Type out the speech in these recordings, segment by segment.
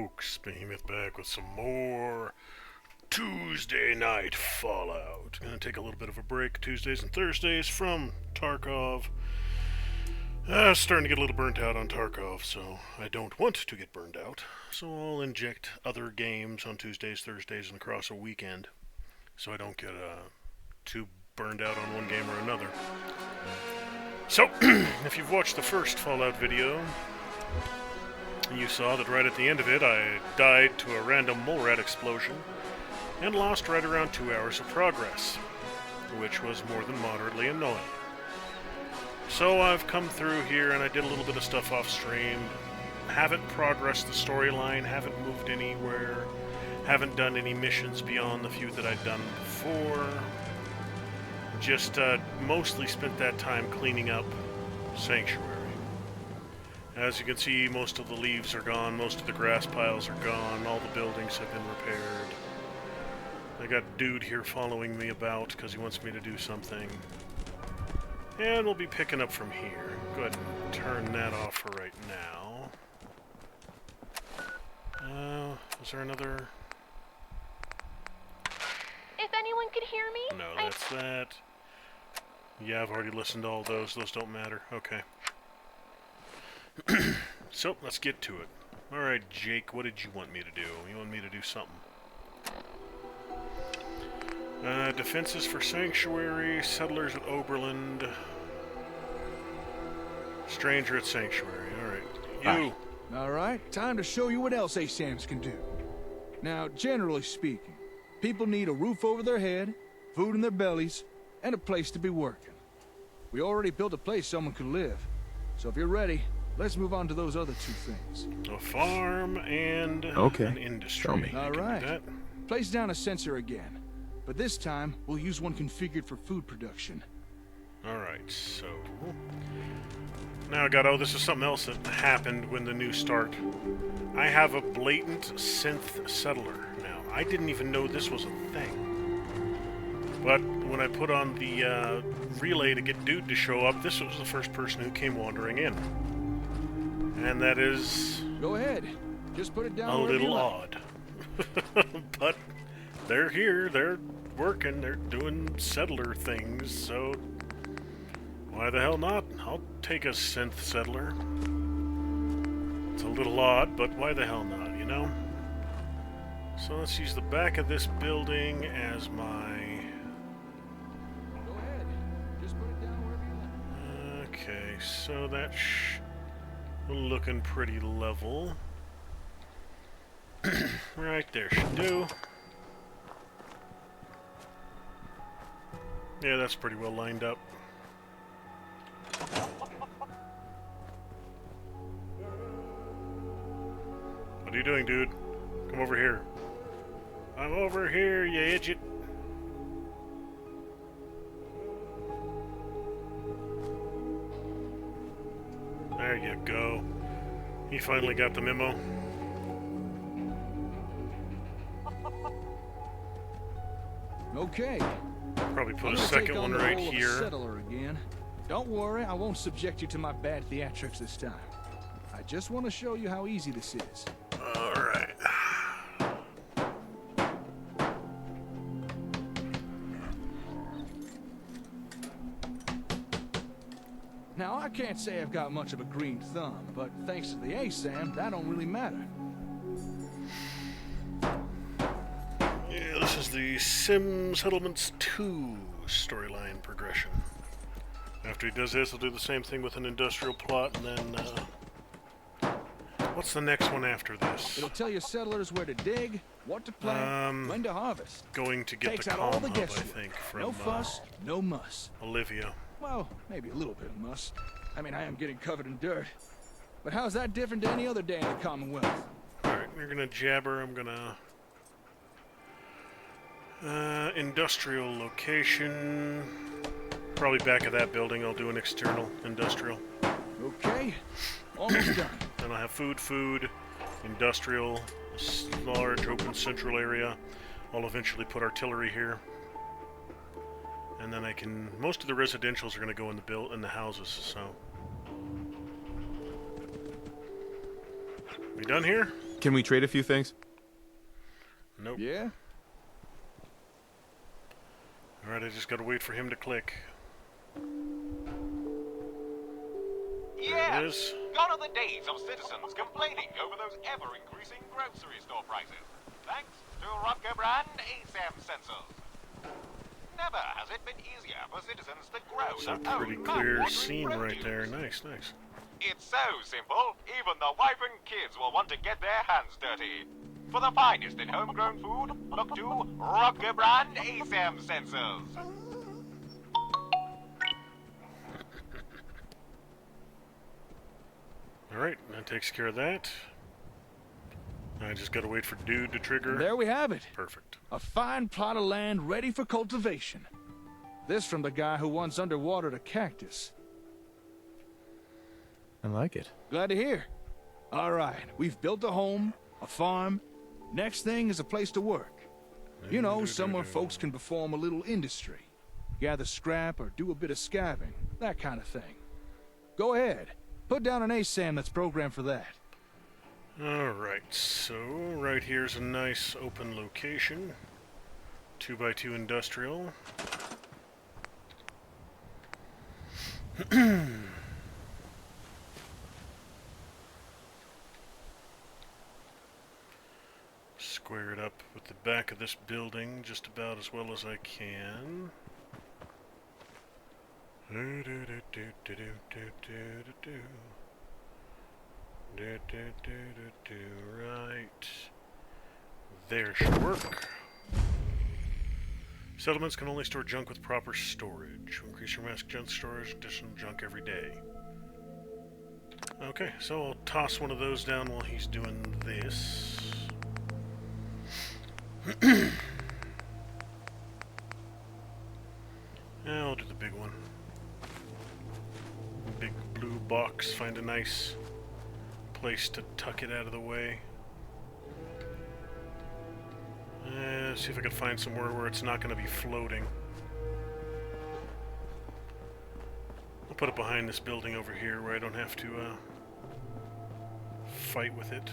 folks, Behemoth back with some more Tuesday night Fallout. Gonna take a little bit of a break Tuesdays and Thursdays from Tarkov. Starting to get a little burnt out on Tarkov, so I don't want to get burned out. So I'll inject other games on Tuesdays, Thursdays, and across a weekend, so I don't get too burned out on one game or another. So, if you've watched the first Fallout video, you saw that right at the end of it, I died to a random mole rat explosion and lost right around 2 hours of progress, which was more than moderately annoying. So I've come through here and I did a little bit of stuff off stream. Haven't progressed the storyline, haven't moved anywhere, haven't done any missions beyond the few that I've done before. Just mostly spent that time cleaning up Sanctuary. As you can see, most of the leaves are gone, most of the grass piles are gone, all the buildings have been repaired. I got a dude here following me about because he wants me to do something. And we'll be picking up from here. Go ahead and turn that off for right now. Is there another? If anyone could hear me? No, that's that. Yeah, I've already listened to all those. Those don't matter. Okay. So, let's get to it. Alright, Jake, what did you want me to do? You want me to do something? Defenses for Sanctuary, Settlers at Oberland, Stranger at Sanctuary. Alright, you! Alright, time to show you what else ASAMs can do. Now, generally speaking, people need a roof over their head, food in their bellies, and a place to be working. We already built a place someone could live, so if you're ready, let's move on to those other two things. A farm and an industry. Show me. All right. Place down a sensor again, but this time we'll use one configured for food production. Alright, so... Now I got, this is something else that happened when the new start. I have a blatant synth settler now. I didn't even know this was a thing. But when I put on the relay to get dude to show up, this was the first person who came wandering in. And that is... Go ahead. Just put it down a little odd. But they're here, they're working, they're doing settler things, so why the hell not? I'll take a synth settler. It's a little odd, but why the hell not, you know? So let's use the back of this building as my... Go ahead. Just put it down wherever you want. Okay, so that's looking pretty level. Right there should do. Yeah, that's pretty well lined up. What are you doing, dude? Come over here. I'm over here, you idiot. There you go. He finally got the memo. Okay. Probably put a second one right here. Settler again. Don't worry, I won't subject you to my bad theatrics this time. I just want to show you how easy this is. Alright. Now, I can't say I've got much of a green thumb, but thanks to the ASAM, that don't really matter. Yeah, this is the Sim Settlements 2 storyline progression. After he does this, he'll do the same thing with an industrial plot, and then, what's the next one after this? It'll tell your settlers where to dig, what to plant, when to harvest. Going to get Takes the out all comm the hub, I guesswork. think, from No fuss, no muss. Olivia. Well, maybe a little bit of muss. I mean, I am getting covered in dirt. But how's that different to any other day in the Commonwealth? Alright, we're gonna jabber. I'm gonna... industrial location. Probably back of that building, I'll do an external industrial. Okay, almost done. Then I'll have food, industrial, large open central area. I'll eventually put artillery here. And then I can... Most of the residentials are going to go in the houses, so... We done here? Can we trade a few things? Nope. Yeah? Alright, I just gotta wait for him to click. There it is. Gone are the days of citizens complaining over those ever-increasing grocery store prices. Thanks to Rutger brand ASAM sensors. Never has it been easier for citizens to grow It's a their own pretty clear mouth-watering scene right produce. there. Nice, nice. It's so simple, even the wife and kids will want to get their hands dirty. For the finest in homegrown food, look to Rutger brand ASAM sensors. Alright, that takes care of that. I just gotta wait for dude to trigger. There we have it. Perfect. A fine plot of land ready for cultivation. This from the guy who once underwatered a cactus. I like it. Glad to hear. All right, we've built a home, a farm. Next thing is a place to work. You know, somewhere folks can perform a little industry. Gather scrap or do a bit of scabbing, that kind of thing. Go ahead. Put down an ASAM that's programmed for that. Alright, so right here's a nice open location. 2x2 industrial. Square it up with the back of this building just about as well as I can. Right. There should work. Settlements can only store junk with proper storage. Increase your mass junk storage, additional junk every day. Okay, so I'll toss one of those down while he's doing this. I'll do the big one. Big blue box, find a nice place to tuck it out of the way. See if I can find somewhere where it's not going to be floating. I'll put it behind this building over here where I don't have to fight with it.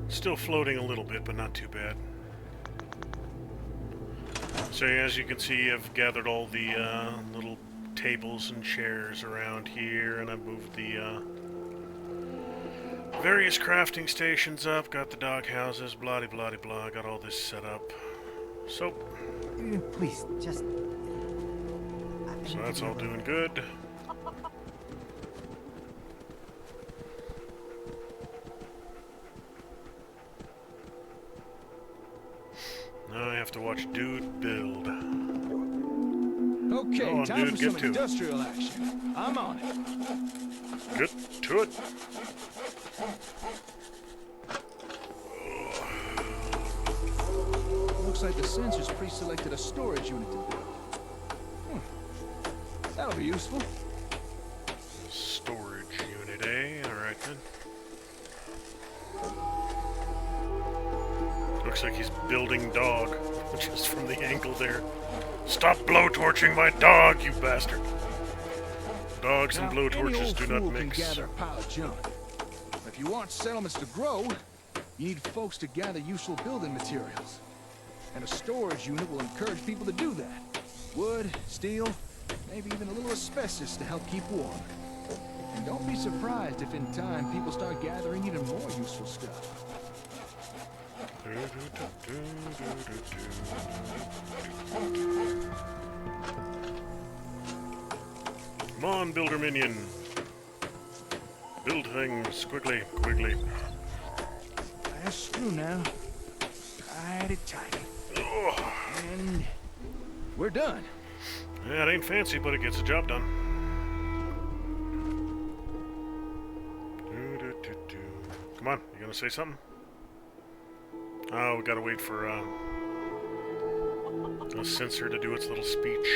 Still floating a little bit, but not too bad. So as you can see, I've gathered all the little tables and chairs around here, and I've moved the various crafting stations up, got the dog houses, blah blah blah, got all this set up. So Please, just... So that's all doing good. Now I have to watch dude build. Okay, Go on, time dude, for get some to it. industrial action. I'm on it. Get to it. Looks like the sensors pre-selected a storage unit to build. That'll be useful. Storage unit, eh? Alright then. Looks like he's building dog, just from the angle there. Stop blowtorching my dog, you bastard! Dogs and Now, any blowtorches old do fool not can mix. gather a pile of junk. If you want settlements to grow, you need folks to gather useful building materials. And a storage unit will encourage people to do that. Wood, steel, maybe even a little asbestos to help keep warm. And don't be surprised if in time people start gathering even more useful stuff. Come on, builder minion. Build things quickly, quickly. That's true now. Tighty, tighty. Oh, And we're done. yeah, it ain't fancy, but it gets the job done. Come on, you gonna say something? Oh, we gotta wait for a sensor to do its little speech.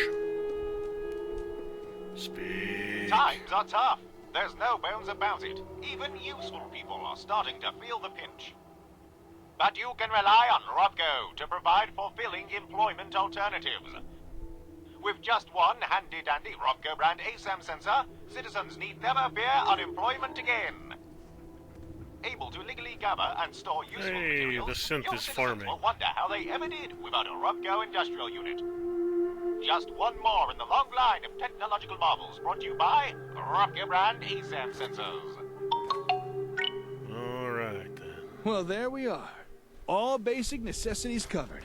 Speak. Times are tough. There's no bones about it. Even useful people are starting to feel the pinch. But you can rely on Rodgo to provide fulfilling employment alternatives. With just one handy-dandy Robco brand ASAM sensor, citizens need never fear unemployment again. Able to legally gather and store useful Hey, materials, the synth your is citizens farming. will wonder how they ever did without a Robco industrial unit. Just one more in the long line of technological marvels brought to you by Robco brand ASAM sensors. Alright then. Well, there we are. All basic necessities covered.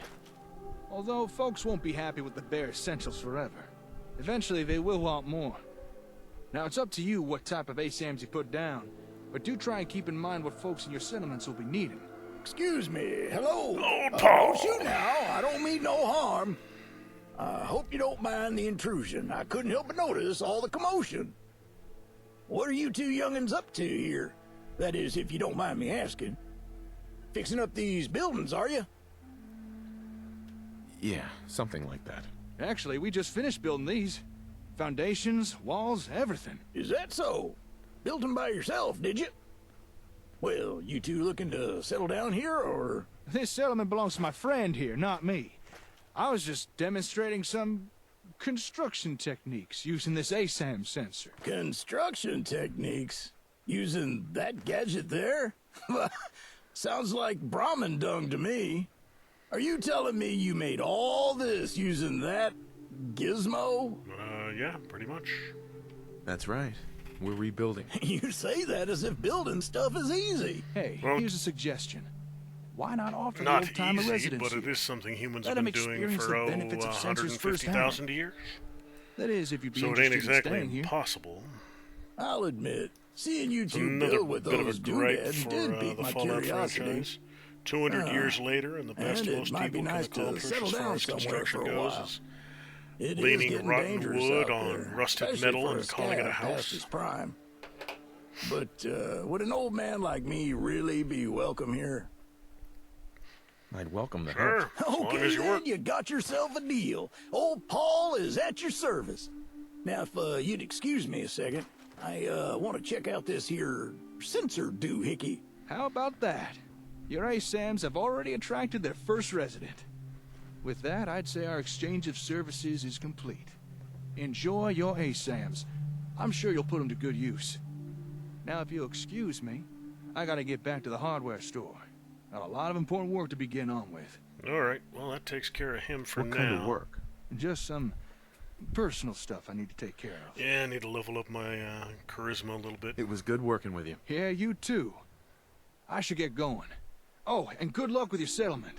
Although folks won't be happy with the bare essentials forever. Eventually they will want more. Now it's up to you what type of ASAMs you put down, but do try and keep in mind what folks in your settlements will be needing. Excuse me. Hello. Old Paul. Don't shoot now. I don't mean no harm. I hope you don't mind the intrusion. I couldn't help but notice all the commotion. What are you two youngins up to here? That is, if you don't mind me asking. Fixing up these buildings, are you? Yeah, something like that. Actually, we just finished building these. Foundations, walls, everything. Is that so? Built them by yourself, did you? Well, you two looking to settle down here, or...? This settlement belongs to my friend here, not me. I was just demonstrating some construction techniques using this ASAM sensor. Construction techniques? Using that gadget there? Sounds like Brahmin dung to me. Are you telling me you made all this using that gizmo? Yeah, pretty much. That's right. We're rebuilding. You say that as if building stuff is easy. Hey, Well, here's a suggestion. Why not offer the Not old-timer easy, residents but it here? is something humans Let have 'em been doing experience for, the benefits of sensors 150,000 years. That is, if you'd be So it ain't interested in exactly staying here. impossible. I'll admit, seeing you It's two another build with bit of a those gripe doodads for did pique the my Fallout curiosity. franchise. 200 years later, and the best and it most might be people nice can to accomplish settle as far down as somewhere construction for a goes while. is It is leaning getting rotten dangerous wood out on there, rusted especially metal for and calling it a scab house. past his prime. But would an old man like me really be welcome here? I'd welcome the Sure, help. as long Okay, as you then work. you got yourself a deal. Old Paul is at your service. Now, if you'd excuse me a second, I want to check out this here sensor doohickey. How about that? Your ASAMs have already attracted their first resident. With that, I'd say our exchange of services is complete. Enjoy your ASAMs. I'm sure you'll put them to good use. Now, if you'll excuse me, I gotta get back to the hardware store. Got a lot of important work to begin on with. Alright, well, that takes care of him for What now. kind of work? Just some personal stuff I need to take care of. Yeah, I need to level up my charisma a little bit. It was good working with you. Yeah, you too. I should get going. Oh, and good luck with your settlement.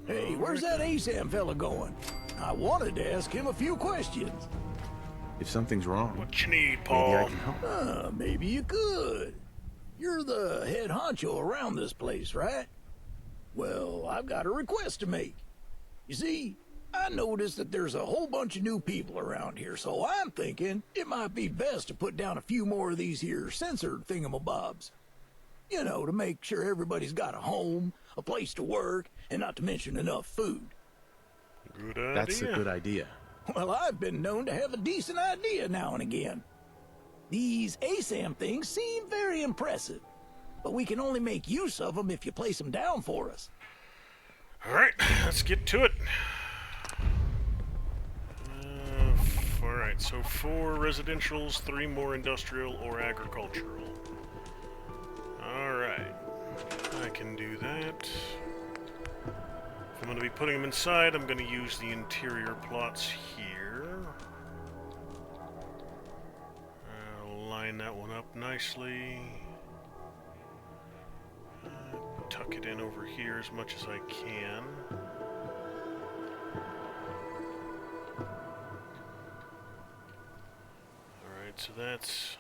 Hey, where's that ASAM fella going? I wanted to ask him a few questions. If something's wrong, What you need, maybe I Paul? can help. Maybe you could. You're the head honcho around this place, right? Well, I've got a request to make. You see, I noticed that there's a whole bunch of new people around here, so I'm thinking it might be best to put down a few more of these here censored thingamabobs. You know, to make sure everybody's got a home, a place to work, and not to mention enough food. Good idea. That's a good idea. Well, I've been known to have a decent idea now and again. These ASAM things seem very impressive, but we can only make use of them if you place them down for us. Alright, let's get to it. Alright, so 4 residentials, 3 more industrial or agricultural. Alright, I can do that. If I'm going to be putting them inside, I'm going to use the interior plots here. I'll line that one up nicely. Tuck it in over here as much as I can. Alright, so that's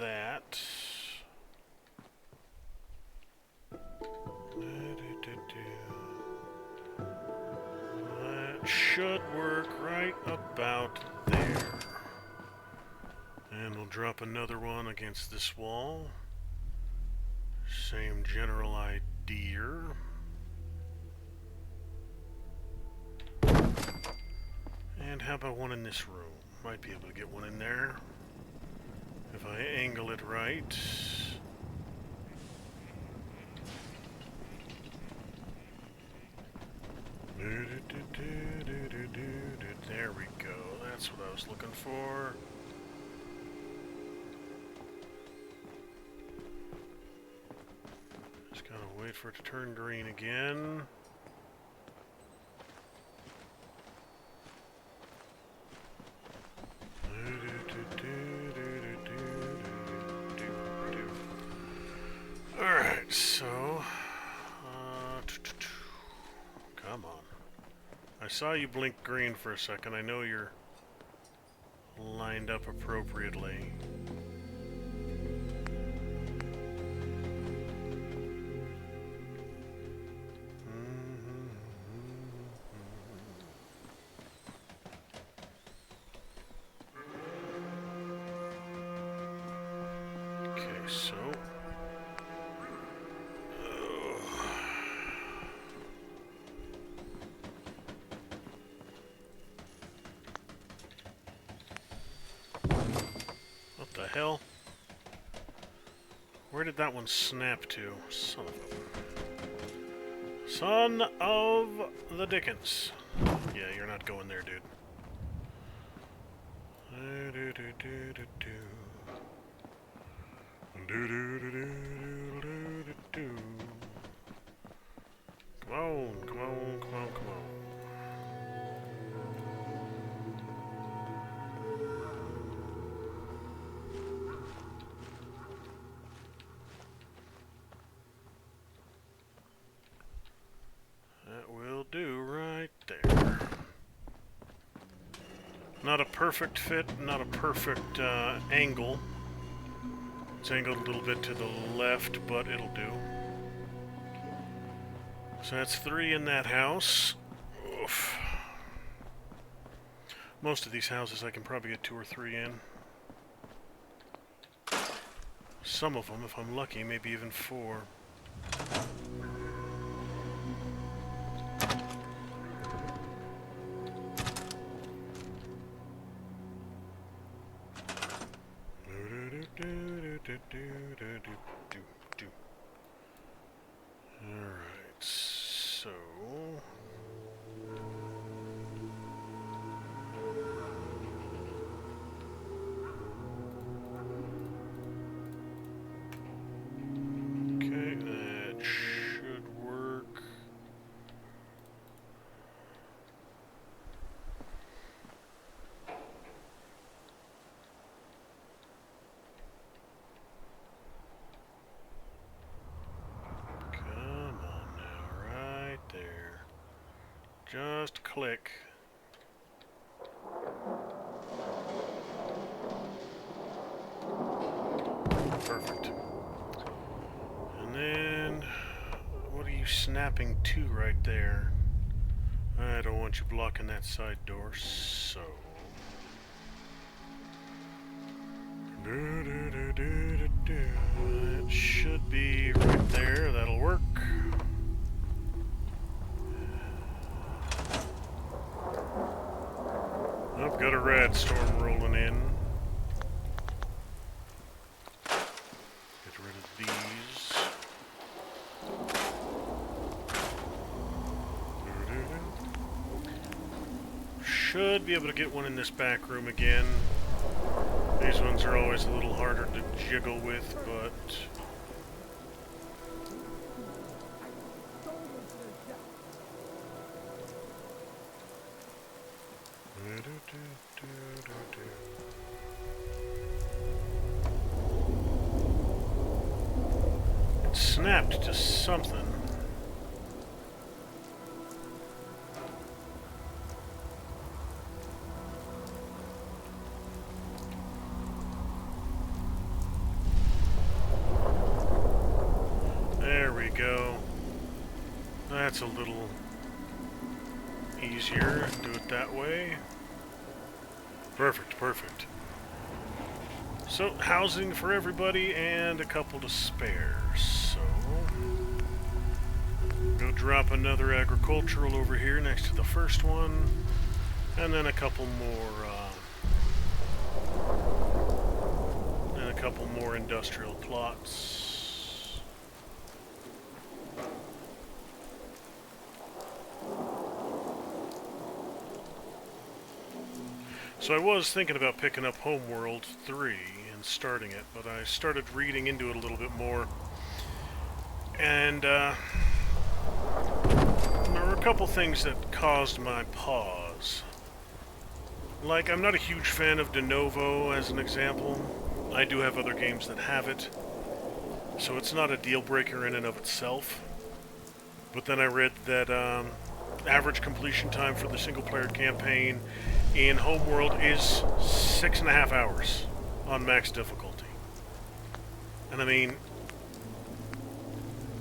that. That should work right about there. And we'll drop another one against this wall. Same general idea. And how about one in this room? Might be able to get one in there. If I angle it right. That's what I was looking for. Just gotta wait for it to turn green again. Alright, so... come on. I saw you blink green for a second. I know you're lined up appropriately. Okay, so... what the hell? Where did that one snap to? Son of a... son of the Dickens. Yeah, you're not going there, dude. Come on, come on, come on, come on. That will do right there. Not a perfect fit, not a perfect angle. It's angled a little bit to the left, but it'll do. So that's 3 in that house. Oof. Most of these houses I can probably get 2 or 3 in. Some of them, if I'm lucky, maybe even 4. Alright, so... okay, that should work. Come on now, right there. Just click. Perfect. And then, what are you snapping to right there? I don't want you blocking that side door, so... It should be right there. That'll work. I've got a rad storm rolling in. Get rid of these. Should be able to get one in this back room again. These ones are always a little harder to jiggle with, but... it snapped to something. Go. That's a little easier. Do it that way. Perfect, perfect. So, housing for everybody and a couple to spare. So, go drop another agricultural over here next to the first one, and then a couple more industrial plots. So I was thinking about picking up Homeworld 3 and starting it, but I started reading into it a little bit more. And there were a couple things that caused my pause. Like, I'm not a huge fan of De Novo as an example. I do have other games that have it, so it's not a deal breaker in and of itself. But then I read that average completion time for the single-player campaign in Homeworld is 6.5 hours on max difficulty. And I mean,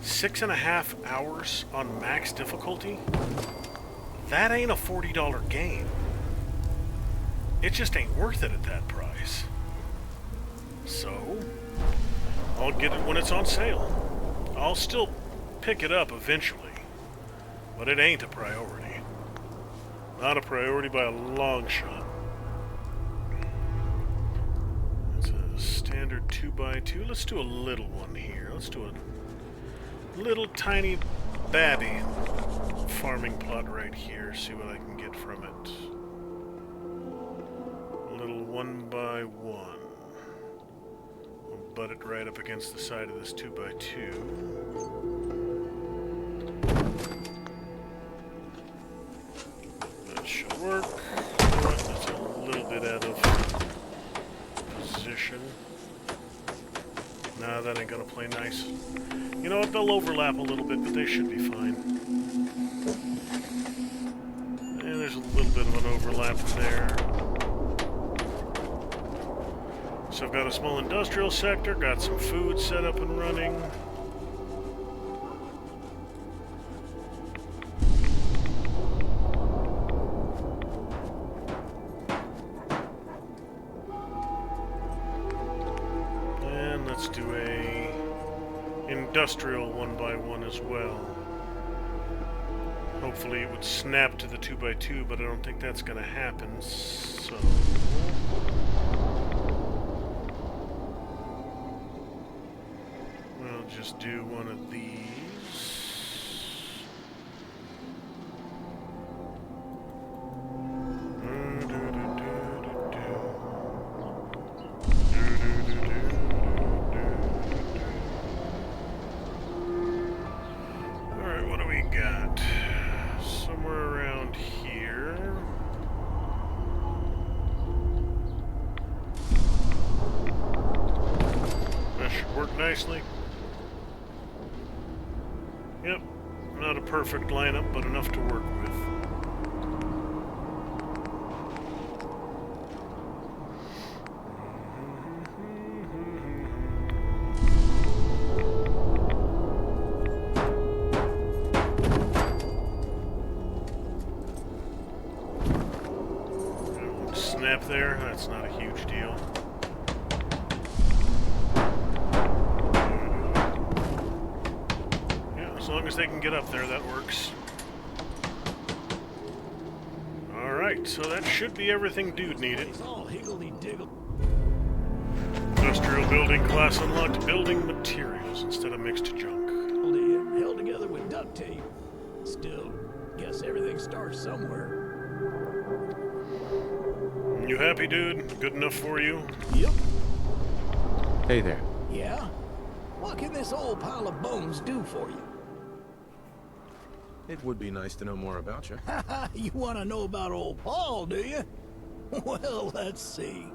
6.5 hours on max difficulty? That ain't a $40 game. It just ain't worth it at that price. So, I'll get it when it's on sale. I'll still pick it up eventually, but it ain't a priority. Not a priority by a long shot. It's a standard 2x2. Let's do a little one here. Let's do a little tiny babby farming plot right here. See what I can get from it. A little 1x1. We'll butt it right up against the side of this 2x2. That should work. That's a little bit out of position. Nah, that ain't gonna play nice. You know what? They'll overlap a little bit, but they should be fine. And there's a little bit of an overlap there. So I've got a small industrial sector, got some food set up and running. And let's do a industrial 1x1 as well. Hopefully it would snap to the 2x2, but I don't think that's going to happen, so... we'll just do one of these. Alright, what do we got? Somewhere around here. That should work nicely. Yep, not a perfect lineup, but enough to work with. Snap there, that's not a huge deal. As long as they can get up there, that works. Alright, so that should be everything dude needed. It's all higgledy-diggle. Industrial building class unlocked. Building materials instead of mixed junk. Held together with duct tape. Still, guess everything starts somewhere. You happy, dude? Good enough for you? Yep. Hey there. Yeah? What can this old pile of bones do for you? It would be nice to know more about you. You want to know about old Paul, do you? Well, let's see.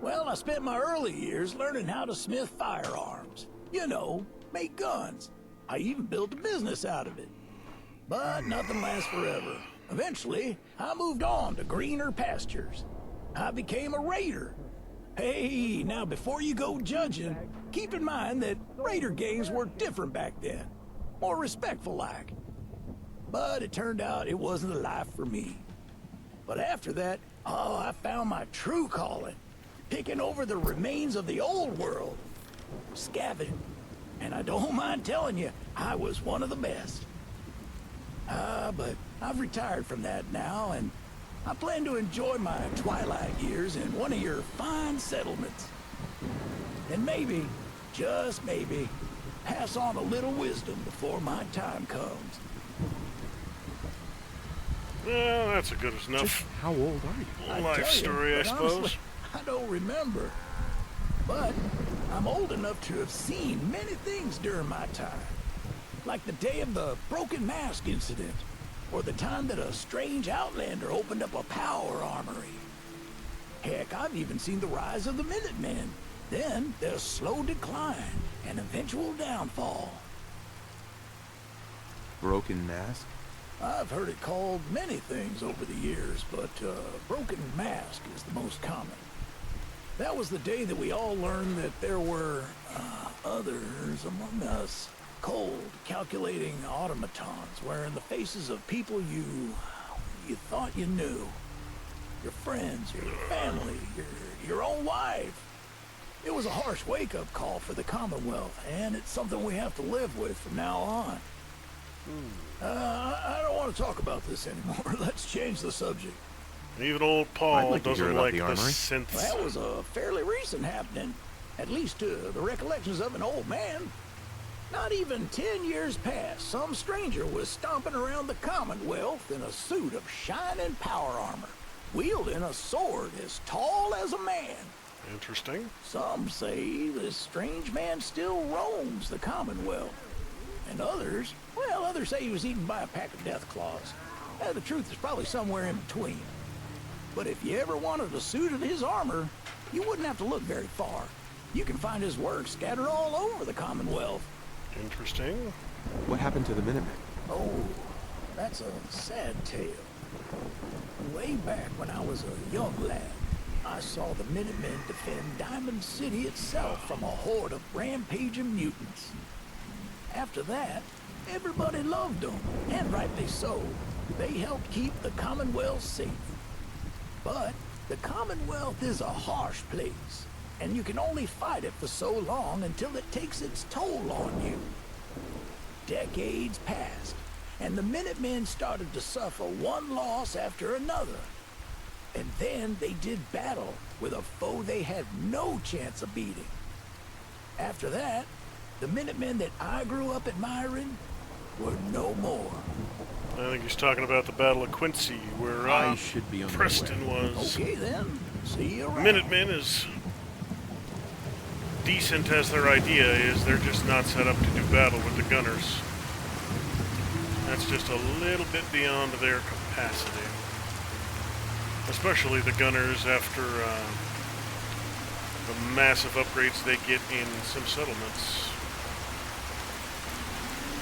Well, I spent my early years learning how to smith firearms. You know, make guns. I even built a business out of it. But nothing lasts forever. Eventually, I moved on to greener pastures. I became a raider. Hey, now before you go judging, keep in mind that raider games were different back then. More respectful-like. But it turned out it wasn't the life for me. But after that, oh, I found my true calling. Picking over the remains of the old world. Scavenging. And I don't mind telling you, I was one of the best. But I've retired from that now, and I plan to enjoy my twilight years in one of your fine settlements. And maybe, just maybe, pass on a little wisdom before my time comes. Well, that's a good Just enough how old are you? I'd life tell you, story, I but honestly, suppose. I don't remember. But I'm old enough to have seen many things during my time. Like the day of the broken mask incident, or the time that a strange outlander opened up a power armory. Heck, I've even seen the rise of the Minutemen, then their slow decline and eventual downfall. Broken mask? I've heard it called many things over the years, but broken mask is the most common. That was the day that we all learned that there were others among us. Cold, calculating automatons wearing the faces of people you thought you knew. Your friends, your family, your own wife. It was a harsh wake-up call for the Commonwealth, and it's something we have to live with from now on. I don't want to talk about this anymore. Let's change the subject. Even old I'd Paul like to hear doesn't about like the the armory. synths. Well, that was a fairly recent happening, at least to the recollections of an old man. Not even 10 years past, some stranger was stomping around the Commonwealth in a suit of shining power armor, wielding a sword as tall as a man. Interesting. Some say this strange man still roams the Commonwealth. And others say he was eaten by a pack of death claws. The truth is probably somewhere in between. But if you ever wanted a suit of his armor, you wouldn't have to look very far. You can find his work scattered all over the Commonwealth. Interesting. What happened to the Minutemen? Oh, that's a sad tale. Way back when I was a young lad, I saw the Minutemen defend Diamond City itself from a horde of rampaging mutants. After that, everybody loved them, and rightly so. They helped keep the Commonwealth safe. But the Commonwealth is a harsh place, and you can only fight it for so long until it takes its toll on you. Decades passed, and the Minutemen started to suffer one loss after another. And then they did battle with a foe they had no chance of beating. After that, the Minutemen that I grew up admiring were no more. I think he's talking about the Battle of Quincy, where I should be on my Preston way. was. Okay then, see you around. Minutemen, as decent as their idea is, they're just not set up to do battle with the gunners. That's just a little bit beyond their capacity. Especially the gunners after the massive upgrades they get in some settlements.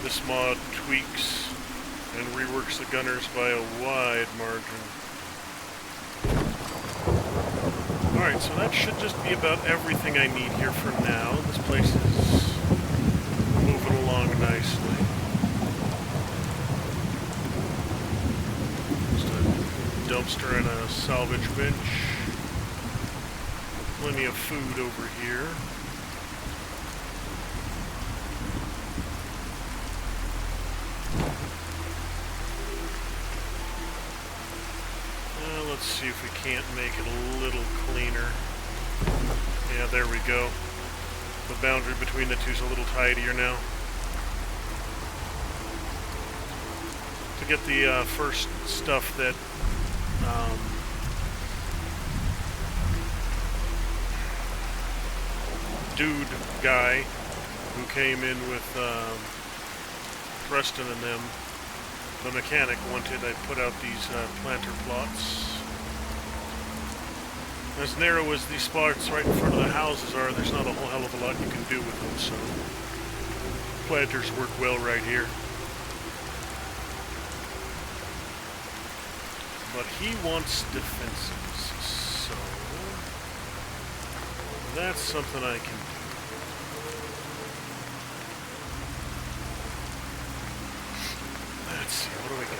This mod tweaks and reworks the gunners by a wide margin. Alright, so that should just be about everything I need here for now. This place is moving along nicely. Just a dumpster and a salvage bench. Plenty of food over here. Let's see if we can't make it a little cleaner. Yeah, there we go. The boundary between the two is a little tidier now. To get the first stuff that dude guy who came in with Preston and them, the mechanic wanted, I put out these planter plots. As narrow as these spots right in front of the houses are, there's not a whole hell of a lot you can do with them, so planters work well right here. But he wants defenses, so that's something I can do. Let's see, what do we got?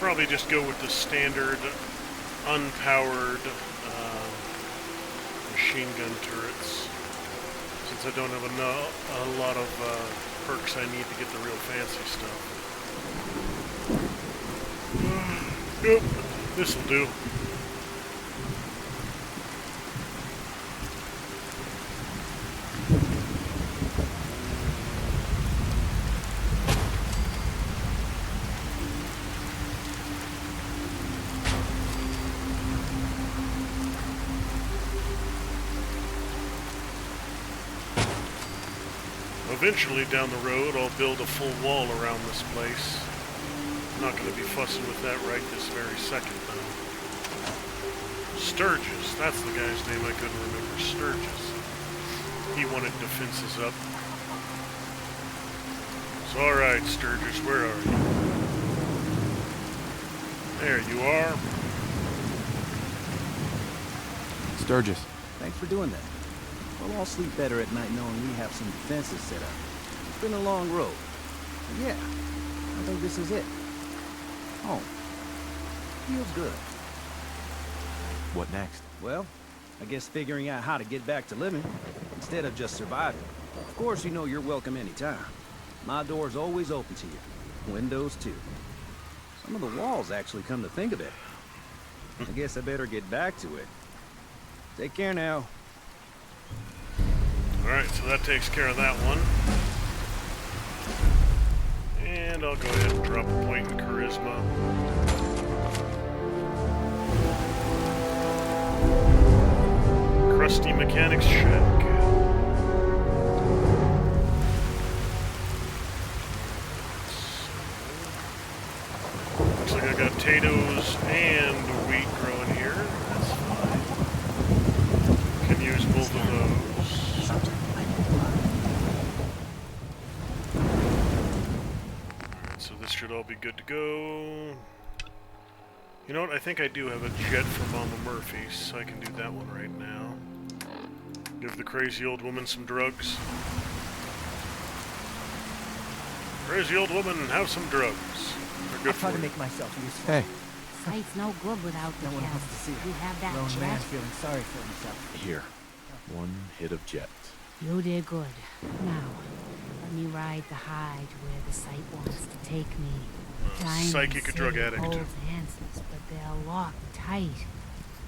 Probably just go with the standard unpowered machine gun turrets, since I don't have a lot of perks I need to get the real fancy stuff. Yep, this'll do. Eventually, down the road, I'll build a full wall around this place. I'm not going to be fussing with that right this very second, though. Sturgis, that's the guy's name I couldn't remember. Sturgis. He wanted defenses up. So, alright, Sturgis, where are you? There you are. Sturgis. Thanks for doing that. We'll all sleep better at night knowing we have some defenses set up. It's been a long road. But yeah, I think this is it. Home. Feels good. What next? Well, I guess figuring out how to get back to living instead of just surviving. Of course, you know you're welcome anytime. My door's always open to you. Windows too. Some of the walls actually, come to think of it. I guess I better get back to it. Take care now. Alright, so that takes care of that one. And I'll go ahead and drop a point in charisma. Crusty Mechanics Shack. Looks like I got potatoes and wheat growing here. That's fine. Can use both of those. So this should all be good to go. You know what? I think I do have a jet for Mama Murphy, so I can do that one right now. Give the crazy old woman some drugs. Crazy old woman, have some drugs. They're good I'll try for to you. make myself useful. Hey, Sight's no good without the No one jet. wants to see it. You have that Lone man jet? feeling sorry for himself. here. One hit of jet. You did good. Now, let me ride the high to where the sight wants to take me. Diamond psychic City drug addict. holds answers, but they're locked tight.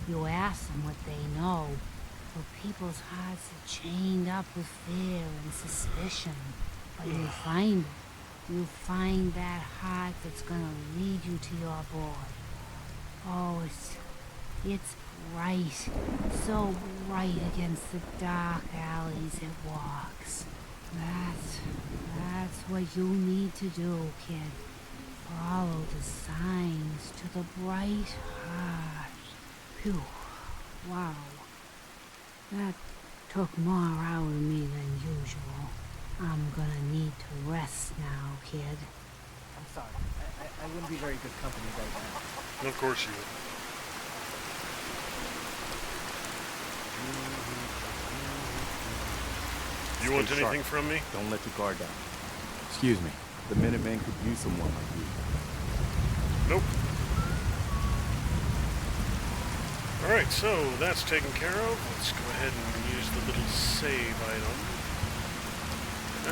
You ask them what they know, but people's hearts are chained up with fear and suspicion. But you find it. You find that heart that's gonna lead you to your boy. Oh, it's bright. So bright against the dark alleys it walks. That's what you need to do, kid. Follow the signs to the bright heart. Phew. Wow. That took more out of me than usual. I'm gonna need to rest now, kid. I'm sorry. I wouldn't be very good company right now. Of course you would. You want Stay anything sharp. from me? Don't let your guard down. Excuse me. The Minutemen could use someone like you. Nope. Alright, so that's taken care of. Let's go ahead and use the little save item.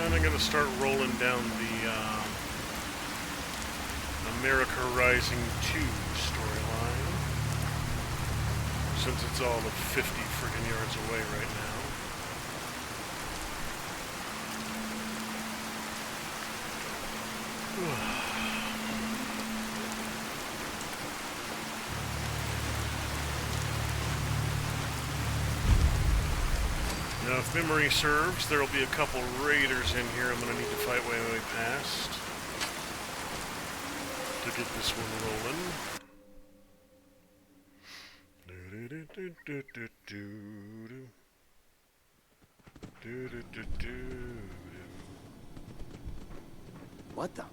And I'm going to start rolling down the America Rising 2 storyline. Since it's all of 50 friggin' yards away right now. Now, if memory serves, there'll be a couple raiders in here I'm going to need to fight my way past to get this one rolling. What the?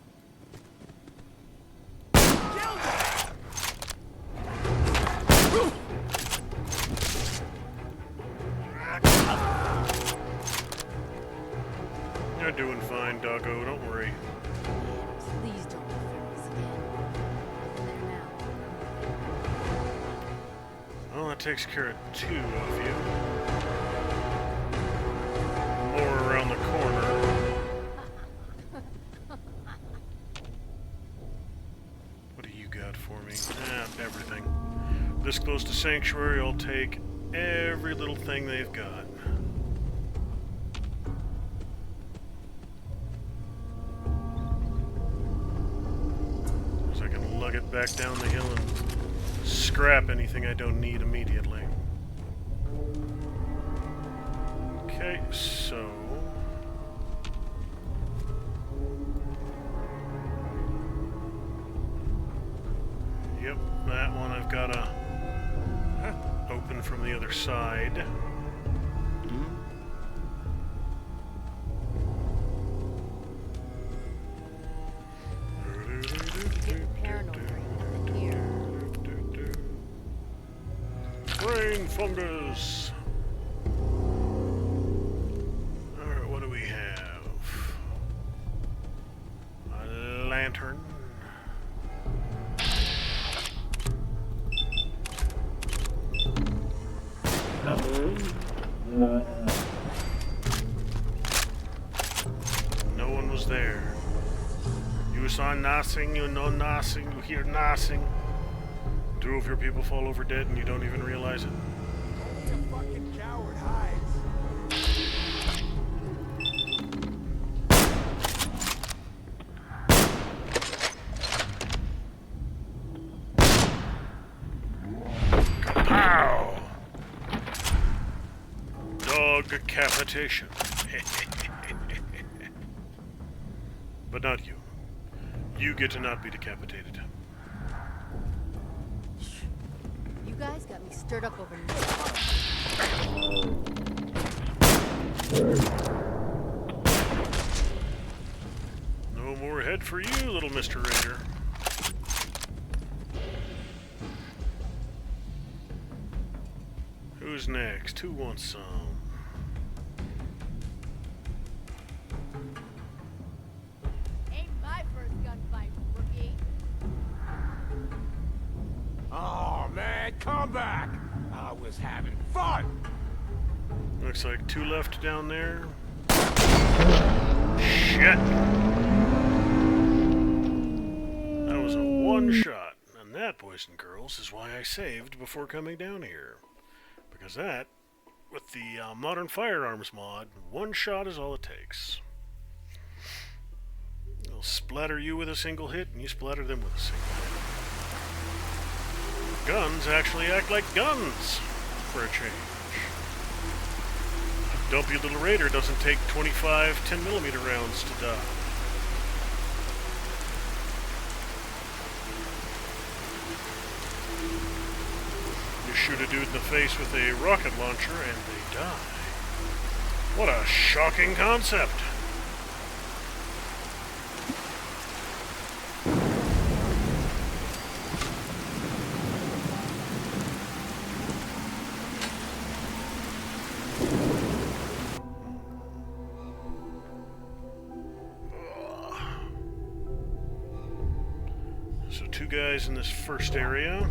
You're doing fine, doggo, don't worry. Please don't interfere with us again. There now. Well, that takes care of 2 of you. More around the corner. What are you you got for me? Everything. This close to Sanctuary, I'll take every little thing they've got. So I can lug it back down the hill and scrap anything I don't need immediately. Okay, so... Yep, that one I've got to open from the other side. Getting paranoid right here. Brain fungus! Alright, what do we have? A lantern. No one was there. You saw nothing, you know nothing, you hear nothing. Two of your people fall over dead and you don't even realize it. Only a fucking coward hides. Kapow! Dog decapitation. But not you. You get to not be decapitated. You guys got me stirred up over nothing. No more head for you, little Mr. Raider. Who's next? Who wants some? Ain't my first gunfight, rookie. Oh man, come back! I was having fun! Looks like two left down there. Shit! That was a one shot. And that, boys and girls, is why I saved before coming down here. Because that, with the modern firearms mod, one shot is all it takes. They'll splatter you with a single hit, and you splatter them with a single hit. Guns actually act like guns, for a change. A dumpy little raider doesn't take 25 10mm rounds to die. You shoot a dude in the face with a rocket launcher and they die. What a shocking concept! So two guys in this first area.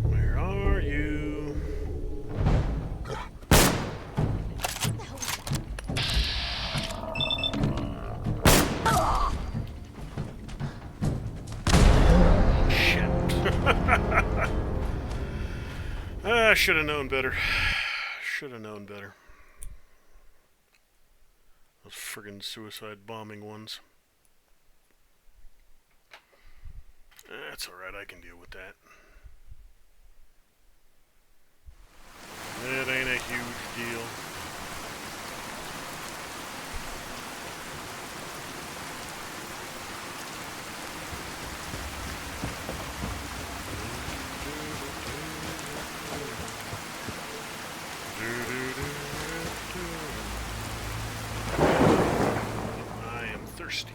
Where are you? Shit. I should have known better. Should have known better. Those friggin' suicide bombing ones. That's alright, I can deal with that. It ain't a huge deal. I am thirsty.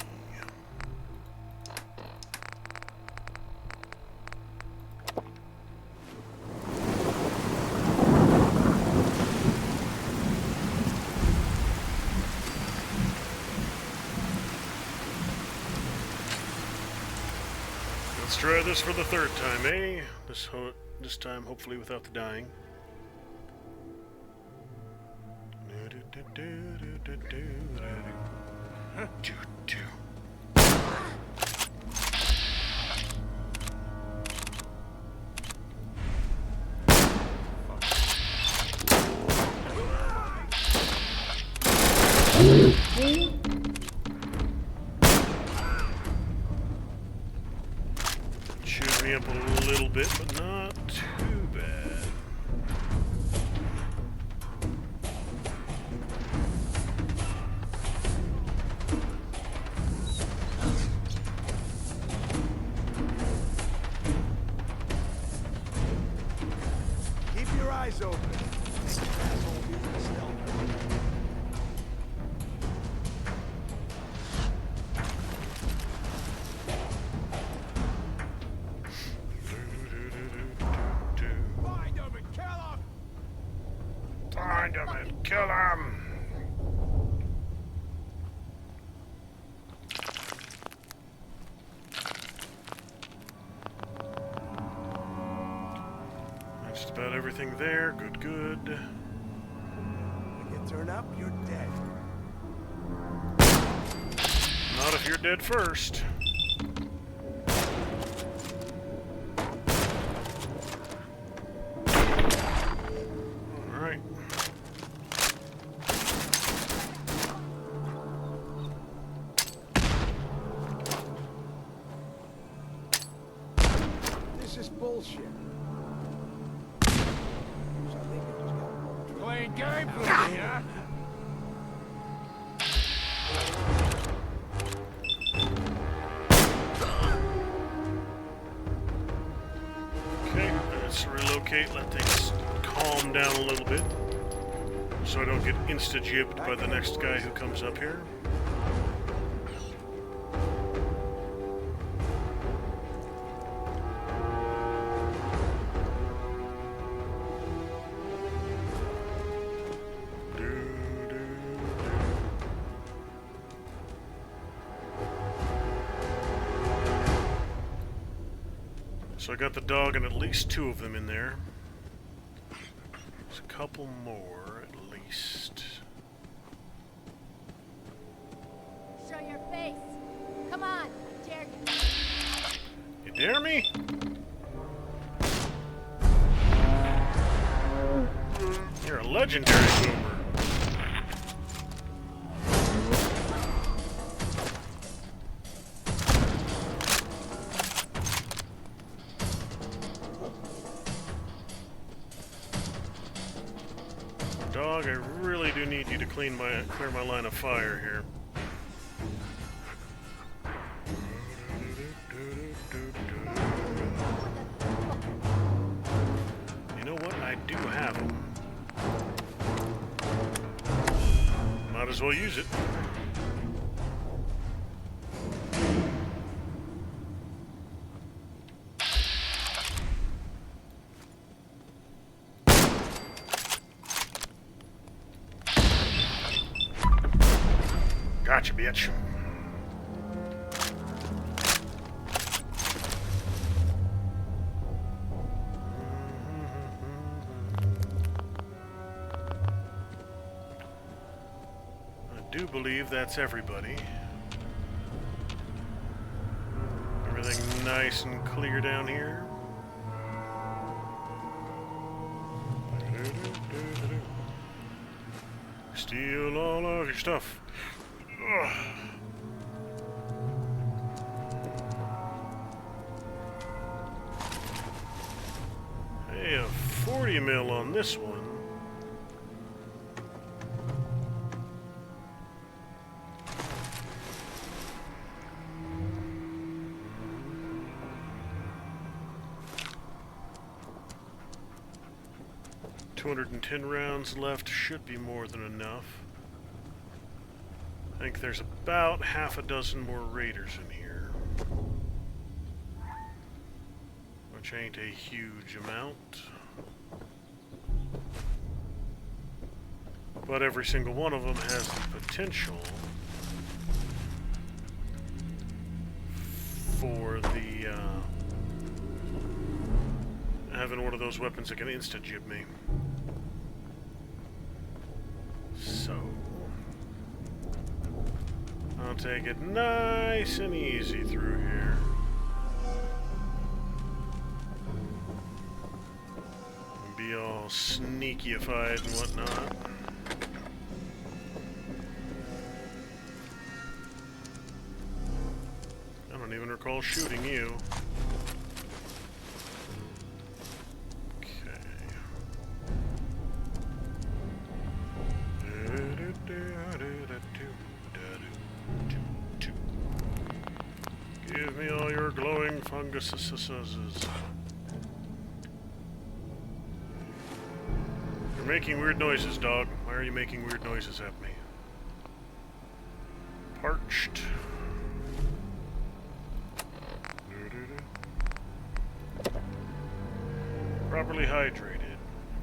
Let's try this for the third time, eh? This time, hopefully, without the dying. Chews me up a little bit, but not too bad. Keep your eyes open. Find him and kill him! Find him and kill him! That's just about everything there. Good, good. When you turn up, you're dead. Not if you're dead first. Alright. This is bullshit. Playing games with me, huh? Okay, let's relocate, let things calm down a little bit. So I don't get insta-jibbed by the next guy who comes up here. So I got the dog and at least 2 of them in there. There's a couple more at least. Show your face. Come on, I dare you. You dare me? You're a legendary boomer. Dog, I really do need you to clear my line of fire here. You know what? I do have them. Might as well use it. Gotcha, bitch. I do believe that's everybody. Everything nice and clear down here. Steal all of your stuff. Ugh. Hey, a 40 mil on this one. $210 rounds left, should be more than enough. I think there's about half a dozen more raiders in here, which ain't a huge amount. But every single one of them has the potential for the having one of those weapons that can insta-jib me. So take it nice and easy through here. Be all sneakyified and whatnot. I don't even recall shooting you. Give me all your glowing funguses. You're making weird noises, dog. Why are you making weird noises at me? Parched. Properly hydrated.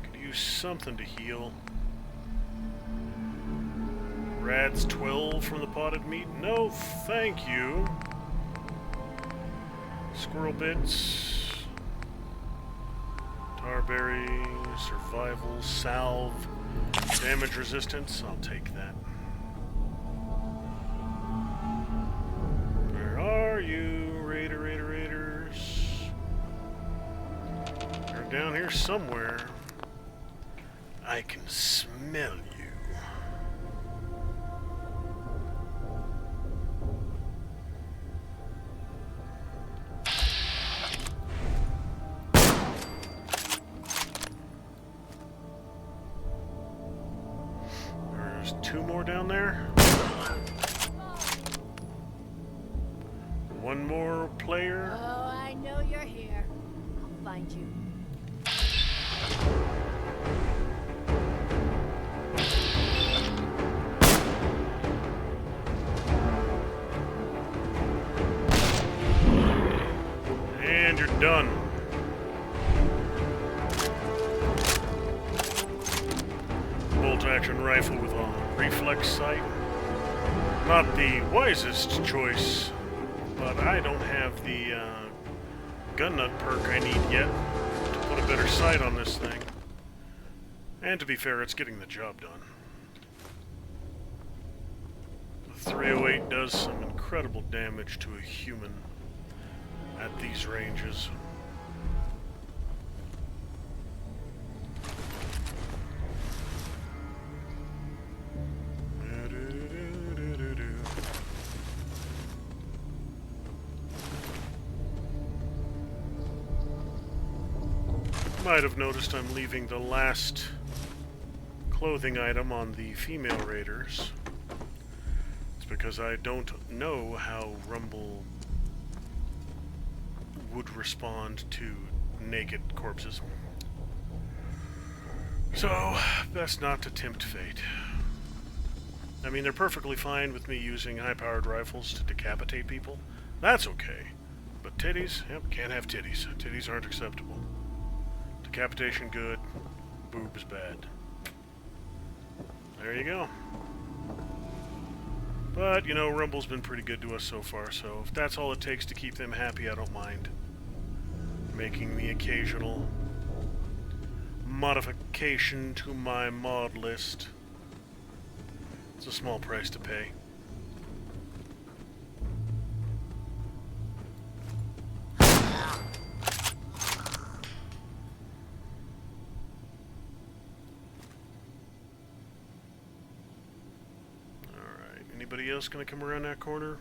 Could use something to heal. Rad's 12 from the potted meat? No, thank you. Squirrel bits. Tarberry, survival, salve, damage resistance. I'll take that. Where are you, raiders? You're down here somewhere. I can smell you. There's two more down there. One more player. Oh, I know you're here. I'll find you. And you're done. Bolt-action rifle with a reflex sight. Not the wisest choice, but I don't have the gun nut perk I need yet to put a better sight on this thing. And to be fair, it's getting the job done. The 308 does some incredible damage to a human at these ranges. Might have noticed I'm leaving the last clothing item on the female raiders. It's because I don't know how Rumble would respond to naked corpses. So, best not to tempt fate. I mean, they're perfectly fine with me using high-powered rifles to decapitate people. That's okay. But titties? Yep, can't have titties. Titties aren't acceptable. Decapitation good, boobs bad. There you go. But, you know, Rumble's been pretty good to us so far, so if that's all it takes to keep them happy, I don't mind making the occasional modification to my mod list. It's a small price to pay. Anybody else gonna come around that corner?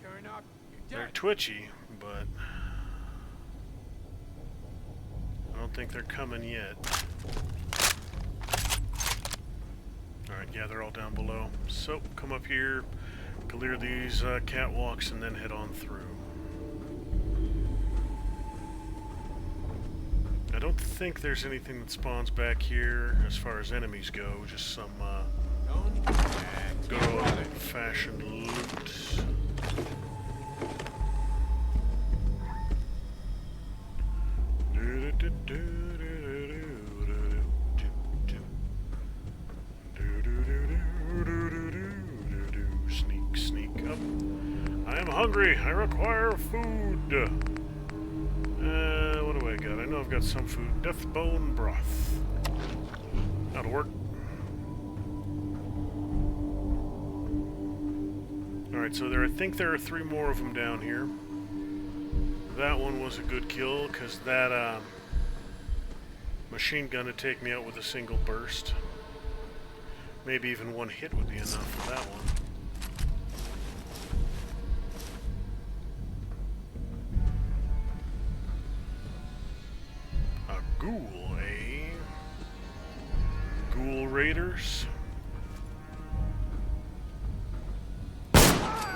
Turn up, They're twitchy, but I don't think they're coming yet. Alright, yeah, they're all down below. So, come up here, clear these catwalks, and then head on through. I don't think there's anything that spawns back here as far as enemies go, just some good old-fashioned loot. Sneak up. I am hungry. I require food. What do I got? I know I've got some food. Deathbone broth. That'll work. Alright, so I think there are 3 more of them down here. That one was a good kill, because that machine gun would take me out with a single burst. Maybe even one hit would be enough for that one. A ghoul, eh? Ghoul raiders?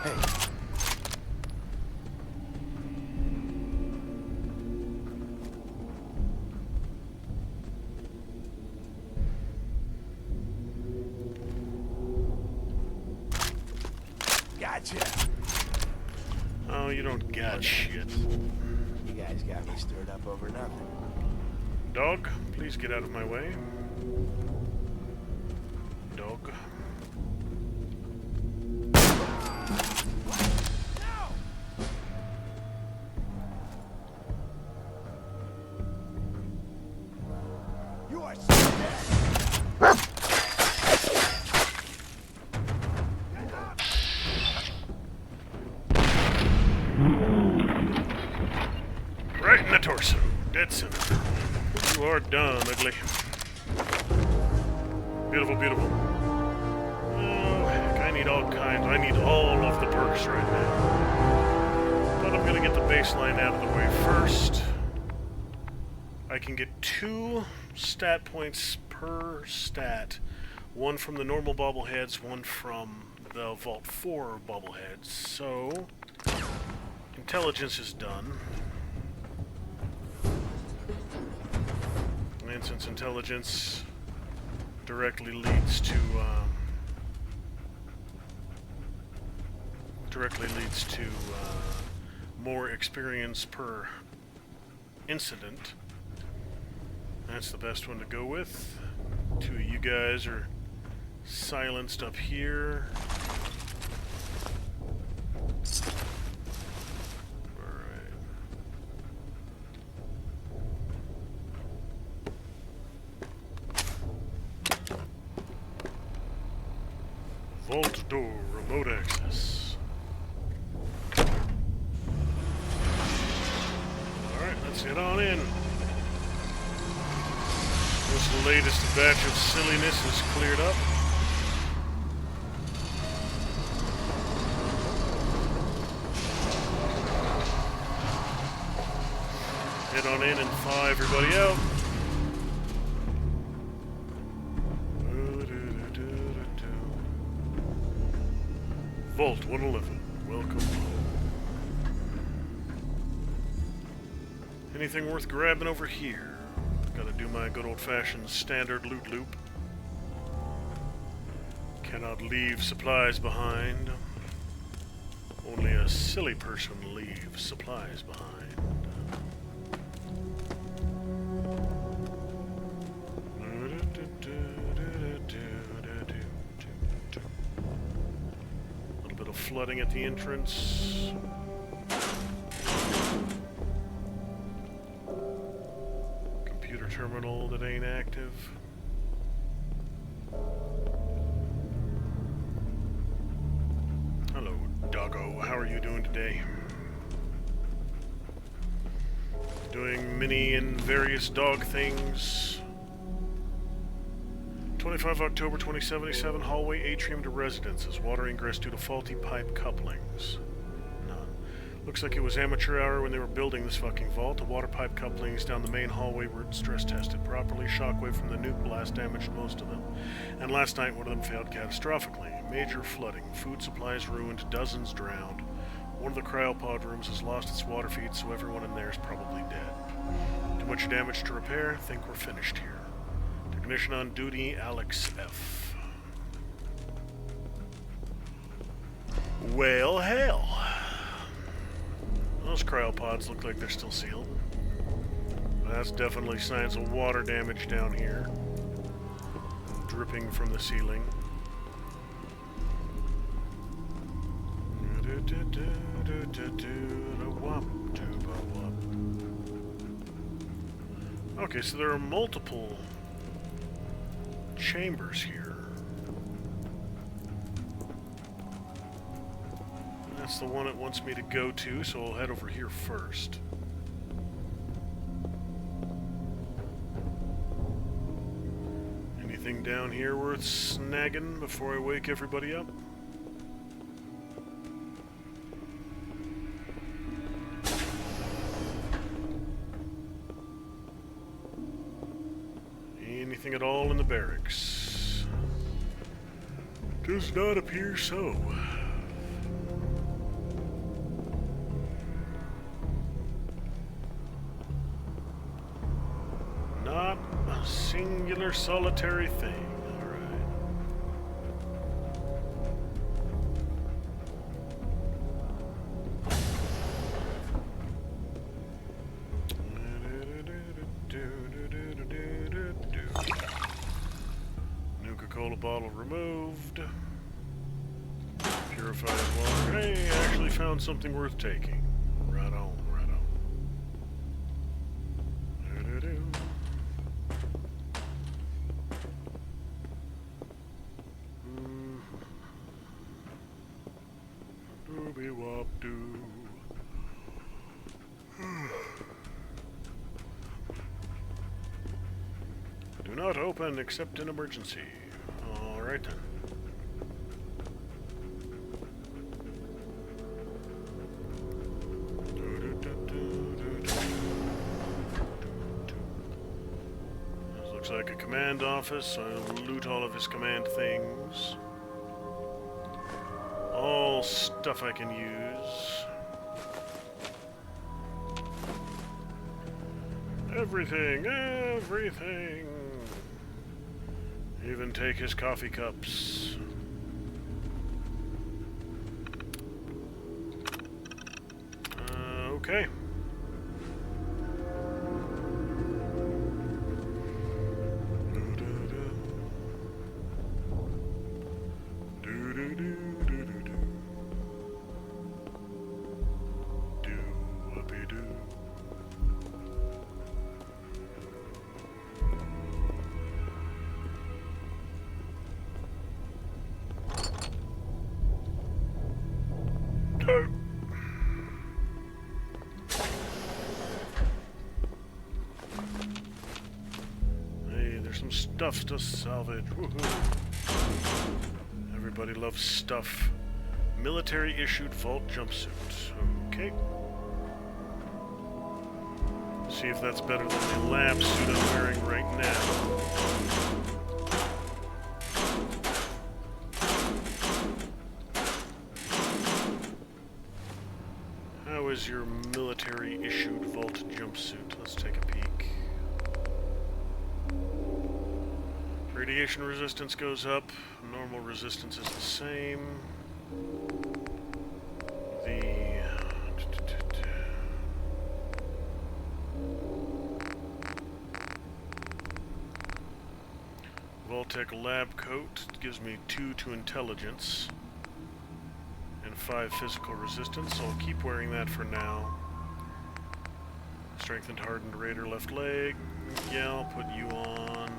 Hey. Gotcha. Oh, you don't got shit. You guys got me stirred up over nothing. Dog, please get out of my way. Dog. You are so dead. Right in the torso. Dead center. You are done, ugly. Beautiful, beautiful. Oh, heck, I need all kinds. I need all of the perks right now. But I'm gonna get the baseline out of the way first. I can get 2 stat points per stat. One from the normal bobbleheads, one from the Vault 4 bobbleheads. So, intelligence is done. And since intelligence directly leads to more experience per incident, that's the best one to go with. 2 of you guys are silenced up here. Vault door, remote access. Alright, let's get on in. This latest batch of silliness is cleared up. Head on in and fly everybody out. Vault 111, welcome home. Anything worth grabbing over here? Gotta do my good old-fashioned standard loot loop. Cannot leave supplies behind. Only a silly person leaves supplies behind. Flooding at the entrance. Computer terminal that ain't active. Hello, doggo. How are you doing today? Doing many and various dog things. 25 October 2077, hallway atrium to residences. Water ingress due to faulty pipe couplings. None. Looks like it was amateur hour when they were building this fucking vault. The water pipe couplings down the main hallway weren't stress tested properly. Shockwave from the nuke blast damaged most of them. And last night one of them failed catastrophically. Major flooding. Food supplies ruined. Dozens drowned. One of the cryopod rooms has lost its water feed, so everyone in there is probably dead. Too much damage to repair. Think we're finished here. Technician on duty, Alex F. Well, hell. Those cryopods look like they're still sealed. That's definitely signs of water damage down here. Dripping from the ceiling. Okay, so there are multiple chambers here. That's the one it wants me to go to, so I'll head over here first. Anything down here worth snagging before I wake everybody up? Anything at all in the barracks? Does not appear so. Not a singular solitary thing. Nuka-Cola bottle removed. Purified water. Hey, I actually found something worth taking. Right on, right on. Doobie-wop-doo. Do not open except in emergency. Alright then. This looks like a command office, so I'll loot all of his command things. All stuff I can use. Everything, everything. Even take his coffee cups. Okay. Hey, there's some stuff to salvage. Woohoo! Everybody loves stuff. Military-issued Vault jumpsuit. Okay. See if that's better than the lab suit I'm wearing right now. How is your military-issued Vault jumpsuit? Let's take a peek. Radiation resistance goes up. Normal resistance is the same. The... Vault-Tec lab coat gives me 2 to intelligence. And 5 physical resistance, so I'll keep wearing that for now. Strengthened hardened raider left leg. Yeah, I'll put you on.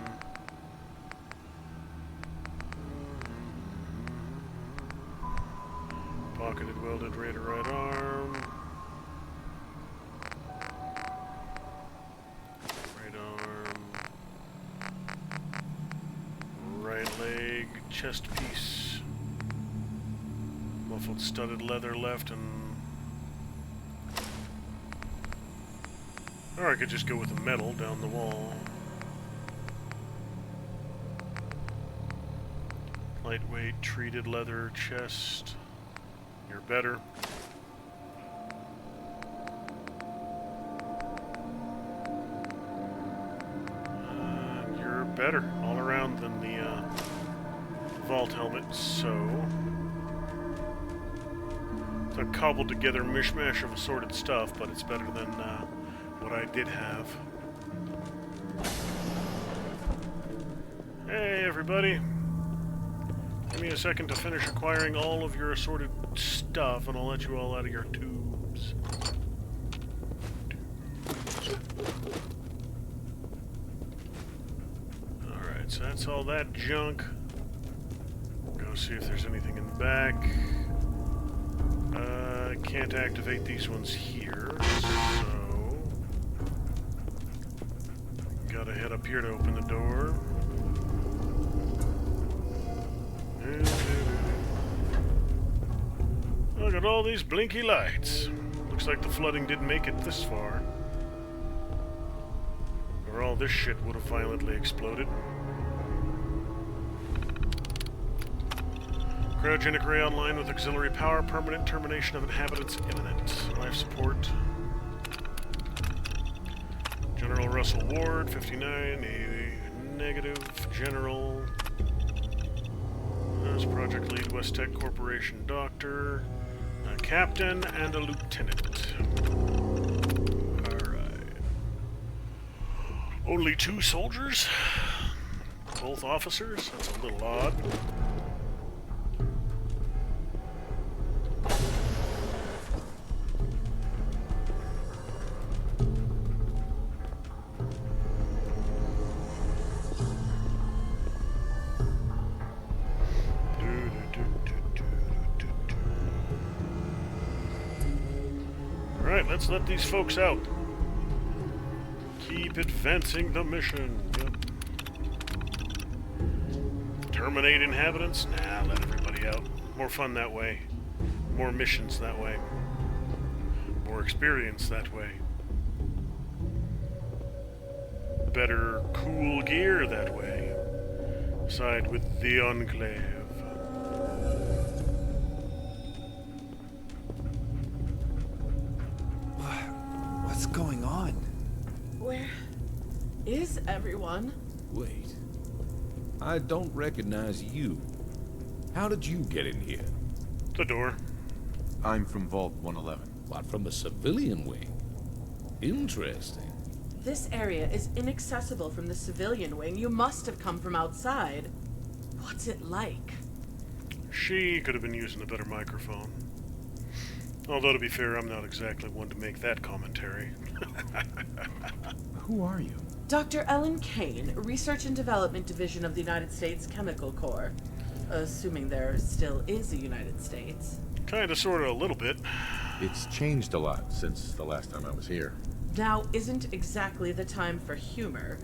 Pocketed welded raider right arm. Right arm. Right leg, chest piece. Muffled studded leather left and... Or I could just go with the metal down the wall. Lightweight treated leather chest. You're better. You're better all around than the Vault helmet, so... It's a cobbled together mishmash of assorted stuff, but it's better than what I did have. Hey everybody! Give me a second to finish acquiring all of your assorted stuff, and I'll let you all out of your tubes. Alright, so that's all that junk. Go see if there's anything in the back. Can't activate these ones here, so gotta head up here to open the door. Look at all these blinky lights. Looks like the flooding didn't make it this far, or all this shit would have violently exploded. Cryogenic ray online with auxiliary power. Permanent termination of inhabitants imminent. Life support. General Russell Ward, 59. A negative. General. There's Project Lead, West Tech Corporation Doctor. A captain and a lieutenant. Alright. Only 2 soldiers? Both officers? That's a little odd. Alright, let's let these folks out. Keep advancing the mission. Yep. Terminate inhabitants? Nah, let everybody out. More fun that way. More missions that way. More experience that way. Better cool gear that way. Side with the Enclave. What's going on? Where is everyone? Wait. I don't recognize you. How did you get in here? The door. I'm from Vault 111. What, from the civilian wing? Interesting. This area is inaccessible from the civilian wing. You must have come from outside. What's it like? She could have been using a better microphone. Although, to be fair, I'm not exactly one to make that commentary. Who are you? Dr. Ellen Kane, Research and Development Division of the United States Chemical Corps. Assuming there still is a United States. Kinda, sorta, a little bit. It's changed a lot since the last time I was here. Now isn't exactly the time for humor,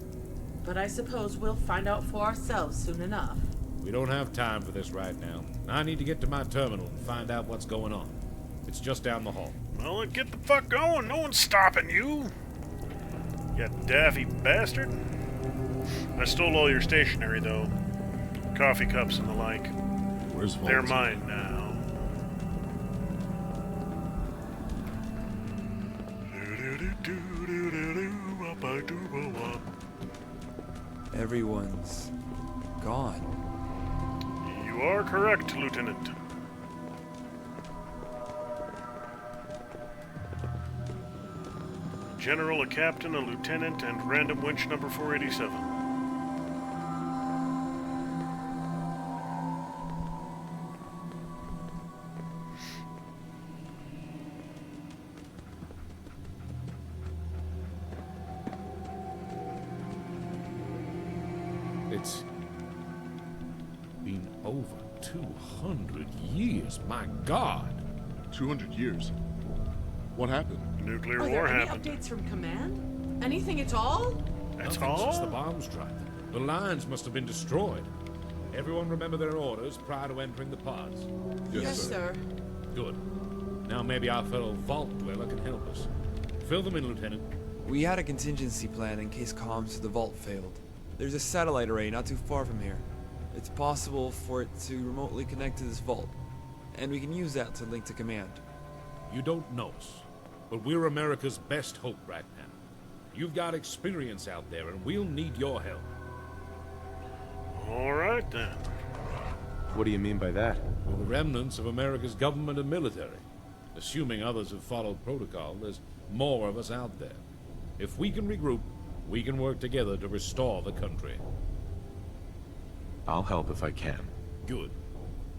but I suppose we'll find out for ourselves soon enough. We don't have time for this right now. I need to get to my terminal and find out what's going on. It's just down the hall. Well, then get the fuck going. No one's stopping you. You daffy bastard. I stole all your stationery, though. Coffee cups and the like. Where's Vault? They're mine now. Everyone's gone. You are correct, Lieutenant. General, a captain, a lieutenant, and random winch number 487. It's been over 200 years. My God. 200 years? What happened? Nuclear Are war there any happened. updates from command? Anything at all? That's Nothing since the all? bombs dropped. The lines must have been destroyed. Everyone remember their orders prior to entering the pods? Yes, sir. Good. Now maybe our fellow Vault Dweller can help us. Fill them in, Lieutenant. We had a contingency plan in case comms to the vault failed. There's a satellite array not too far from here. It's possible for it to remotely connect to this vault, and we can use that to link to command. You don't know us, but we're America's best hope right now. You've got experience out there, and we'll need your help. All right, then. What do you mean by that? We're the remnants of America's government and military. Assuming others have followed protocol, there's more of us out there. If we can regroup, we can work together to restore the country. I'll help if I can. Good.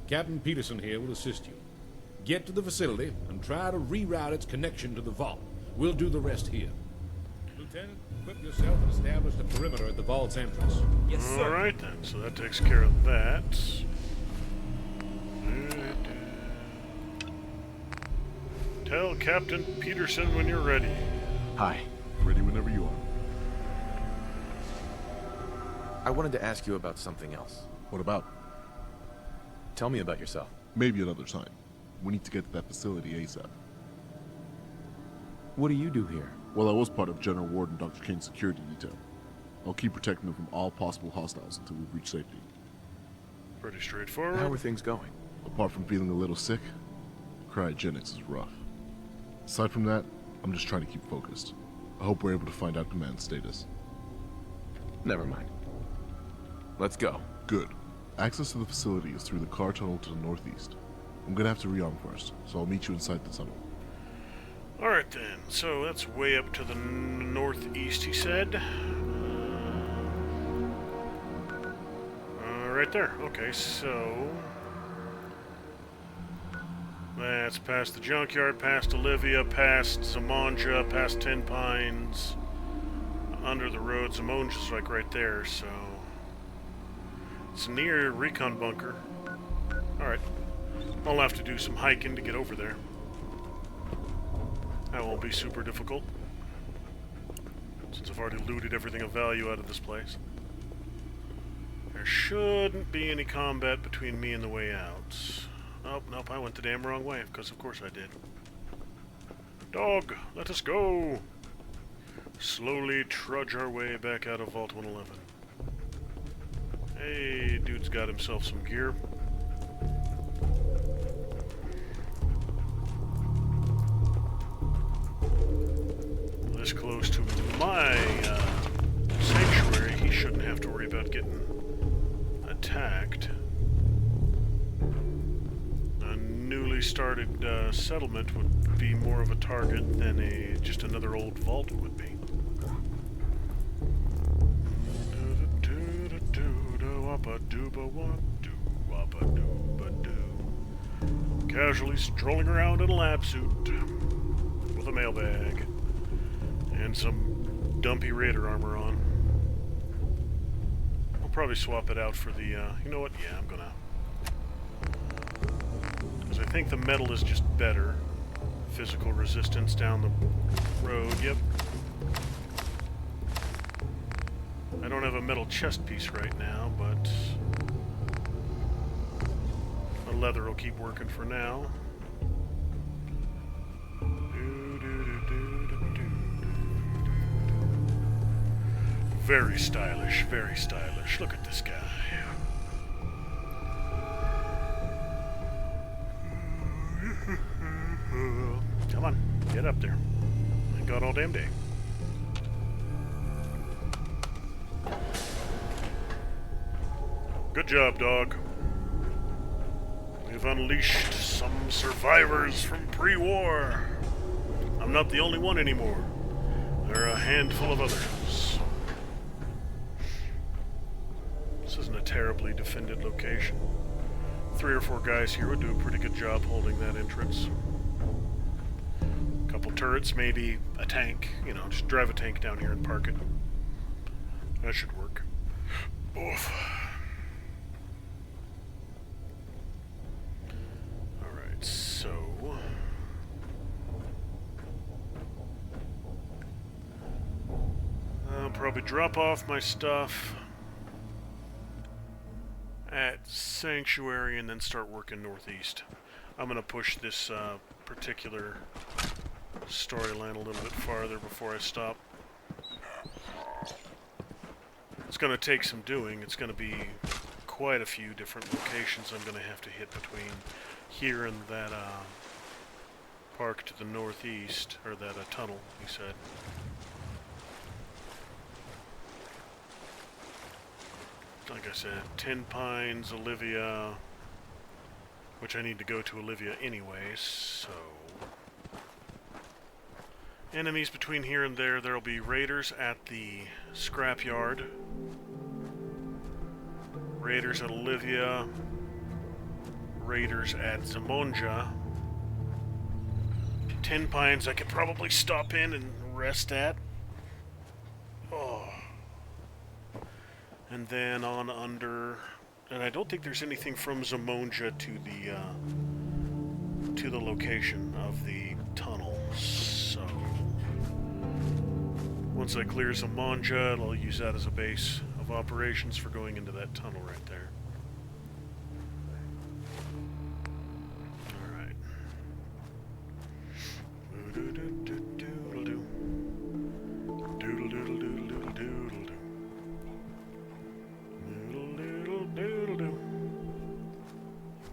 Captain Peterson here will assist you. Get to the facility and try to reroute its connection to the vault. We'll do the rest here. Lieutenant, equip yourself and establish the perimeter at the vault's entrance. Yes, sir. All right, then. So that takes care of that. Well, Captain Peterson, when you're ready. Hi. Ready whenever you are. I wanted to ask you about something else. What about? Tell me about yourself. Maybe another time. We need to get to that facility ASAP. What do you do here? Well, I was part of General Ward and Dr. King's security detail. I'll keep protecting them from all possible hostiles until we reach safety. Pretty straightforward. How are things going? Apart from feeling a little sick, cryogenics is rough. Aside from that, I'm just trying to keep focused. I hope we're able to find out command status. Never mind. Let's go. Good. Access to the facility is through the car tunnel to the northeast. I'm gonna have to rearm first, so I'll meet you inside the tunnel. Alright then, so that's way up to the northeast, he said. Right there. Okay, so... that's past the junkyard, past Olivia, past Zamonja, past Ten Pines. Under the road, Zamonja's like right there, so... it's near recon bunker. Alright. I'll have to do some hiking to get over there. That won't be super difficult, since I've already looted everything of value out of this place. There shouldn't be any combat between me and the way out. Oh, nope, I went the damn wrong way, because of course I did. Dog, let us go! Slowly trudge our way back out of Vault 111. Hey, dude's got himself some gear. This close to my sanctuary, he shouldn't have to worry about getting attacked. A newly started settlement would be more of a target than just another old vault would be. Casually strolling around in a lab suit with a mailbag and some dumpy raider armor on. I'll probably swap it out for the, you know what? Yeah, I'm gonna. Because I think the metal is just better. Physical resistance down the road, yep. I don't have a metal chest piece right now, but the leather will keep working for now. Very stylish, very stylish. Look at this guy. Come on, get up there. I got all damn day. Good job, dog. We've unleashed some survivors from pre-war. I'm not the only one anymore. There are a handful of others. This isn't a terribly defended location. 3 or 4 guys here would do a pretty good job holding that entrance. A couple turrets, maybe a tank. You know, just drive a tank down here and park it. That should work. Oof. Alright, so... I'll probably drop off my stuff at Sanctuary and then start working northeast. I'm going to push this particular storyline a little bit farther before I stop. It's going to take some doing. It's going to be quite a few different locations I'm going to have to hit between here and that park to the northeast, or that tunnel, he said. Like I said, Ten Pines, Olivia, which I need to go to Olivia anyways, so... Enemies between here and there. There'll be raiders at the scrapyard, raiders at Olivia, raiders at Zamonja. Ten Pines I could probably stop in and rest at. Oh. And then on under, and I don't think there's anything from Zamonja to the location of the tunnel. So once I clear some Monja, I'll use that as a base of operations for going into that tunnel right there. Alright. Doodle-doodle-doodle-doo. Doodle-doodle-doodle-doodle-doo. Doodle-doodle-doodle-doo.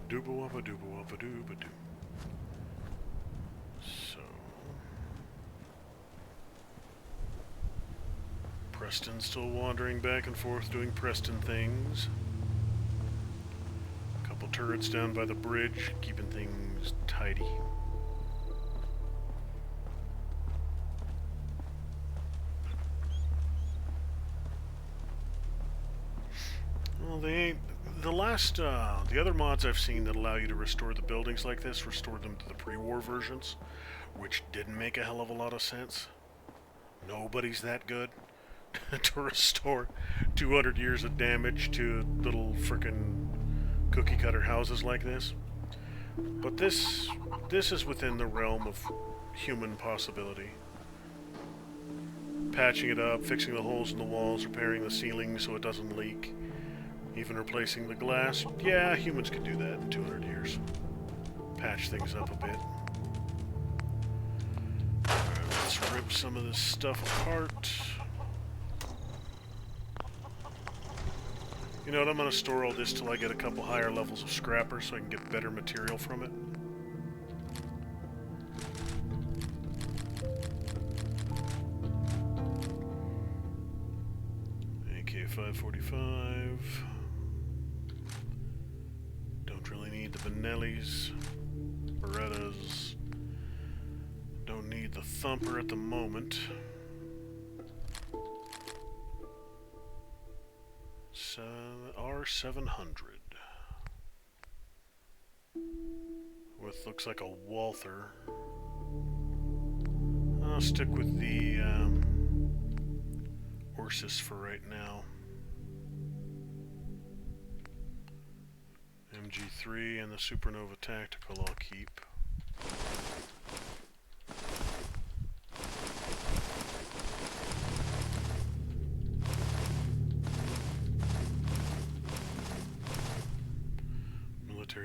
Dooba-wabba-dooba-wabba-dooba-doo. So... Preston's still wandering back and forth doing Preston things. A couple turrets down by the bridge, keeping things tidy. Well, they ain't... The other mods I've seen that allow you to restore the buildings like this, restore them to the pre-war versions, which didn't make a hell of a lot of sense. Nobody's that good to restore 200 years of damage to little frickin' cookie-cutter houses like this. But this is within the realm of human possibility. Patching it up, fixing the holes in the walls, repairing the ceiling so it doesn't leak, even replacing the glass. Yeah, humans could do that in 200 years. Patch things up a bit. Alright, let's rip some of this stuff apart. You know what, I'm going to store all this till I get a couple higher levels of scrapper so I can get better material from it. AK-545. Don't really need the Benellis. Berettas. Don't need the Thumper at the moment. R700 with looks like a Walther. I'll stick with the Ursus for right now. MG3 and the Supernova Tactical I'll keep.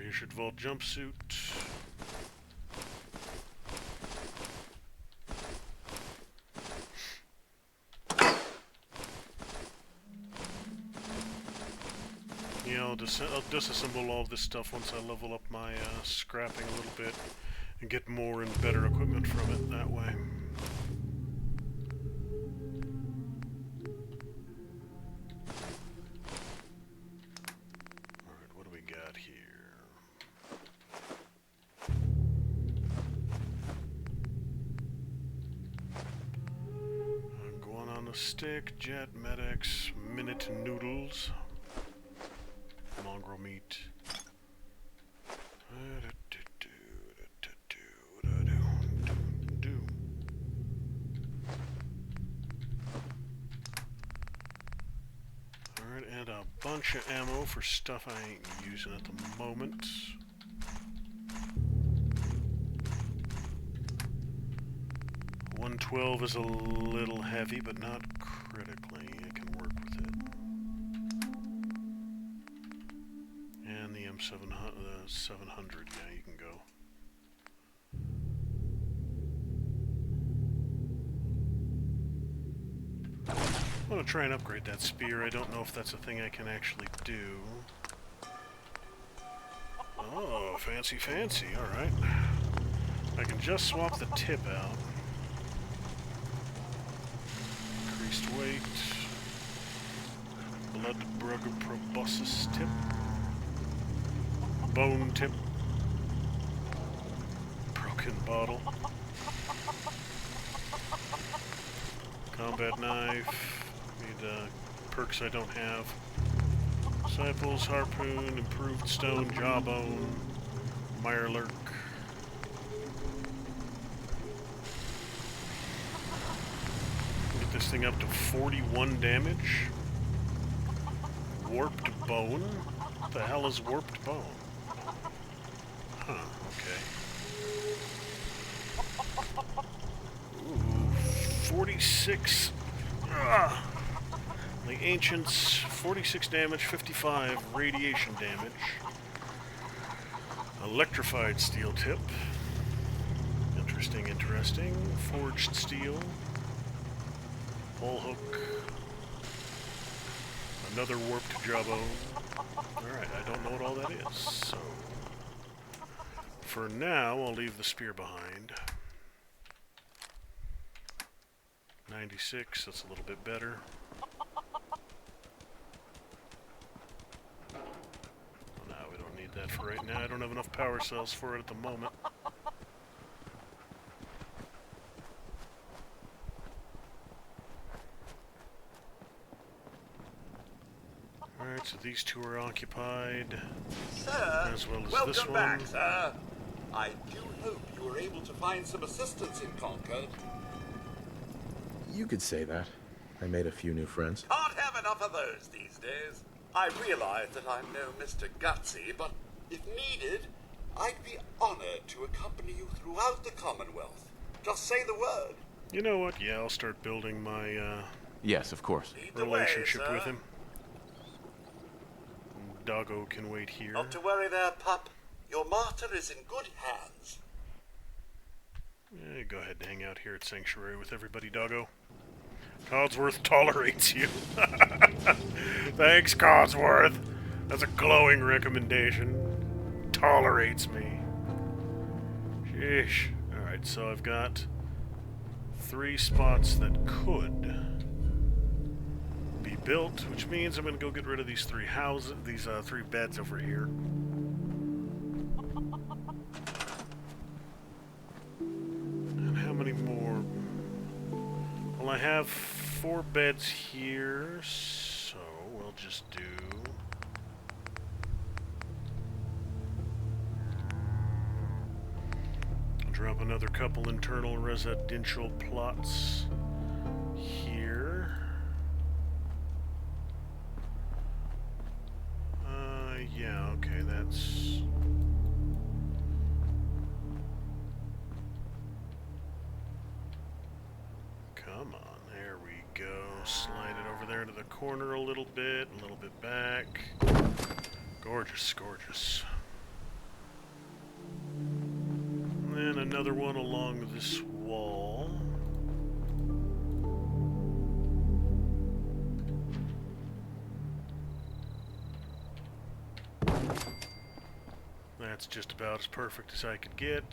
Issued Vault jumpsuit. Yeah, I'll disassemble all this stuff once I level up my scrapping a little bit and get more and better equipment from it that way. Stick, jet, medics, minute noodles, mongrel meat. Alright, and a bunch of ammo for stuff I ain't using at the moment. .112 is a little heavy, but not critically. I can work with it. And the M700, yeah, you can go. I'm gonna try and upgrade that spear. I don't know if that's a thing I can actually do. Oh, fancy, fancy. Alright. I can just swap the tip out. Increased weight. Blood Brugger proboscis tip. Bone tip. Broken bottle. Combat knife. Need perks I don't have. Disciples, harpoon, improved stone, jawbone, mirelurk. Get this thing up to 41 damage. Warped bone? What the hell is warped bone? Huh, okay. 46. The Ancients, 46 damage, 55 radiation damage. Electrified steel tip. Interesting, interesting. Forged steel. Pole hook. Another warped jawbone. Alright, I don't know what all that is, so... For now, I'll leave the spear behind. 96, that's a little bit better. No, we don't need that for right now. I don't have enough power cells for it at the moment. Alright, so these two are occupied. Sir, as well as welcome this one. back, sir. I do hope you were able to find some assistance in Concord. You could say that. I made a few new friends. Can't have enough of those these days. I realize that I'm no Mr. Gutsy, but if needed, I'd be honored to accompany you throughout the Commonwealth. Just say the word. You know what? Yeah, I'll start building my Yes, of course. relationship way, with him. Doggo can wait here. Not to worry there, pup. Your martyr is in good hands. Yeah, go ahead and hang out here at Sanctuary with everybody, Doggo. Codsworth tolerates you. Thanks, Codsworth. That's a glowing recommendation. Tolerates me. Sheesh. Alright, so I've got 3 spots that could be built, which means I'm going to go get rid of these 3 houses, these 3 beds over here. And how many more? Well, I have 4 beds here, so we'll just do... Drop another couple internal residential plots here. Yeah, okay, that's... Come on, there we go. Slide it over there to the corner a little bit back. Gorgeous, gorgeous. And then another one along this wall. That's just about as perfect as I could get.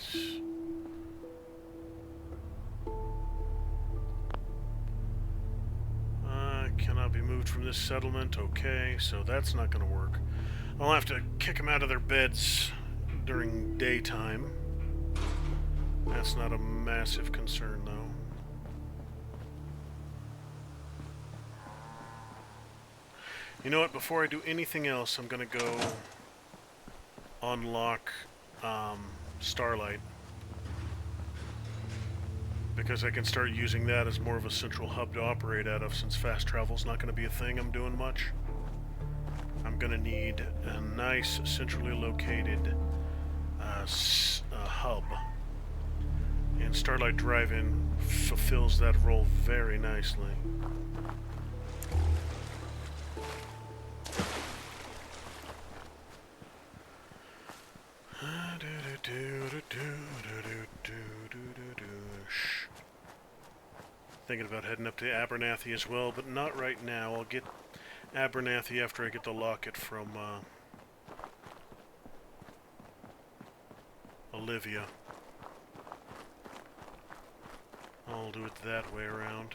Cannot be moved from this settlement. Okay, so that's not going to work. I'll have to kick them out of their beds during daytime. That's not a massive concern, though. You know what? Before I do anything else, I'm going to go unlock Starlight. Because I can start using that as more of a central hub to operate out of, since fast travel's not going to be a thing I'm doing much. I'm going to need a nice, centrally located hub. And Starlight Drive-In fulfills that role very nicely. Thinking about heading up to Abernathy as well, but not right now. I'll get Abernathy after I get the locket from Olivia. I'll do it that way around.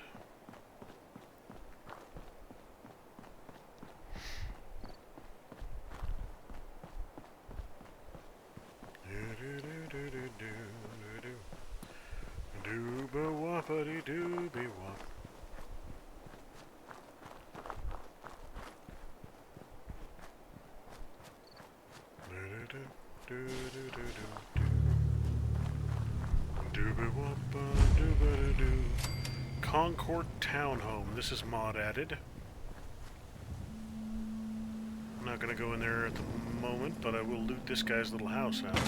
Dooba-whoppity-dooby-wop. Dooby-woppa-dooba-doo. Concord Townhome. This is mod added. I'm not going to go in there at the moment, but I will loot this guy's little house out.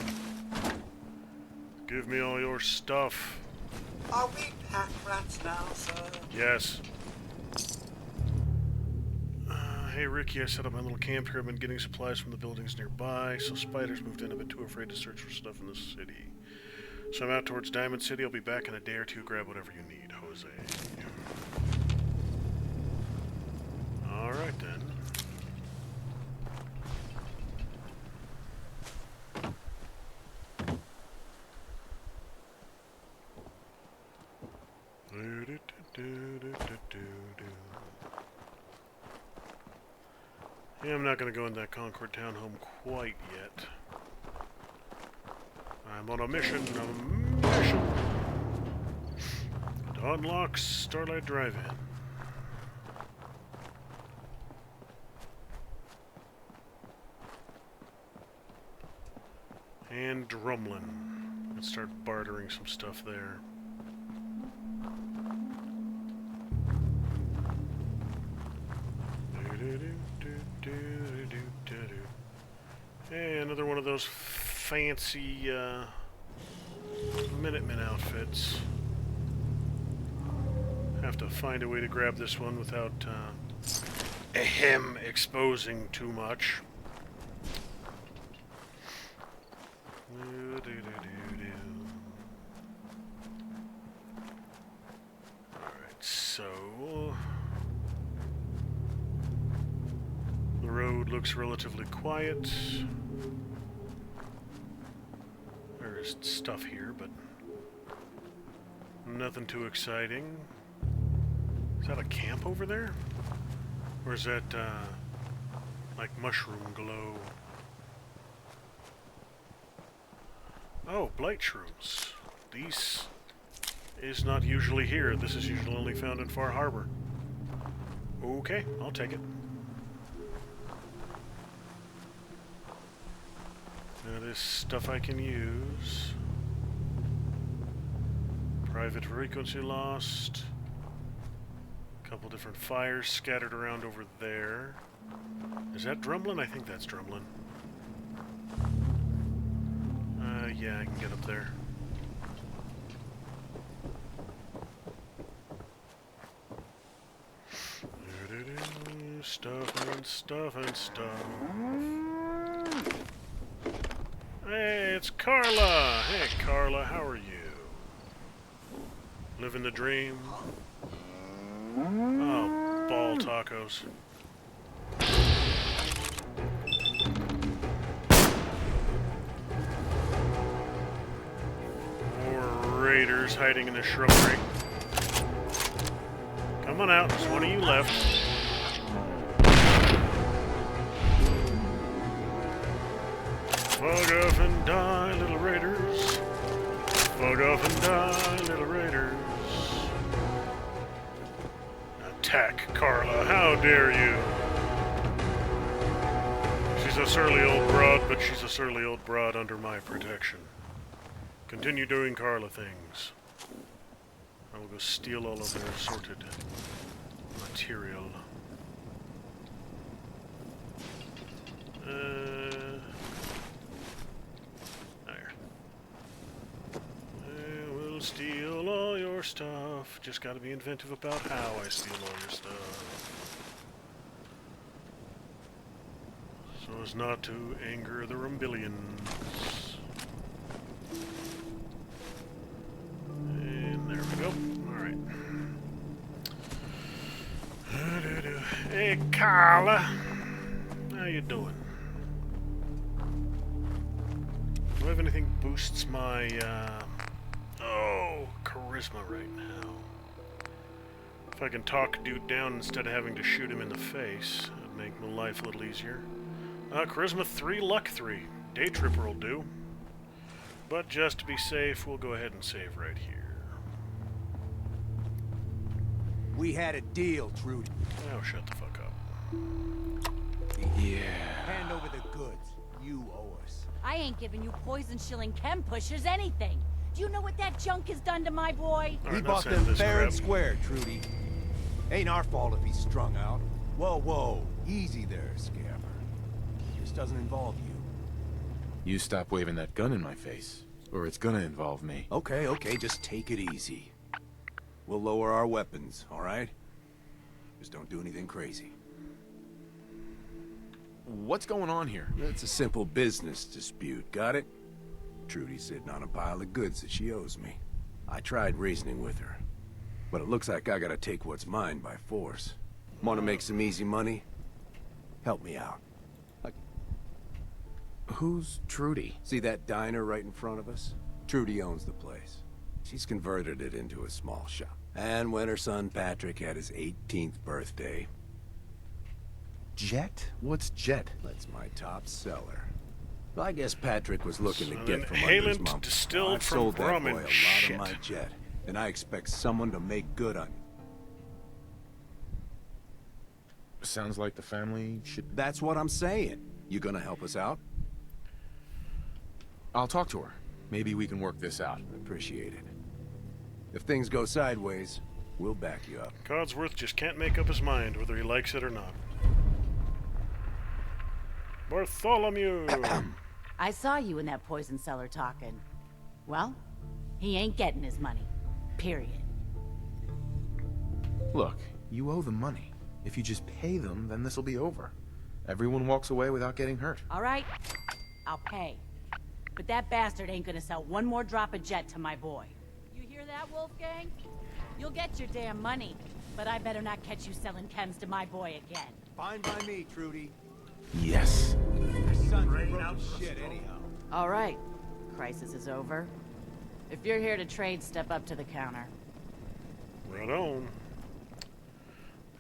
Give me all your stuff. Are we pack rats now, sir? Yes. Hey, Ricky, I set up my little camp here. I've been getting supplies from the buildings nearby, so spiders moved in a bit too afraid to search for stuff in the city. So I'm out towards Diamond City. I'll be back in a day or two. Grab whatever you need, Jose. Alright then. Yeah, I'm not going to go in that Concord townhome quite yet. I'm on a mission, to unlock Starlight Drive-In. And Drumlin. Let's start bartering some stuff there. Hey, another one of those fancy Minutemen outfits. Have to find a way to grab this one without him exposing too much. Alright, so the road looks relatively quiet. There's stuff here, but nothing too exciting. Is that a camp over there? Or is that, like mushroom glow? Oh, blight shrooms. These is not usually here. This is usually only found in Far Harbor. Okay, I'll take it. Now this stuff I can use. Private frequency lost. A couple different fires scattered around over there. Is that Drumlin? I think that's Drumlin. Yeah, I can get up there. Stuff and stuff and stuff. Hey, it's Carla! Hey, Carla, how are you? Living the dream? Oh, ball tacos. More raiders hiding in the shrubbery. Come on out, there's one of you left. Fog off and die, little raiders. Fog off and die, little raiders. Attack, Carla, how dare you? She's a surly old broad, but she's a surly old broad under my protection. Continue doing Carla things. I will go steal all of their assorted material. We'll steal all your stuff. Just gotta be inventive about how I steal all your stuff. So as not to anger the Rumbillions. And there we go. Alright. Hey, Carla. How you doing? Do I have anything boosts my, charisma right now? If I can talk dude down instead of having to shoot him in the face, that'd make my life a little easier. Charisma 3, luck 3. Day Tripper will do. But just to be safe, we'll go ahead and save right here. We had a deal, Trudy. Oh, shut the fuck up. Yeah. Hand over the goods. You owe us. I ain't giving you poison-shilling chem pushers anything. Do you know what that junk has done to my boy? He bought them fair and square, Trudy. Ain't our fault if he's strung out. Whoa, whoa. Easy there, Scammer. This doesn't involve you. You stop waving that gun in my face. Or it's gonna involve me. Okay, okay, just take it easy. We'll lower our weapons, all right? Just don't do anything crazy. What's going on here? It's a simple business dispute, got it? Trudy's sitting on a pile of goods that she owes me. I tried reasoning with her, but it looks like I gotta take what's mine by force. Want to make some easy money? Help me out. Who's Trudy? See that diner right in front of us? Trudy owns the place. She's converted it into a small shop. And when her son Patrick had his 18th birthday... Jet? What's Jet? That's my top seller. Well, I guess Patrick was looking to So get an from under his inhalant mom. distilled I've from sold that boy rum a and lot shit. of my Jet, and I expect someone to make good on it. Sounds like the family should... That's what I'm saying. You gonna help us out? I'll talk to her. Maybe we can work this out. Appreciate it. If things go sideways, we'll back you up. Codsworth just can't make up his mind whether he likes it or not. Bartholomew! I saw you in that poison cellar talking. Well, he ain't getting his money. Period. Look, you owe them money. If you just pay them, then this'll be over. Everyone walks away without getting hurt. All right, I'll pay. But that bastard ain't gonna sell one more drop of Jet to my boy. You hear that, Wolfgang? You'll get your damn money, but I better not catch you selling chems to my boy again. Fine by me, Trudy. Yes. Your son's broken shit anyhow. All right, crisis is over. If you're here to trade, step up to the counter. Right on.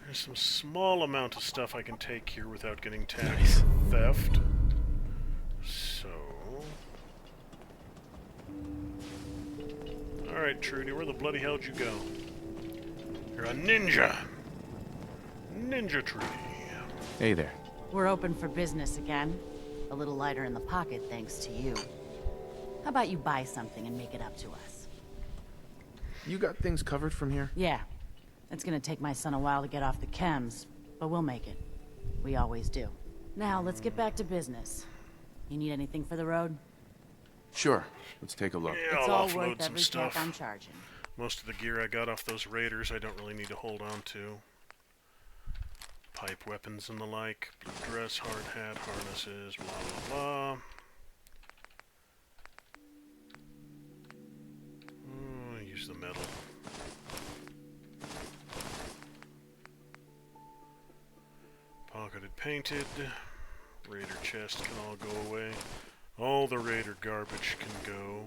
There's some small amount of stuff I can take here without getting taxed for theft. So... Alright, Trudy, where the bloody hell'd you go? You're a ninja! Ninja Trudy. Hey there. We're open for business again. A little lighter in the pocket thanks to you. How about you buy something and make it up to us? You got things covered from here? Yeah. It's gonna take my son a while to get off the chems, but we'll make it. We always do. Now, let's get back to business. You need anything for the road? Sure. Let's take a look. Yeah, It's I'll all offload worth some every stuff. tack I'm charging. Most of the gear I got off those raiders I don't really need to hold on to. Pipe weapons and the like. Blue dress, hard hat, harnesses, blah blah blah. Use the metal. Pocketed painted. Raider chest can all go away. All the raider garbage can go.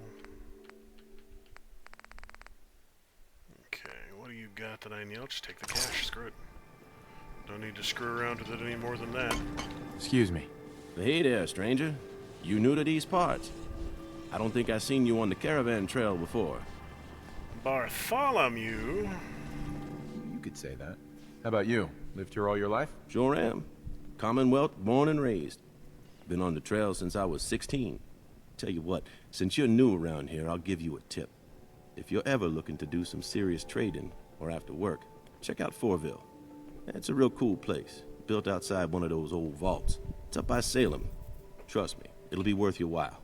Okay, what do you got that I need? I'll just take the cash, screw it. Don't need to screw around with it any more than that. Excuse me. Hey there, stranger. You new to these parts? I don't think I've seen you on the caravan trail before. Bartholomew? You could say that. How about you? Lived here all your life? Sure am. Commonwealth, born and raised. Been on the trail since I was 16. Tell you what, since you're new around here, I'll give you a tip. If you're ever looking to do some serious trading, or after work, check out Fortville. It's a real cool place, built outside one of those old vaults. It's up by Salem. Trust me, it'll be worth your while.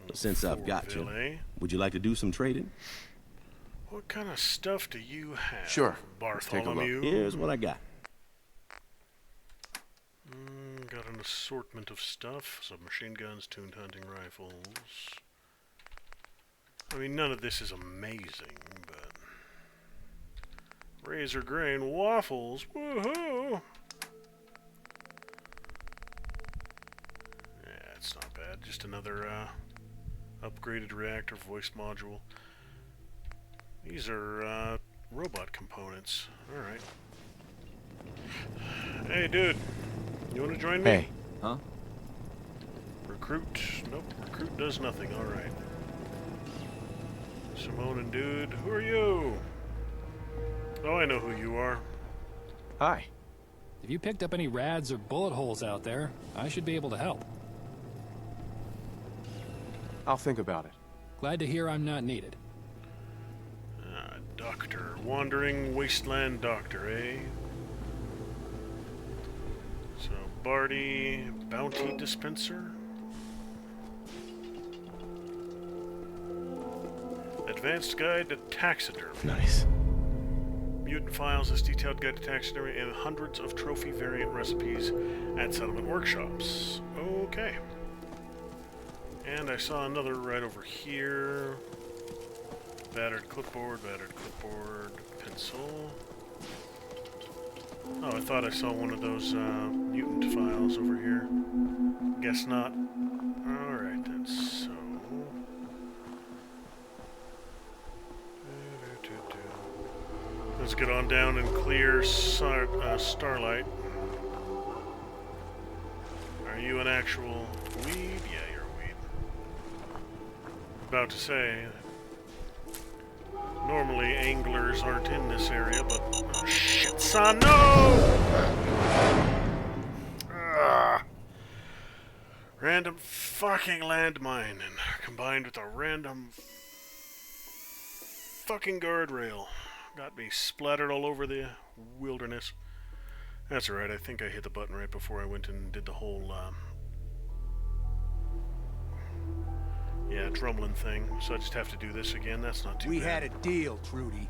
But since I've got you, would you like to do some trading? What kind of stuff do you have, Sure. Let's take a Bartholomew? look. Here's what I got. Got an assortment of stuff. Submachine guns, tuned hunting rifles. I mean, none of this is amazing, but... Razor grain waffles, woohoo! Yeah, it's not bad. Just another, upgraded reactor voice module. These are, robot components. Alright. Hey, dude. You want to join me? Hey. Huh? Recruit. Nope. Recruit does nothing. Alright. Simone and dude. Who are you? Oh, I know who you are. Hi. If you picked up any rads or bullet holes out there, I should be able to help. I'll think about it. Glad to hear I'm not needed. Doctor. Wandering wasteland doctor, eh? So, Barty, bounty dispenser? Advanced Guide to Taxidermy. Nice. Mutant Files, this detailed guide to taxidermy, and hundreds of trophy variant recipes at settlement workshops. Okay. And I saw another right over here. Battered clipboard, pencil. Oh, I thought I saw one of those mutant files over here. Guess not. Alright then, so... Let's get on down and clear Starlight. Are you an actual weed? Yeah, you're a weed. About to say, normally anglers aren't in this area, but... Oh, shit, son, no! Random fucking landmine, and combined with a random fucking guardrail. Got me splattered all over the wilderness. That's alright, I think I hit the button right before I went and did the whole, Drumlin thing. So I just have to do this again. That's not too bad. We had a deal, Trudy.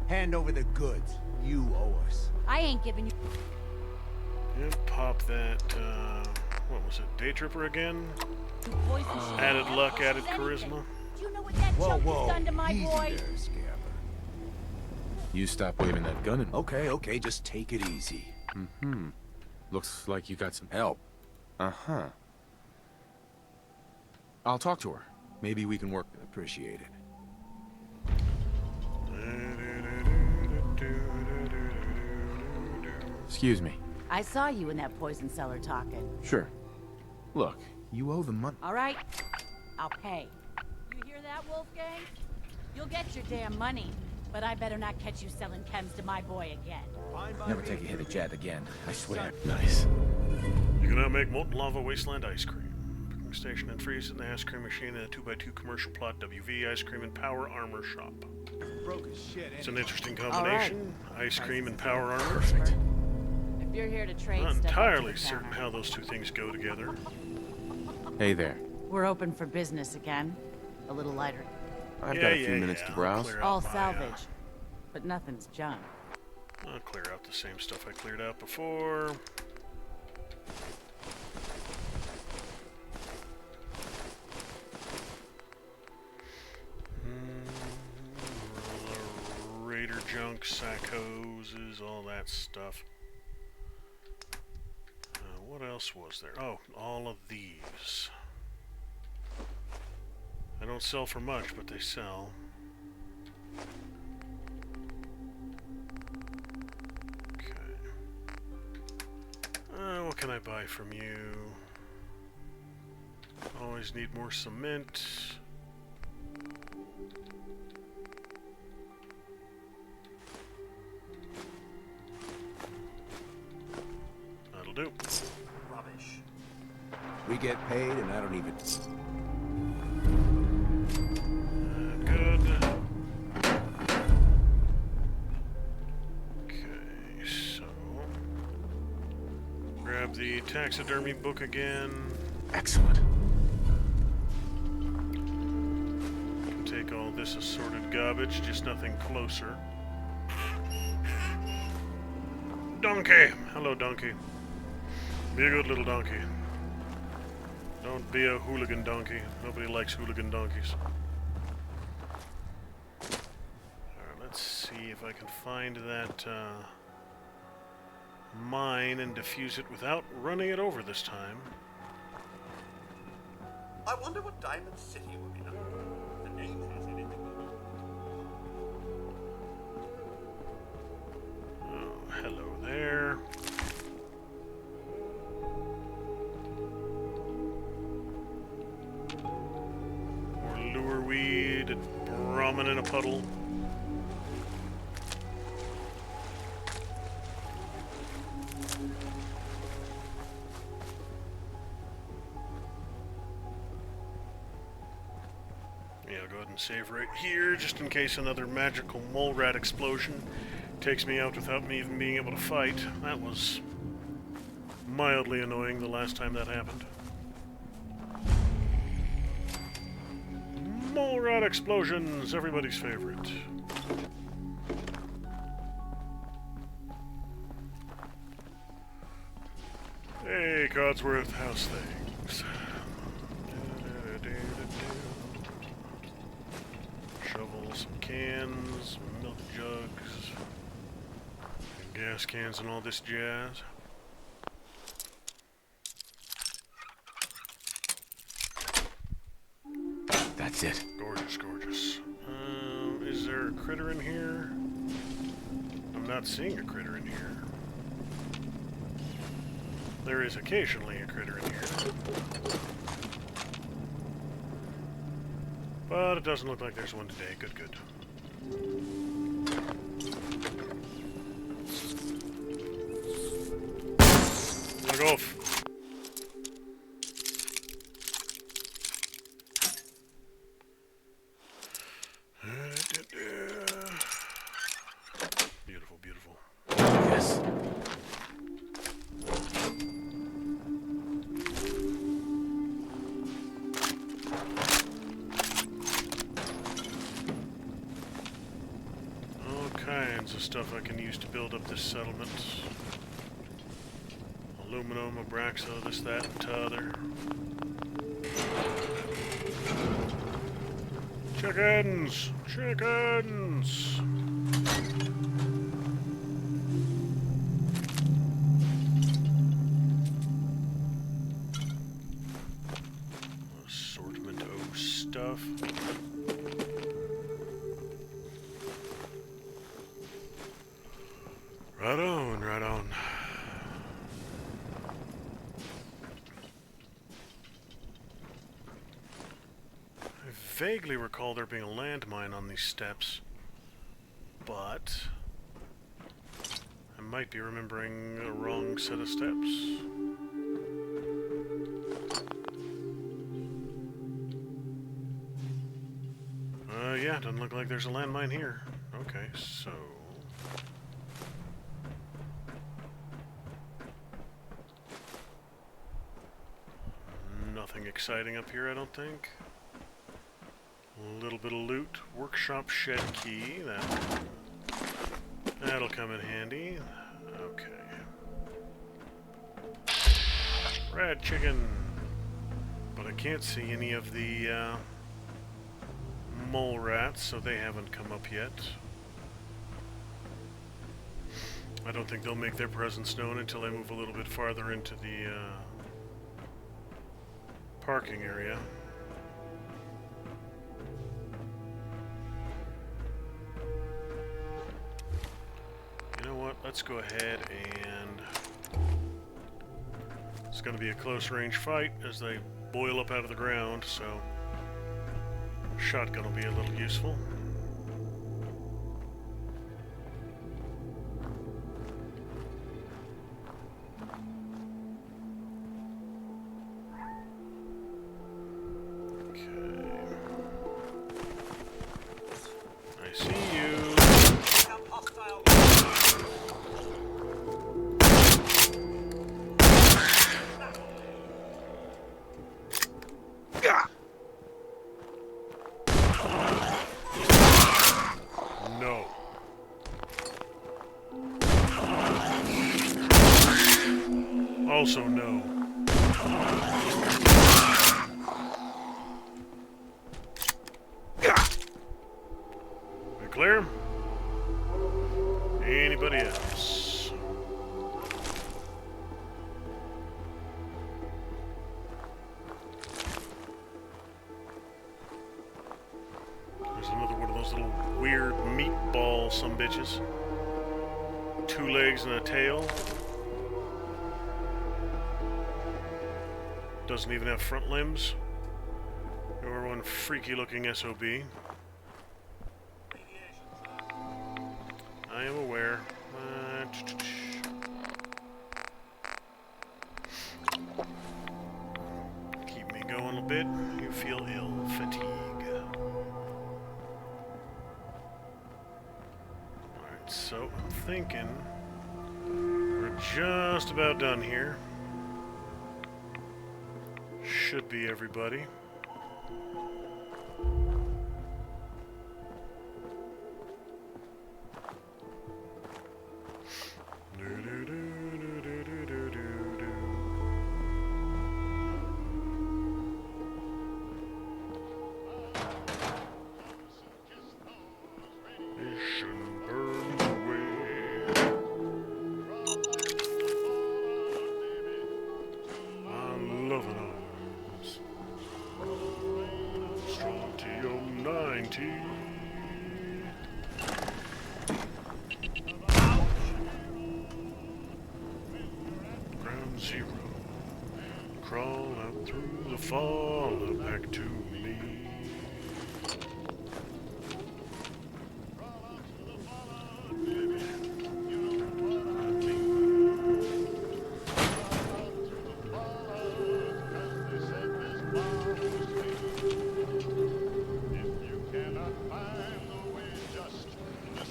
Hand over the goods. You owe us. I ain't giving you... Yeah, pop that, what was it? Day Tripper again? Added luck, added charisma. Do you know what that junk has done to my boy? You stop waving that gun and... Okay, just take it easy. Mm-hmm. Looks like you got some help. Uh-huh. I'll talk to her. Maybe we can work. Appreciate it. Excuse me. I saw you in that poison cellar talking. Sure. Look, you owe them money. All right, I'll pay. You hear that, Wolfgang? You'll get your damn money, but I better not catch you selling chems to my boy again. Never take a hit of Jet again, I swear. Nice. You can now make molten lava wasteland ice cream. Picking station and freeze in the ice cream machine in a 2x2 commercial plot WV ice cream and power armor shop. It's an interesting combination. Right. Ice cream and power armor. Perfect. If you're here to trade, Not entirely certain how those two things go together. Hey there. We're open for business again. A little lighter. I've got a few minutes to browse. All salvage, but nothing's junk. I'll clear out the same stuff I cleared out before. Raider junk, sack hoses, all that stuff. What else was there? Oh, all of these. I don't sell for much, but they sell. Okay. What can I buy from you? Always need more cement. That'll do. Rubbish. We get paid, and I don't even... Good. Okay, so... grab the taxidermy book again. Excellent. Take all this assorted garbage, just nothing closer. Donkey! Hello, donkey. Be a good little donkey. Don't be a hooligan donkey. Nobody likes hooligan donkeys. Alright, let's see if I can find that mine and defuse it without running it over this time. I wonder what Diamond City will be like. The name has anything. Oh, hello there. More lure weed and Brahmin in a puddle. Yeah, I'll go ahead and save right here, just in case another magical mole rat explosion takes me out without me even being able to fight. That was mildly annoying the last time that happened. Mole rat explosions, everybody's favorite. Hey, Codsworth, how's things? Shovel, some cans, milk jugs, and gas cans and all this jazz. That's it. Gorgeous, gorgeous. Is there a critter in here? I'm not seeing a critter in here. There is occasionally a critter in here. But it doesn't look like there's one today. Good, good. Look off. Beautiful, beautiful. Yes. All kinds of stuff I can use to build up this settlement. Aluminum, abraxo, this, that, and t'other. Chickens! Chickens! Assortment of stuff. Right on, right on. I vaguely recall there being a landmine on these steps, but I might be remembering a wrong set of steps. Yeah, doesn't look like there's a landmine here. Okay, so... nothing exciting up here, I don't think. A little bit of loot. Workshop shed key. That'll come in handy. Okay. Rad chicken. But I can't see any of the mole rats, so they haven't come up yet. I don't think they'll make their presence known until I move a little bit farther into the parking area. You know what? Let's go ahead and... it's going to be a close range fight as they boil up out of the ground, so shotgun will be a little useful. Also no. We clear? Anybody else? There's another one of those little weird meatball sumbitches. 2 legs and a tail. Doesn't even have front limbs. Or one freaky looking SOB. I am aware. Keep me going a bit. You feel ill. Fatigue. Alright, so I'm thinking we're just about done here. Should be everybody. 90. Ground zero. Crawl out through the fall back to me.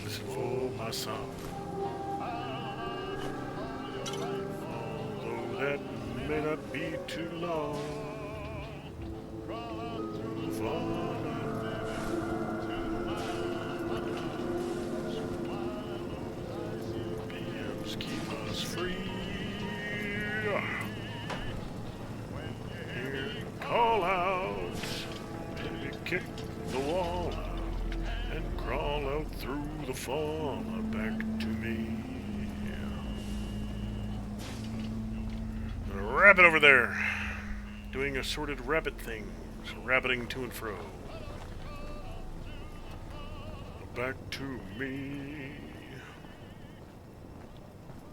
Listen for my song. Although that may not be too long. PMs keep us free. Here, call out. Maybe kick the wall out and crawl out through the fall back to me. A rabbit over there, doing assorted rabbit things, rabbiting to and fro. Back to me.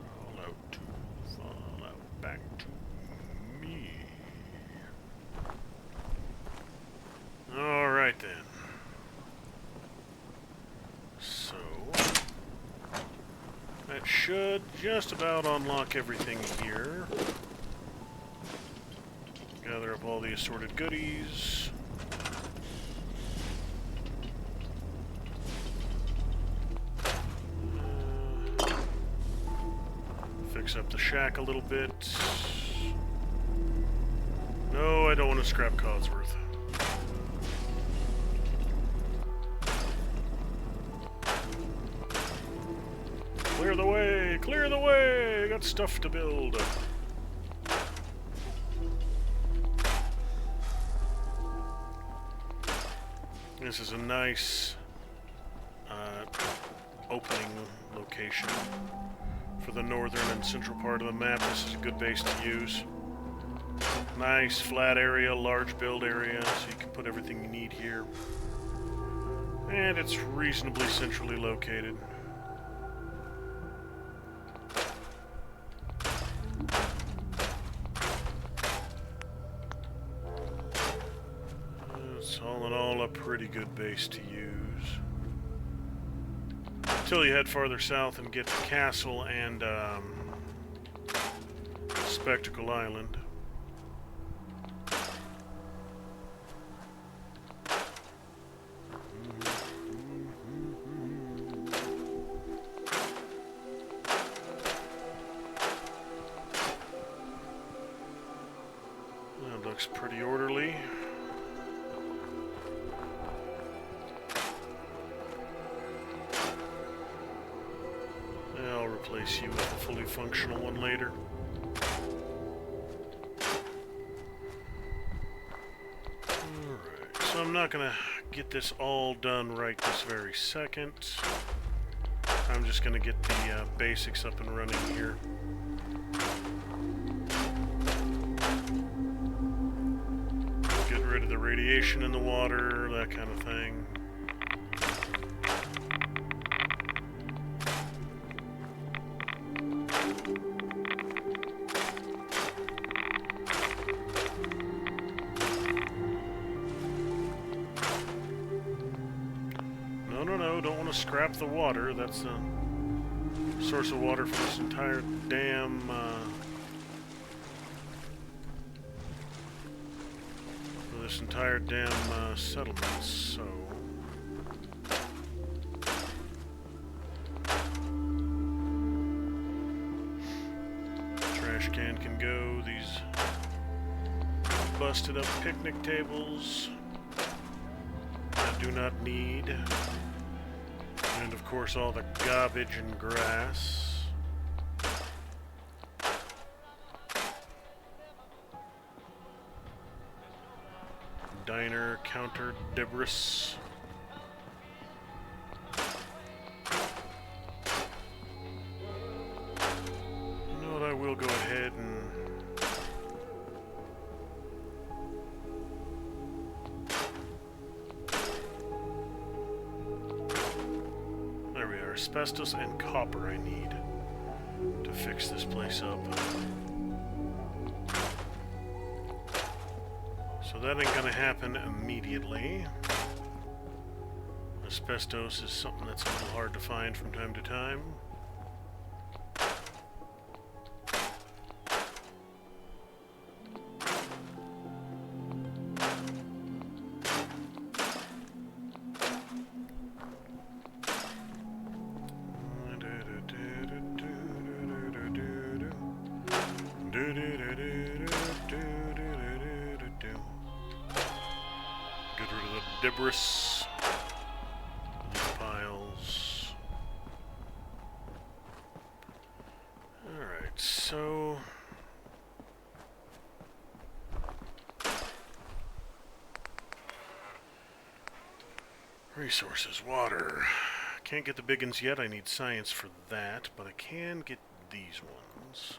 Crawl out to fall out back to me. All right then. So that should just about unlock everything here. Gather up all the assorted goodies. Fix up the shack a little bit. No, I don't want to scrap Codsworth. Clear the way! Clear the way! I got stuff to build. This is a nice opening location for the northern and central part of the map. This is a good base to use. Nice flat area, large build area, so you can put everything you need here. And it's reasonably centrally located. It's all in all a pretty good base to use. Until you head farther south and get to Castle and Spectacle Island. That looks pretty orderly. I'll replace you with a fully functional one later. Alright, so I'm not gonna get this all done right this very second. I'm just gonna get the basics up and running here. Get rid of the radiation in the water, that kind of thing. No, don't want to scrap the water. That's the source of water for this entire damn settlement, so trash can go. These busted up picnic tables I do not need. And of course all the garbage and grass. Diner counter debris. You know what, I will go ahead and are asbestos and copper I need to fix this place up. So that ain't gonna happen immediately. Asbestos is something that's a little hard to find from time to time. Get rid of the debris. These piles. Alright, so... resources, water. Can't get the big ones yet, I need science for that, but I can get these ones.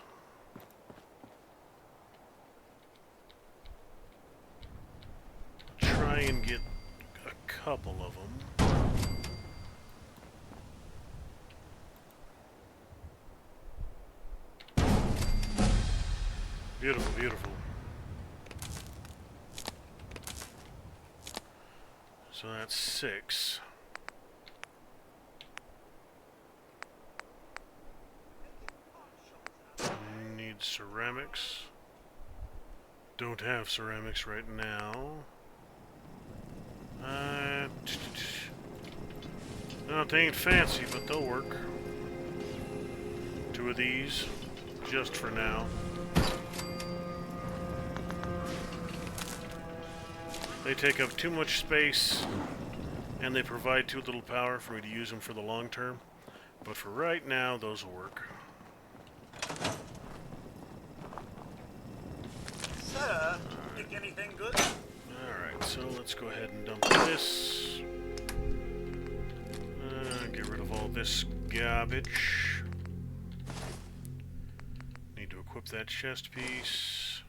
Try and get a couple of them. Beautiful, beautiful. So that's 6. Need ceramics. Don't have ceramics right now. No, they ain't fancy, but they'll work. 2 of these, just for now. They take up too much space, and they provide too little power for me to use them for the long term. But for right now, those will work. Sir, think anything good? Alright, so let's go ahead and dump this. Get rid of all this garbage. Need to equip that chest piece.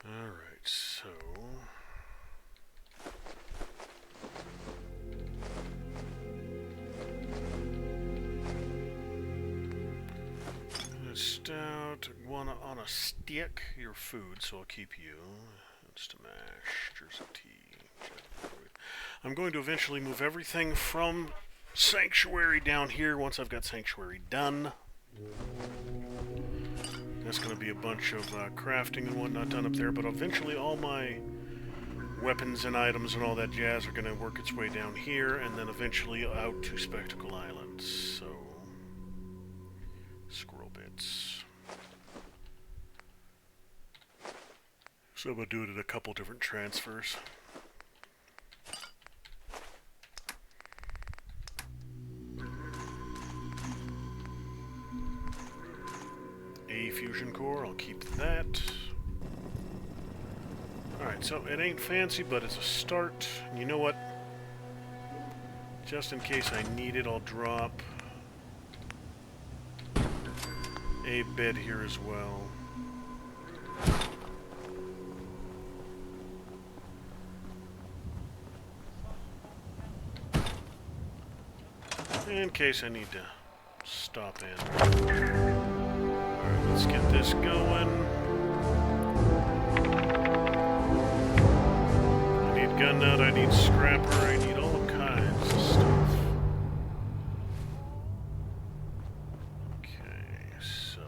Alright, so... stout, one on a stick, your food, so I'll keep you. That's to mash, Jersey tea. I'm going to eventually move everything from Sanctuary down here once I've got Sanctuary done. That's going to be a bunch of crafting and whatnot done up there, but eventually all my weapons and items and all that jazz are going to work its way down here, and then eventually out to Spectacle Island. So, squirrel bits. So I'm going to do it at a couple different transfers. A fusion core, I'll keep that. Alright, so it ain't fancy, but it's a start. You know what? Just in case I need it, I'll drop a bed here as well. In case I need to stop in. Alright, let's get this going. I need gun nut, I need scrapper, I need all kinds of stuff. Okay, so...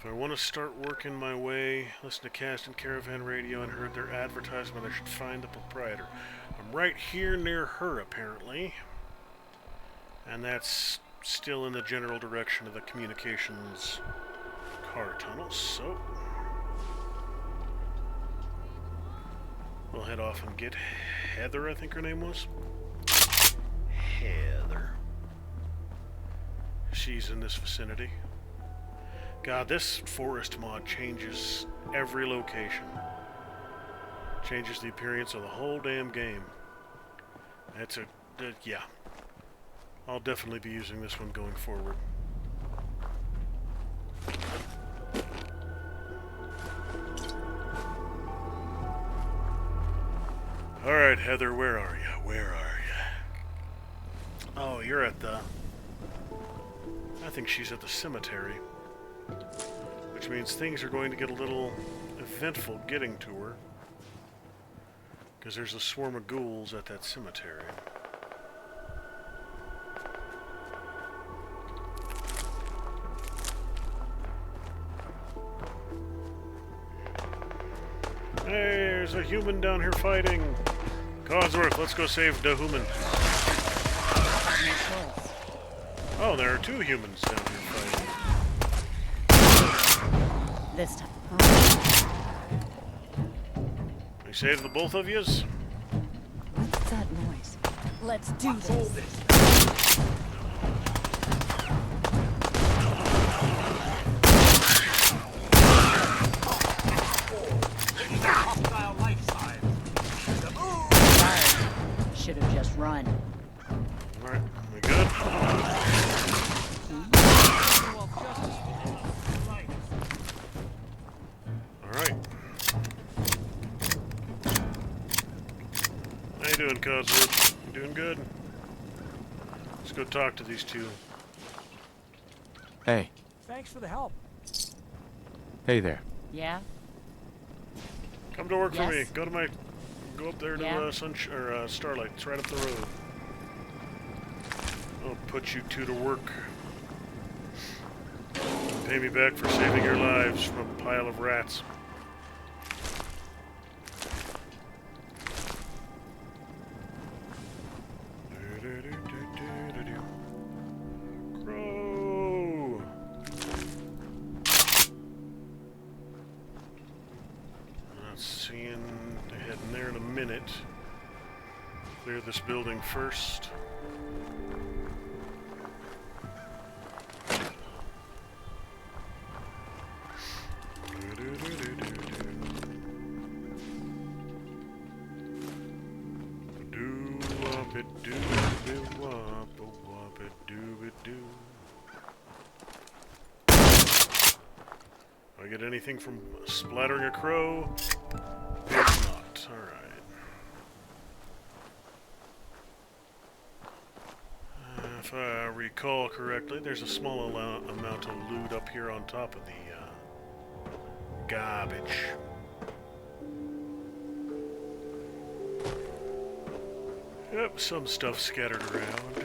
if I want to start working my way, listen to Cast and Caravan Radio and heard their advertisement, I should find the proprietor. I'm right here near her, apparently. And that's still in the general direction of the communications car tunnel, so... we'll head off and get Heather, I think her name was. Heather. She's in this vicinity. God, this forest mod changes every location. Changes the appearance of the whole damn game. That's a... yeah. I'll definitely be using this one going forward. Alright, Heather, where are you? Where are you? Oh, you're at the... I think she's at the cemetery. Which means things are going to get a little eventful getting to her. Because there's a swarm of ghouls at that cemetery. Hey, there's a human down here fighting. Codsworth, let's go save the human. Oh, there are two humans down here fighting. This time. We saved the both of yous? What's that noise? Let's do this. Should have just run. Alright, we good? Alright. How you doing, Codsworth? You doing good? Let's go talk to these two. Hey. Thanks for the help. Hey there. Yeah? Come to work for me. Yes. Go up there to Yeah. Starlight. It's right up the road. I'll put you two to work. Pay me back for saving your lives from a pile of rats. Crow! Not seeing the head in there in a minute. Clear this building first. Do I get anything from splattering a crow? It's not. Alright. If I recall correctly, there's a small amount of loot up here on top of the garbage. Yep, some stuff scattered around.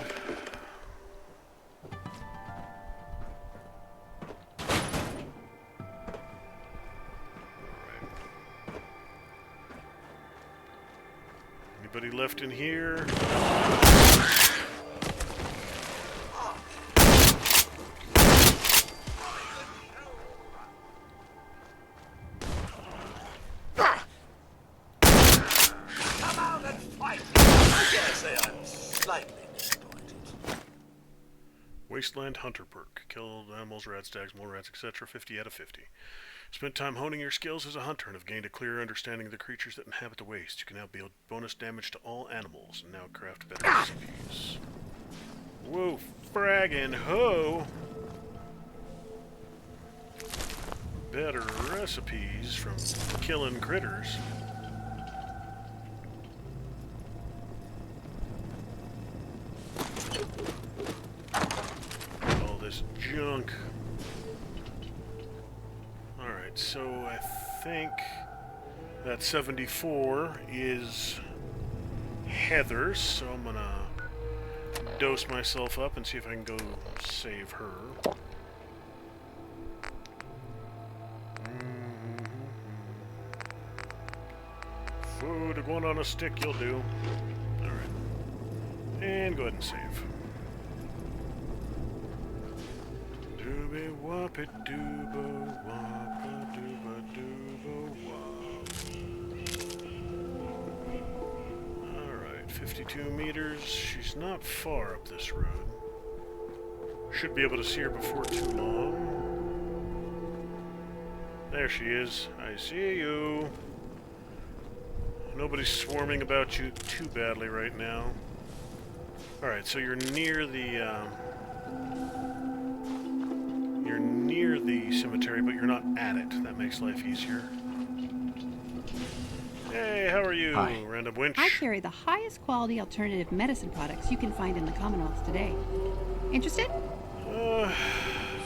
Anybody left in here? Come out and fight! I dare say I'm slightly disappointed. Wasteland Hunter perk. Killed animals, rats, stags, mole rats, etc. 50 out of 50. Spent time honing your skills as a hunter and have gained a clearer understanding of the creatures that inhabit the waste. You can now deal bonus damage to all animals and now craft better recipes. Whoa, fraggin' ho! Better recipes from killing critters. All this junk. Alright, so I think that 74 is Heather's, so I'm gonna dose myself up and see if I can go save her. Food, one on a stick, you'll do. Alright. And go ahead and save. Doobie wop it doobo wop dooba doobo wop. Alright, 52 meters. She's not far up this road. Should be able to see her before too long. There she is. I see you. Nobody's swarming about you too badly right now. Alright, so you're near the cemetery, but you're not at it. That makes life easier. Hey, how are you, Hi. random winch? I carry the highest quality alternative medicine products you can find in the Commonwealth today. Interested?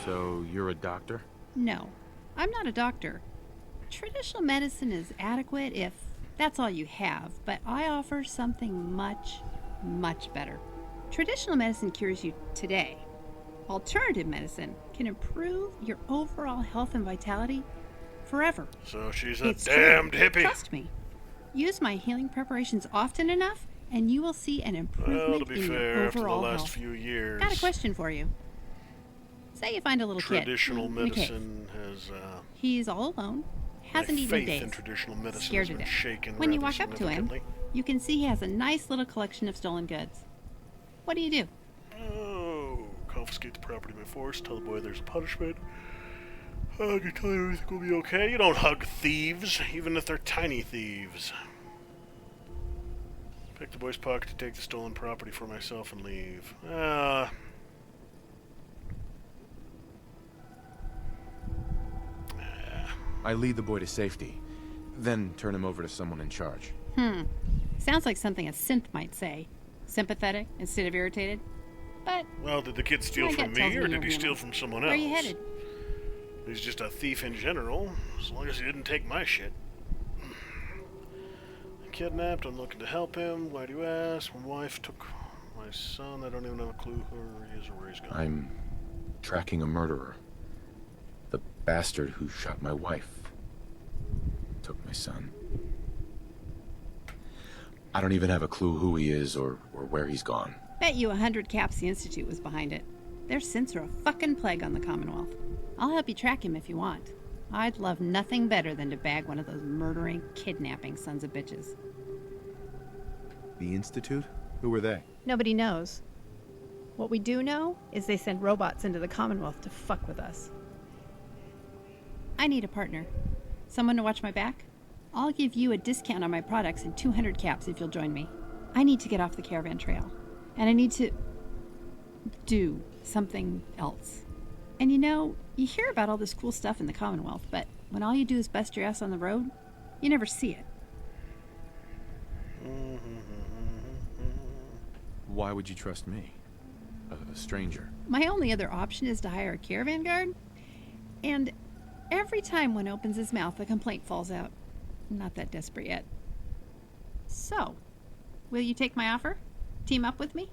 So, you're a doctor? No, I'm not a doctor. Traditional medicine is adequate if that's all you have, but I offer something much, much better. Traditional medicine cures you today. Alternative medicine can improve your overall health and vitality forever. So she's a It's damned true. hippie. Trust me. Use my healing preparations often enough, and you will see an improvement Well, to be in fair, your after the overall last health. few years, Got a question for you. Say you find a little traditional kid in a cave. medicine has He's all alone, hasn't my eaten in faith days, in traditional medicine scared has to been death. shaken When you rather walk up to him, significantly. you can see he has a nice little collection of stolen goods. What do you do? Oh, confiscate the property by force, tell the boy there's a punishment. I can tell you everything will be okay. You don't hug thieves, even if they're tiny thieves. Pick the boy's pocket to take the stolen property for myself and leave. I lead the boy to safety, then turn him over to someone in charge. Sounds like something a synth might say. Sympathetic instead of irritated. But Well, did the kid steal my from gut tells me, or me did you're he steal human. from someone Where else? are you headed? He's just a thief in general, as long as he didn't take my shit. Kidnapped, I'm looking to help him. Why do you ask? My wife took my son. I don't even have a clue who he is or where he's gone. I'm tracking a murderer. The bastard who shot my wife took my son. I don't even have a clue who he is or where he's gone. Bet you 100 caps the Institute was behind it. Their synths are a fucking plague on the Commonwealth. I'll help you track him if you want. I'd love nothing better than to bag one of those murdering, kidnapping sons of bitches. The Institute? Who were they? Nobody knows. What we do know is they send robots into the Commonwealth to fuck with us. I need a partner. Someone to watch my back? I'll give you a discount on my products and 200 caps if you'll join me. I need to get off the caravan trail. And I need to do something else. And you know, you hear about all this cool stuff in the Commonwealth, but when all you do is bust your ass on the road, you never see it. Why would you trust me? A stranger. My only other option is to hire a caravan guard. And every time one opens his mouth, a complaint falls out. I'm not that desperate yet. So, will you take my offer? Team up with me?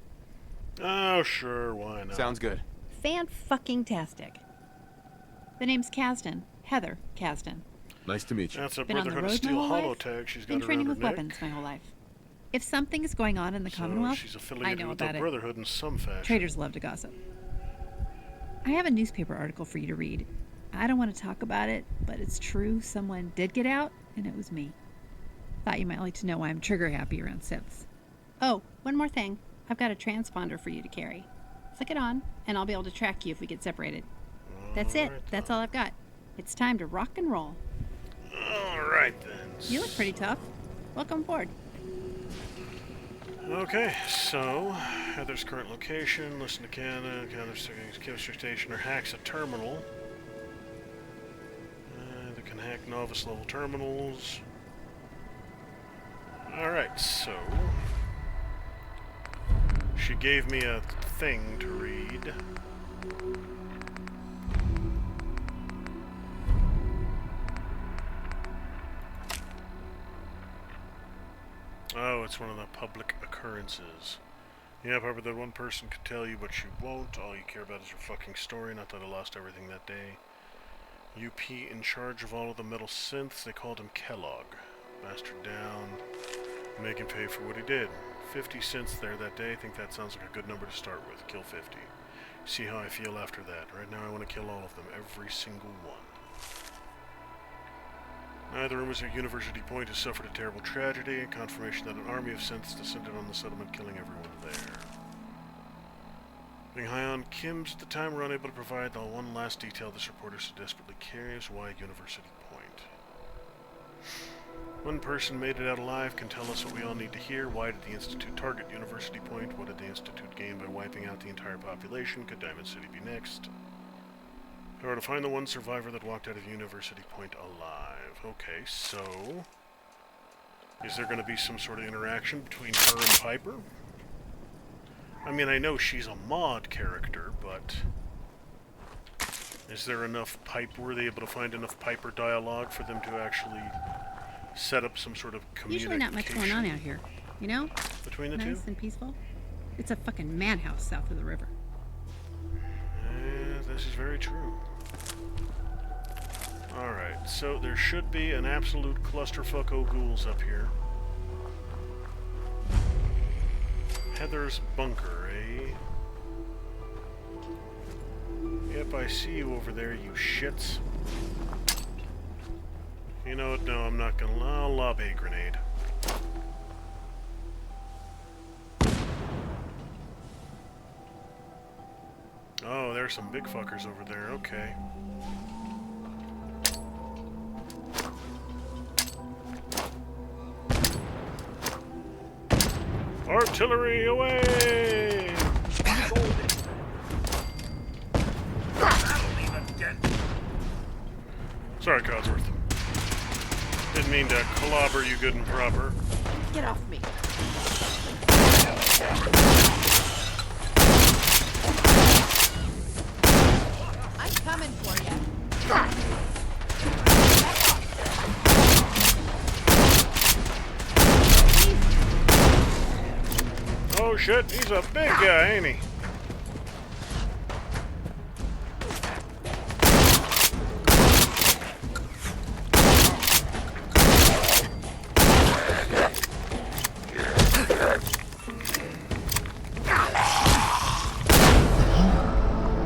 Oh, sure, why not? Sounds good. Fan-fucking-tastic. The name's Kasdan. Heather Kasdan. Nice to meet you. That's a Been on the Brotherhood of road my Steel whole holo life. tag she's got Been around training her with neck. weapons my whole life. If something is going on in the Commonwealth, she's I affiliated know with about the it. Brotherhood in some fashion. Traitors love to gossip. I have a newspaper article for you to read. I don't want to talk about it, but it's true. Someone did get out, and it was me. Thought you might like to know why I'm trigger happy around synths. Oh, one more thing. I've got a transponder for you to carry. Flick it on, and I'll be able to track you if we get separated. That's it. That's all I've got. It's time to rock and roll. Alright then. You look pretty tough. Welcome aboard. Okay, so Heather's current location, listen to Canada, chemistry station, or hacks a terminal. They can hack novice level terminals. Alright, so she gave me a thing to read. Oh, it's one of the public occurrences. Yeah, Pepper, that one person could tell you, but she won't. All you care about is your fucking story, not that I lost everything that day. UP in charge of all of the metal synths, they called him Kellogg. Bastard down. Make him pay for what he did. 50 synths there that day. I think that sounds like a good number to start with. Kill 50. See how I feel after that. Right now I want to kill all of them. Every single one. The rumors that University Point has suffered a terrible tragedy, confirmation that an army of synths descended on the settlement, killing everyone there. Being high on Kim's at the time, we're unable to provide the one last detail this reporter so desperately cares. Why University Point? One person made it out alive can tell us what we all need to hear. Why did the Institute target University Point? What did the Institute gain by wiping out the entire population? Could Diamond City be next? Or to find the one survivor that walked out of University Point alive. Okay, so... is there going to be some sort of interaction between her and Piper? I mean, I know she's a mod character, but... is there enough Piper? Were they able to find enough Piper dialogue for them to actually set up some sort of communication? Usually not much going on out here, you know? Between the two? Nice and peaceful. It's a fucking madhouse south of the river. This is very true. Alright, so there should be an absolute clusterfuck of ghouls up here. Heather's bunker, eh? Yep, I see you over there, you shits. You know what? No, I'm not gonna. I'll lob a grenade. Oh, there's some big fuckers over there. Okay. Artillery away! Sorry, Codsworth. Didn't mean to clobber you good and proper. Get off me. I'm coming for you. Oh shit, he's a big guy, ain't he?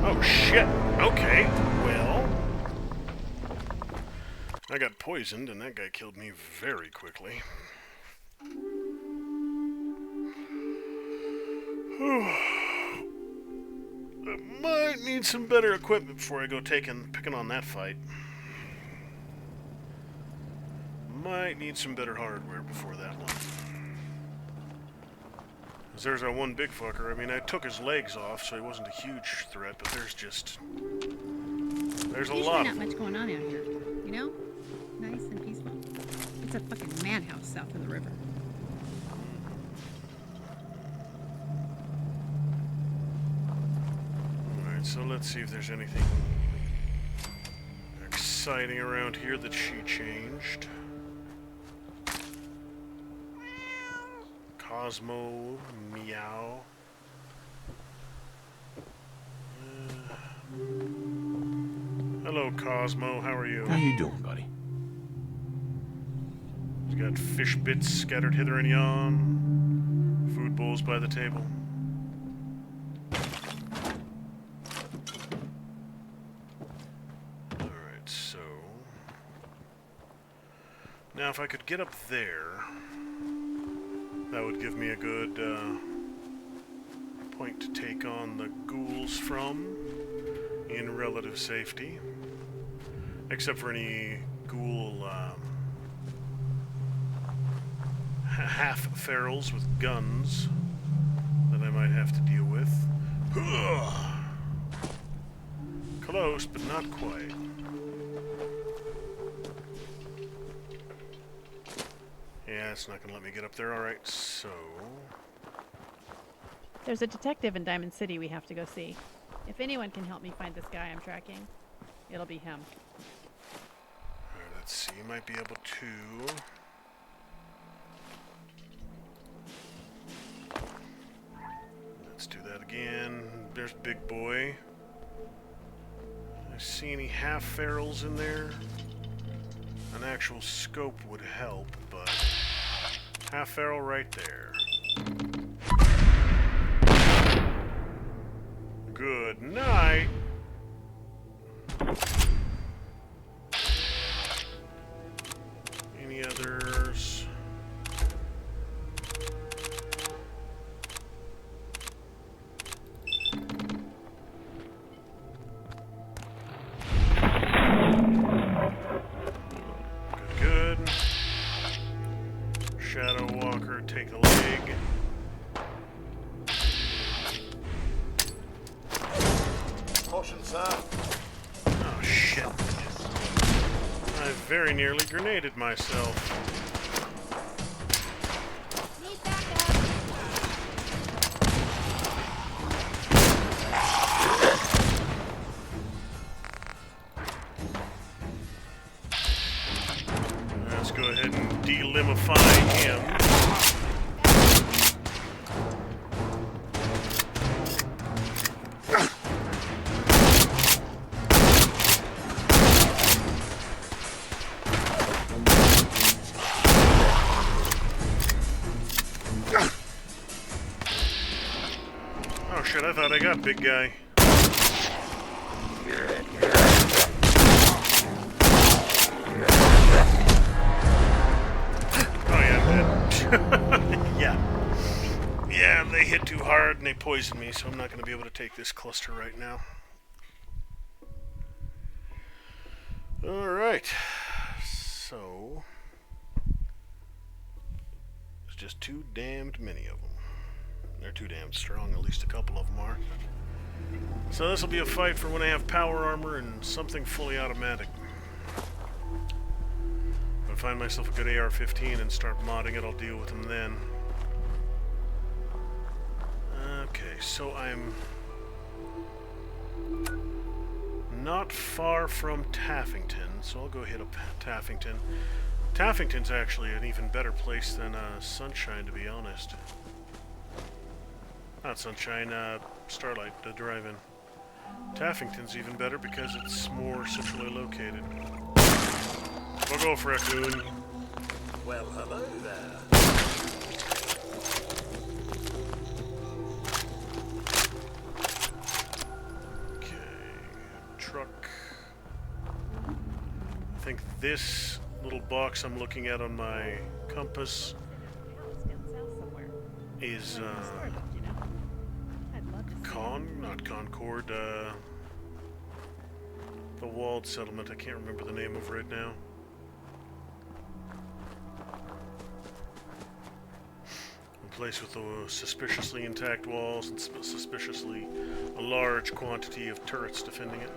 Oh shit, okay, well... I got poisoned and that guy killed me very quickly. I might need some better equipment before I go picking on that fight. Might need some better hardware before that one. Cause there's that one big fucker. I mean, I took his legs off, so he wasn't a huge threat, but there's a Usually lot. not much going on out here, you know? Nice and peaceful. It's a fucking madhouse south of the river. Alright, so let's see if there's anything exciting around here that she changed. Cosmo, meow. Hello, Cosmo. How are you? How you doing, buddy? He's got fish bits scattered hither and yon. Food bowls by the table. Alright, so... now if I could get up there, that would give me a good point to take on the ghouls from in relative safety. Except for any ghoul half-ferals with guns that I might have to deal with. Close, but not quite. Yeah, it's not going to let me get up there. Alright, so... There's a detective in Diamond City we have to go see. If anyone can help me find this guy I'm tracking, it'll be him. Alright, let's see. You might be able to... let's do that again. There's Big Boy. I see any half-ferals in there? An actual scope would help, but... half-feral right there. Good night! Any others? Good. very nearly grenaded myself. Need backup. Let's go ahead and delimify him. Oh shit, I thought I got big guy. Oh yeah, I'm dead. Yeah, they hit too hard and they poisoned me, so I'm not going to be able to take this cluster right now. Alright, so there's just too damned many of them. They're too damn strong, at least a couple of them are. So this will be a fight for when I have power armor and something fully automatic. If I find myself a good AR-15 and start modding it, I'll deal with them then. Okay, so I'm not far from Taffington, so I'll go hit up Taffington. Taffington's actually an even better place than Sunshine, to be honest. Not Sunshine, Starlight, the drive-in. Taffington's even better because it's more centrally located. We'll go for Raccoon. Well, hello there. Truck. I think this little box I'm looking at on my compass is not Concord, the walled settlement. I can't remember the name of it right now. A place with suspiciously intact walls and suspiciously a large quantity of turrets defending it.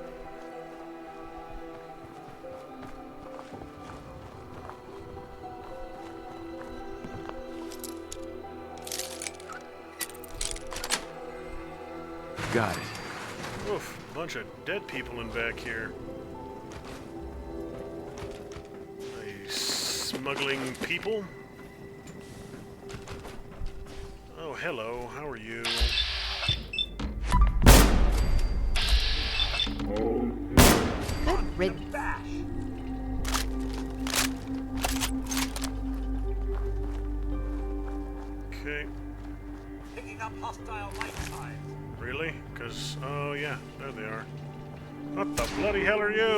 Got it. Oof, a bunch of dead people in back here. Smuggling people? Oh, hello, how are you? Good riddance. Okay. Picking up hostile light signs. Really? Because, oh yeah, there they are. What the bloody hell are you?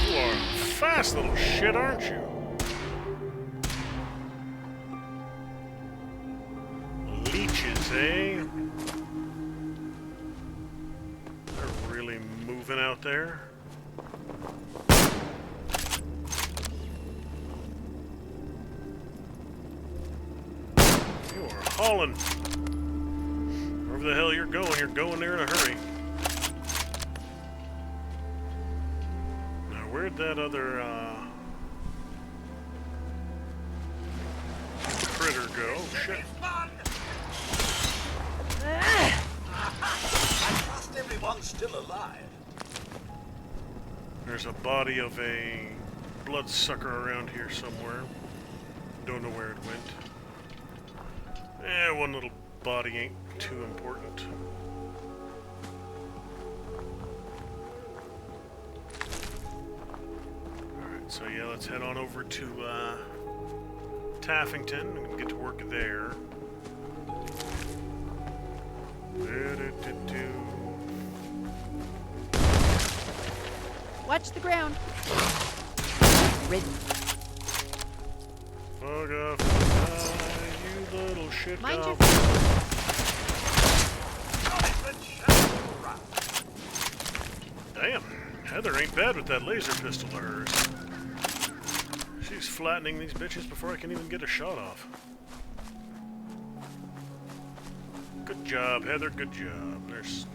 You are a fast little shit, aren't you? Leeches, eh? They're really moving out there. You are hauling. Wherever the hell you're going there in a hurry. Now, where'd that other, critter go? Oh, shit. I trust everyone's still alive. There's a body of a bloodsucker around here somewhere. Don't know where it went. One little body ain't too important. Alright, so yeah, let's head on over to Taffington and get to work there. Watch the ground. Riddance. Fuck off, you little shit. Mind your Damn, Heather ain't bad with that laser pistol of hers. She's flattening these bitches before I can even get a shot off. Good job, Heather, good job. There's...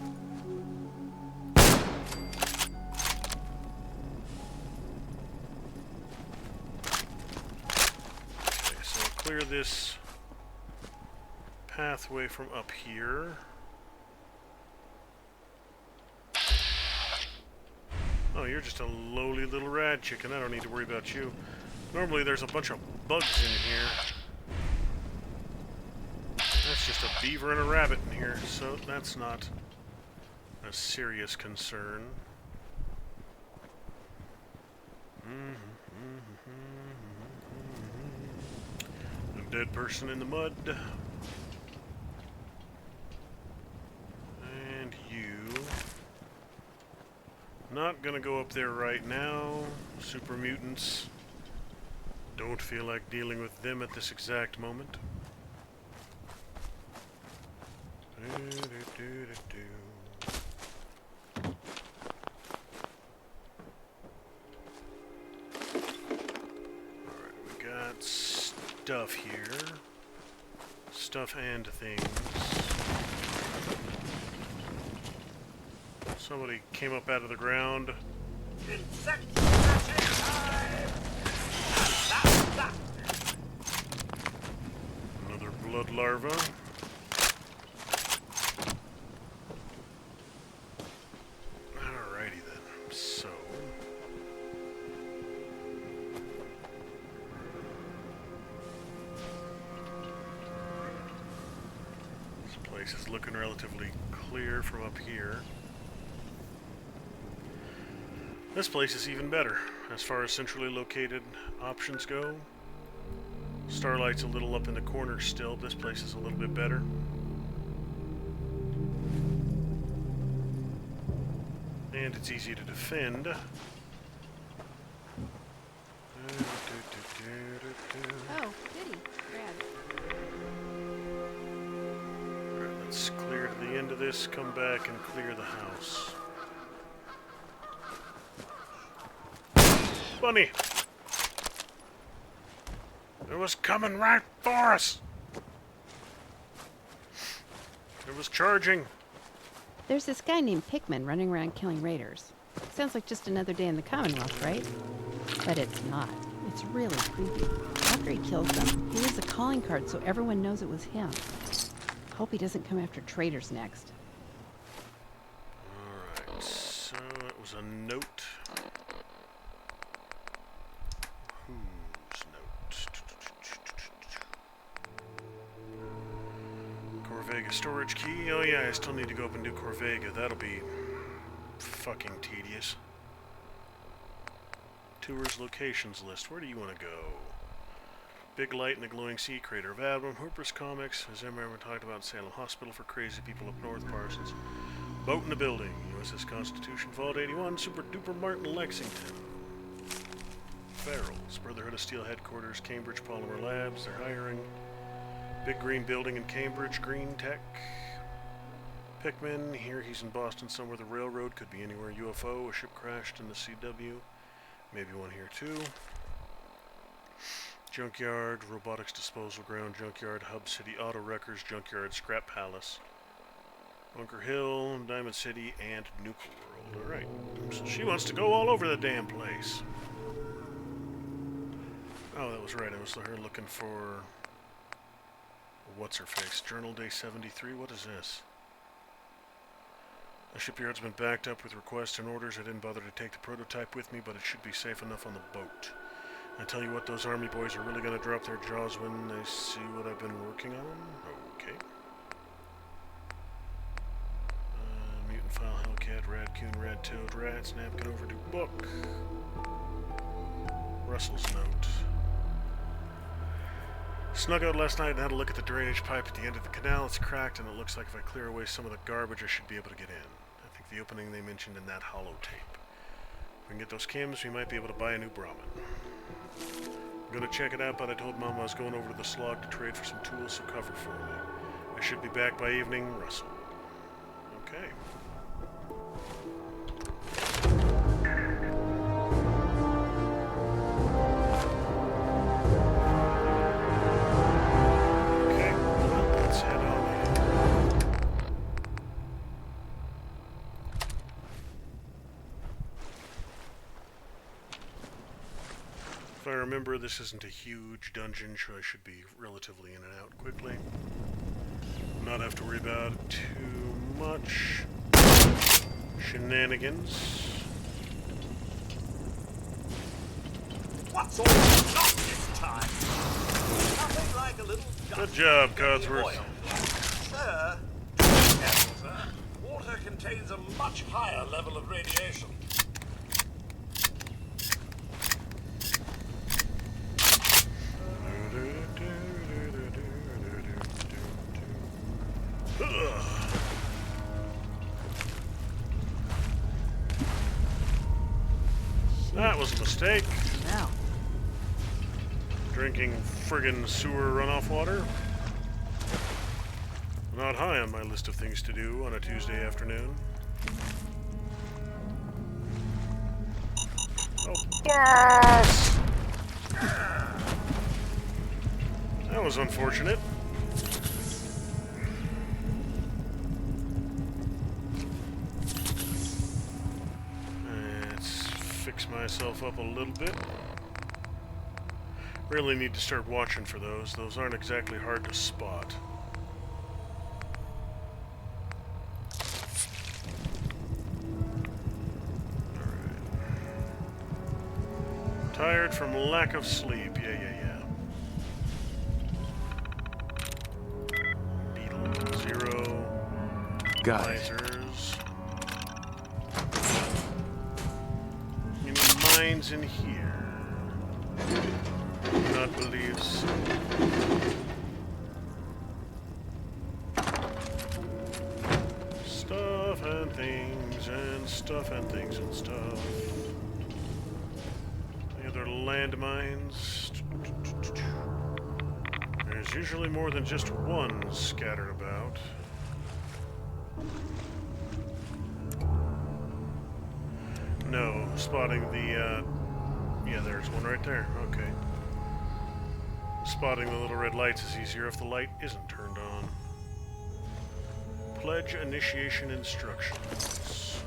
clear this pathway from up here. Oh, you're just a lowly little rad chicken. I don't need to worry about you. Normally there's a bunch of bugs in here. That's just a beaver and a rabbit in here, so that's not a serious concern. A dead person in the mud. And you. Not gonna go up there right now. Super mutants. Don't feel like dealing with them at this exact moment. Alright, we got stuff here. Stuff and things. Somebody came up out of the ground. Another blood larva. Alrighty then. So this place is looking relatively clear from up here. This place is even better, as far as centrally located options go. Starlight's a little up in the corner still. This place is a little bit better. And it's easy to defend. Oh, goody. Rad. Alright, let's clear to the end of this, come back and clear the house. Bunny! It was coming right for us! It was charging. There's this guy named Pickman running around killing raiders. Sounds like just another day in the Commonwealth, right? But it's not. It's really creepy. After he kills them, he leaves a calling card so everyone knows it was him. Hope he doesn't come after traitors next. Alright, so it was a note. Whose note? Corvega storage key. Oh yeah, I still need to go up and do Corvega. That'll be fucking tedious. Tours locations list. Where do you want to go? Big light in the glowing sea crater of Adam. Hooper's Comics. As Emma talked about, Salem Hospital for crazy people up north. Parsons. Boat in the building. USS Constitution. Vault 81. Super Duper Martin Lexington. Farrell's. Brotherhood of Steel headquarters. Cambridge Polymer Labs. They're hiring. Big green building in Cambridge. Green Tech. Pickman. Here he's in Boston somewhere. The railroad. Could be anywhere. UFO. A ship crashed in the CW. Maybe one here too. Junkyard, robotics disposal ground, junkyard, hub city, auto wreckers, junkyard, scrap palace, Bunker Hill, Diamond City, and Nuke World. Alright, so she wants to go all over the damn place. Oh, that was right, I was her looking for... What's her face? Journal Day 73, what is this? The shipyard's been backed up with requests and orders. I didn't bother to take the prototype with me, but it should be safe enough on the boat. I tell you what, those army boys are really going to drop their jaws when they see what I've been working on. Okay. Mutant File, Hellcat, Radcoon, Radtoad, Rats, Napkin Overdue Book. Russell's note. Snuck out last night and had a look at the drainage pipe at the end of the canal. It's cracked, and it looks like if I clear away some of the garbage, I should be able to get in. I think the opening they mentioned in that holotape. If we can get those chems, we might be able to buy a new Brahmin. I'm gonna check it out, but I told Mom I was going over to the slog to trade for some tools, so cover for me. I should be back by evening. Russell. Okay. If I remember, this isn't a huge dungeon, so I should be relatively in and out quickly. Not have to worry about too much shenanigans. What's all not this time? Nothing like a little Good job, Codsworth. Sir, be careful, sir. Water contains a much higher level of radiation. That was a mistake. Now. Drinking friggin' sewer runoff water. Not high on my list of things to do on a Tuesday afternoon. Oh, balls! That was unfortunate. Let's fix myself up a little bit. Really need to start watching for those. Those aren't exactly hard to spot. Tired from lack of sleep. Yeah. Beetle 0. Got it. Lasers. Any mines in here? Do not believe so. Stuff and things and stuff and things and stuff. Any other landmines? There's usually more than just one scattered about. No, spotting the, yeah, there's one right there. Okay. Spotting the little red lights is easier if the light isn't turned on. Pledge initiation instructions.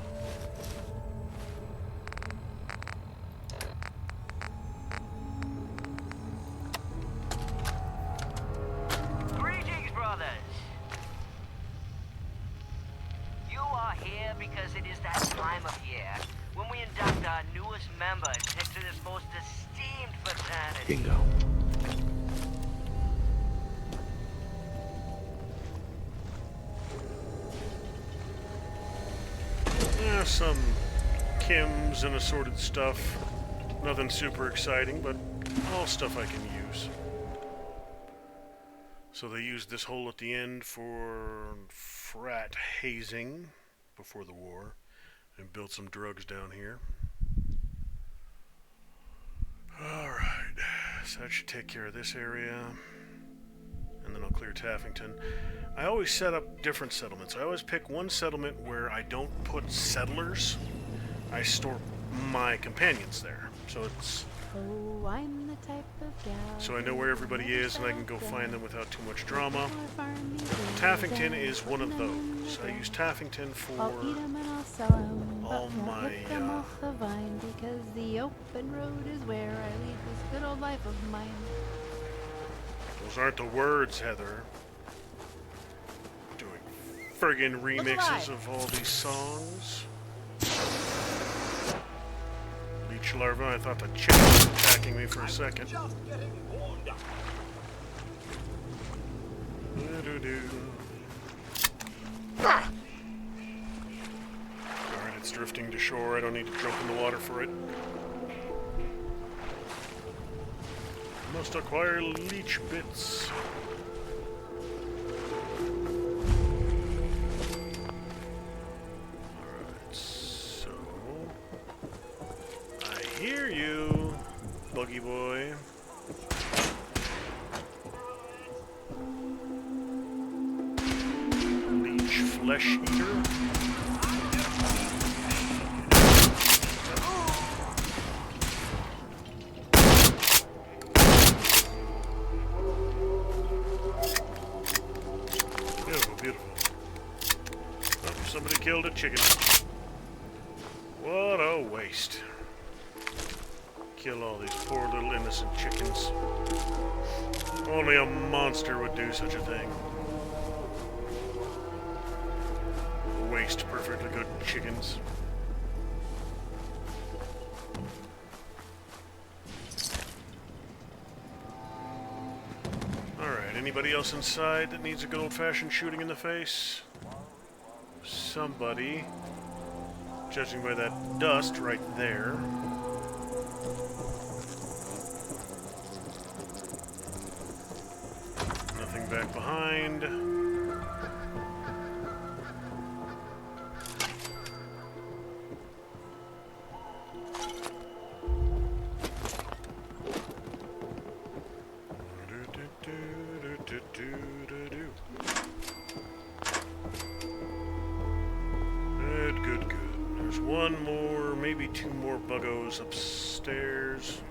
Greetings, brothers. You are here because it is that time of year when we induct our newest members into this most esteemed fraternity. Bingo. Yeah, some chems and assorted stuff. Nothing super exciting, but all stuff I can use. So they used this hole at the end for frat hazing before the war, and built some drugs down here. Alright, so that should take care of this area. And then I'll clear Taffington. I always set up different settlements. I always pick one settlement where I don't put settlers. I store my companions there. So it's... Oh, I'm the type of gal. So I know where everybody is and I can go find them without too much drama. Taffington is one of those. I use Taffington for I'll eat 'em and I'll sell 'em, all but won't my... rip 'em off the vine, because the open road is where I lead this good old life of mine. Those aren't the words, Heather. Doing friggin' remixes of all these songs. Leech larva, I thought the chick was attacking me for a second. Ah! Alright, it's drifting to shore. I don't need to jump in the water for it. Must acquire leech bits. Alright, so... I hear you, buggy boy. Leech flesh eater. Beautiful. Oh, somebody killed a chicken. What a waste. Kill all these poor little innocent chickens. Only a monster would do such a thing. Waste perfectly good chickens. Alright, anybody else inside that needs a good old-fashioned shooting in the face? Somebody. Judging by that dust right there. Nothing back behind. Good. There's one more, maybe two more buggos upstairs.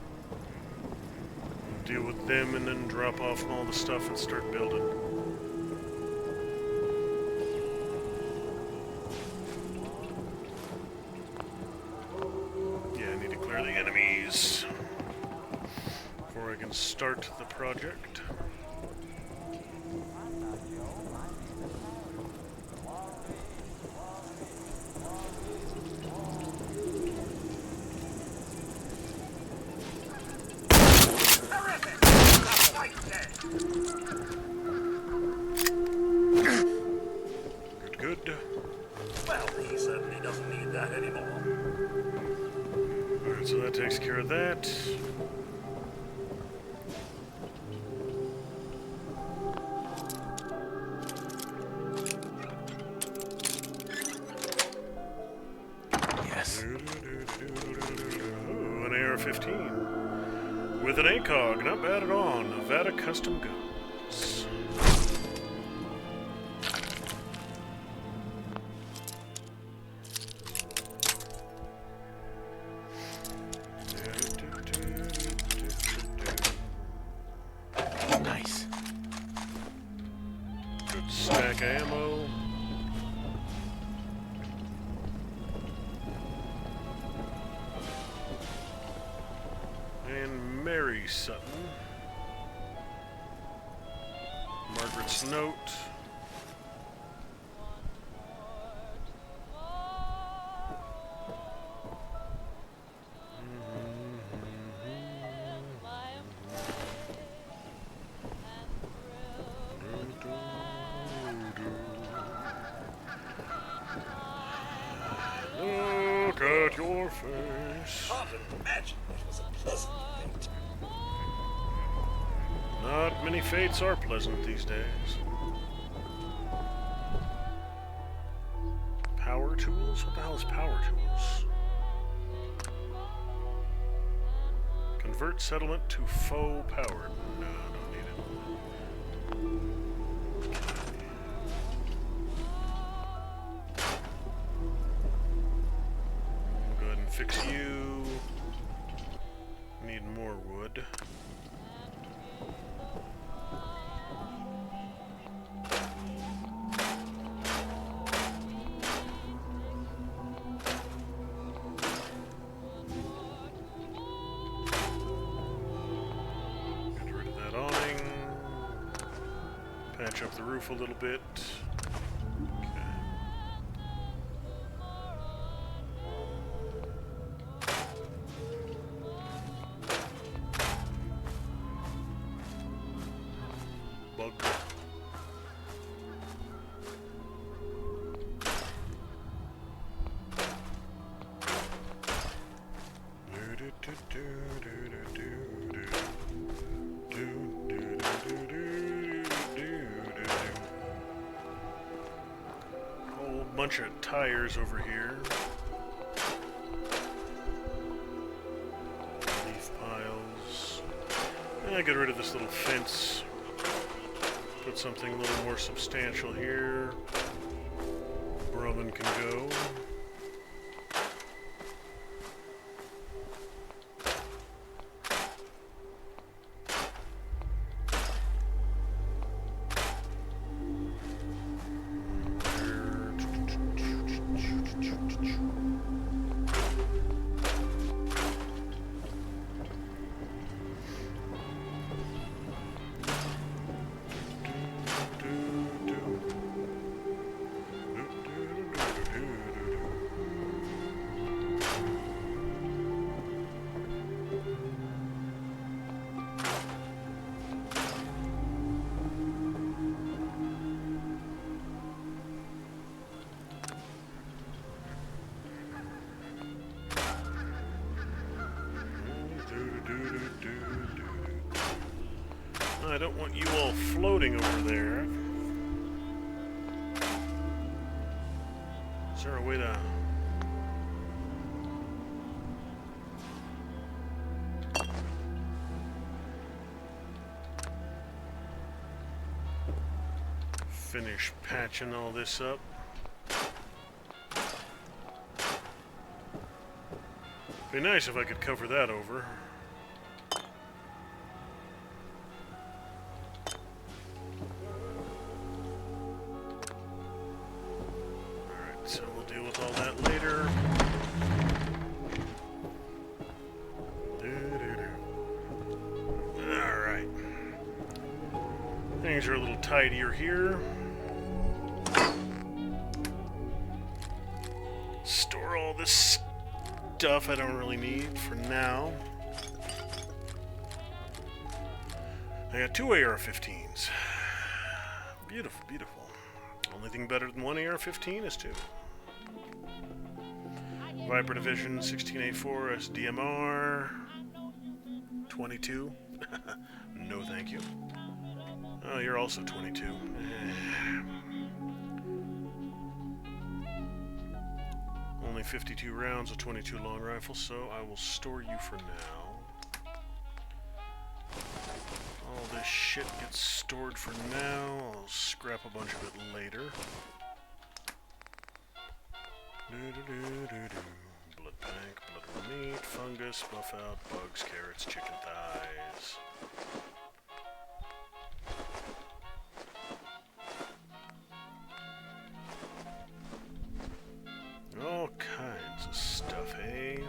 Deal with them and then drop off all the stuff and start building. Yeah, I need to clear the enemies before I can start the project. Good. Well, he certainly doesn't need that anymore. Alright, so that takes care of that. Yes. Ooh, an AR-15. With an ACOG, not bad at all. Nevada Custom Guns. Nice. Good stack of ammo. And Mary Sutton. Margaret's note. Look at your face. Can't imagine it was a pleasant fate. Not many fates are pleasant these days. Power tools? What the hell is power tools? Convert settlement to faux power. No, don't need it. Go ahead and fix you. Need more wood. Get rid of that awning. Patch up the roof a little bit. Okay. Bug. Whole bunch of tires over here. Leaf piles. Get rid of this little fence. Put something a little more substantial here. Brumman can go. I don't want you all floating over there. Is there a way to... finish patching all this up? Be nice if I could cover that over. Alright, so we'll deal with all that later. Alright. Things are a little tidier here. Store all this stuff I don't really need for now. I got 2 AR-15s. Beautiful, beautiful. Only thing better than 1 AR-15 is 2. Viper Division 16A4 SDMR 22. No thank you. Oh, you're also 22. Only 52 rounds of 22 long rifles, so I will store you for now. All this shit gets stored for now. I'll scrap a bunch of it later. Blood bank, blood meat, fungus, buff out, bugs, carrots, chicken thighs. All kinds of stuff, hey?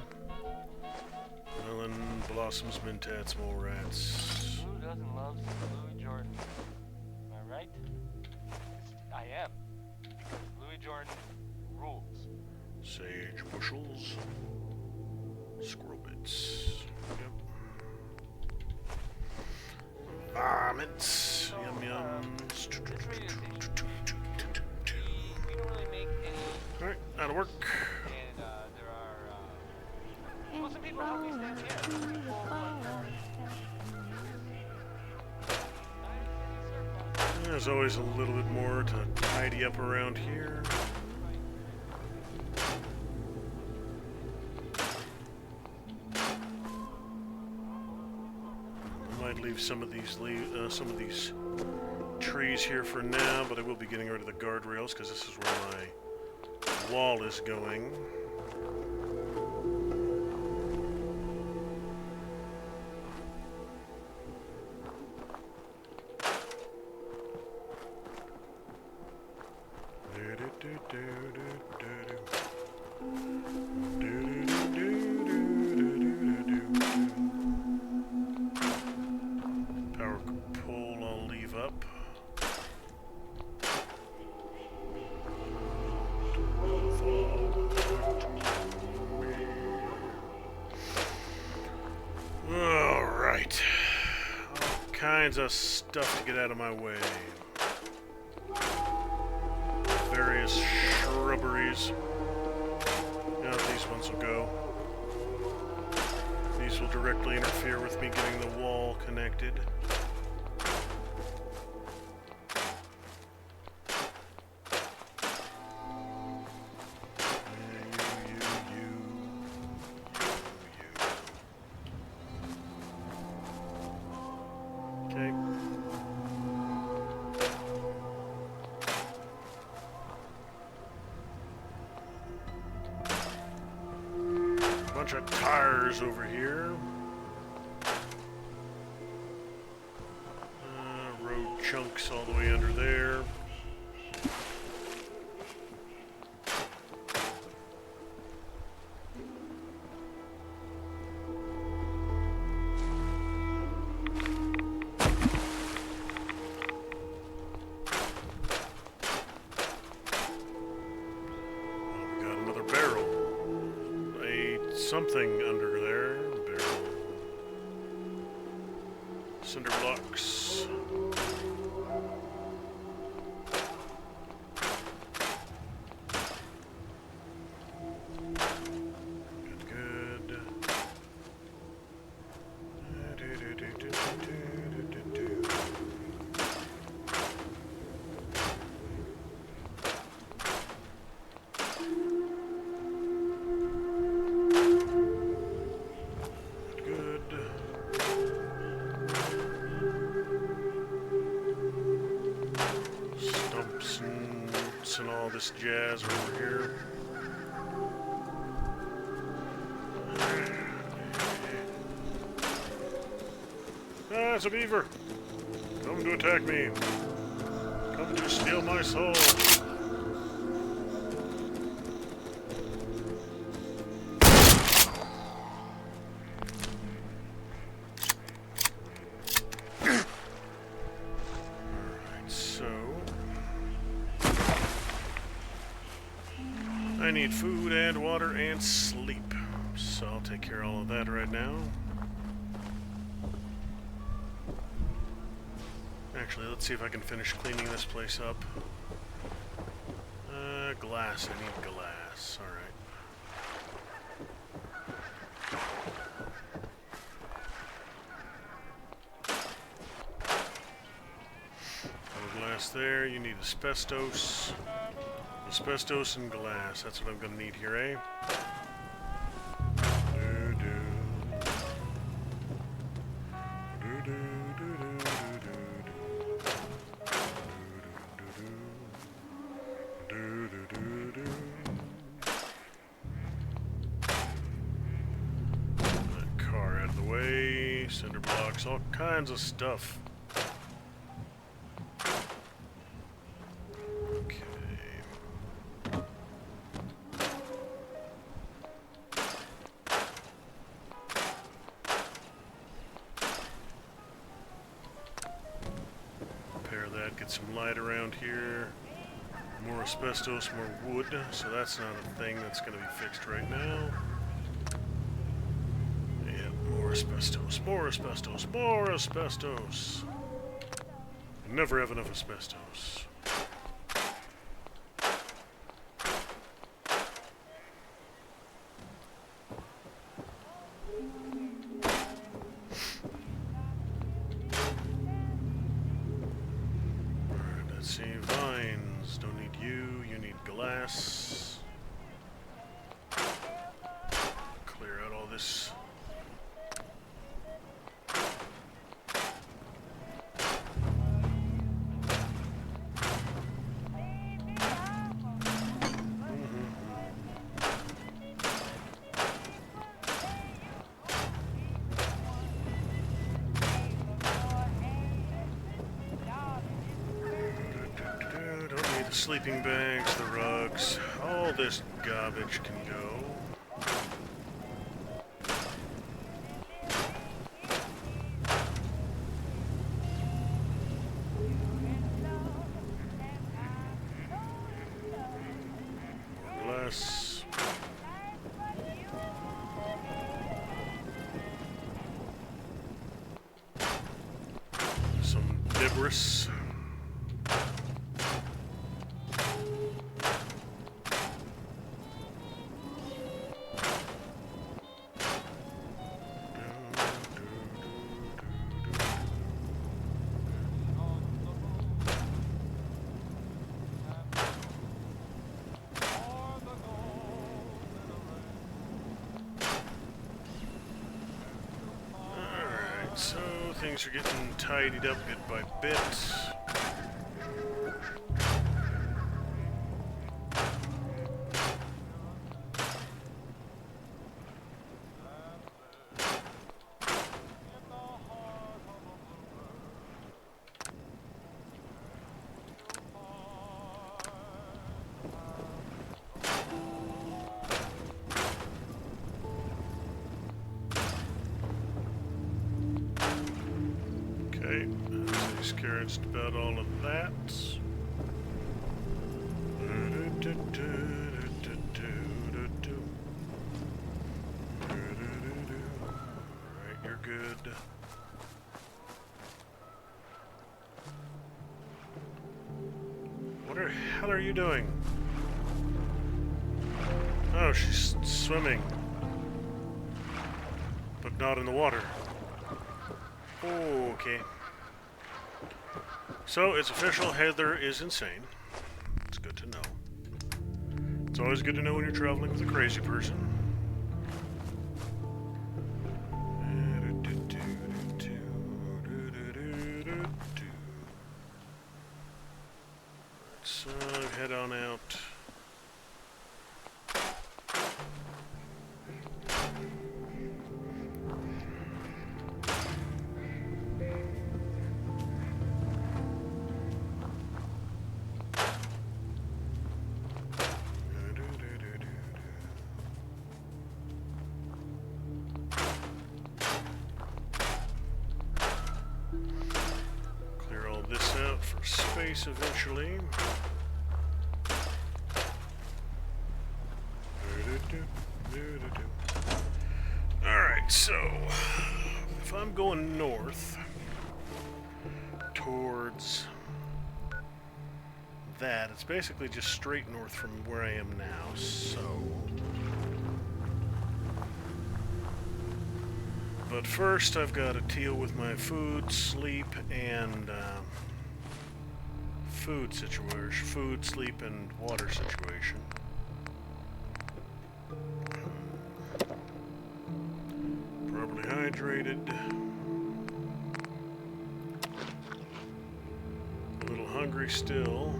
Melon, blossoms, mentats, mole rats. Who doesn't love Louis Jordan? Am I right? I am. Because Louis Jordan rules. Sage bushels. Squirrel bits. Yep. Varmints. Yum yums. Alright, that'll work. And there are, well, some people help me stand here. There's always a little bit more to tidy up around here. I might leave some of these trees here for now, but I will be getting rid of the guardrails because this is where my wall is going. Power pole I'll leave up. Alright. All kinds of stuff to get out of my way. Various shrubberies. Now these ones will go. These will directly interfere with me getting the wall connected. Okay. Bunch of tires over here. Road chunks all the way under there. We got another barrel. Something under there. Barrel. Cinder blocks. Good. this jazz over here. Ah, it's a beaver! Come to attack me! Come to steal my soul! I need food and water and sleep, so I'll take care of all of that right now. Actually, let's see if I can finish cleaning this place up. Glass. I need glass. Alright. No glass there. You need asbestos. Asbestos and glass. That's what I'm going to need here, eh? That car out of the way. Cinder blocks. All kinds of stuff. Get some light around here. More asbestos, more wood. So that's not a thing that's going to be fixed right now. Yeah, more asbestos, more asbestos, more asbestos. Never have enough asbestos. See, vines. Don't need you. You need glass. Clear out all this. The sleeping bags, the rugs, all this garbage can go. More glass. Some debris. So things are getting tidied up bit by bit. Okay, takes care of just about all of that. Alright, you're good. What the hell are you doing? Oh, she's swimming. But not in the water. Okay. So, it's official, Heather is insane. It's good to know. It's always good to know when you're traveling with a crazy person. So, head on out. face eventually. Alright, so if I'm going north towards that, it's basically just straight north from where I am now, so... But first I've got to deal with my food, sleep, and food, sleep, and water situation. Properly hydrated. A little hungry still.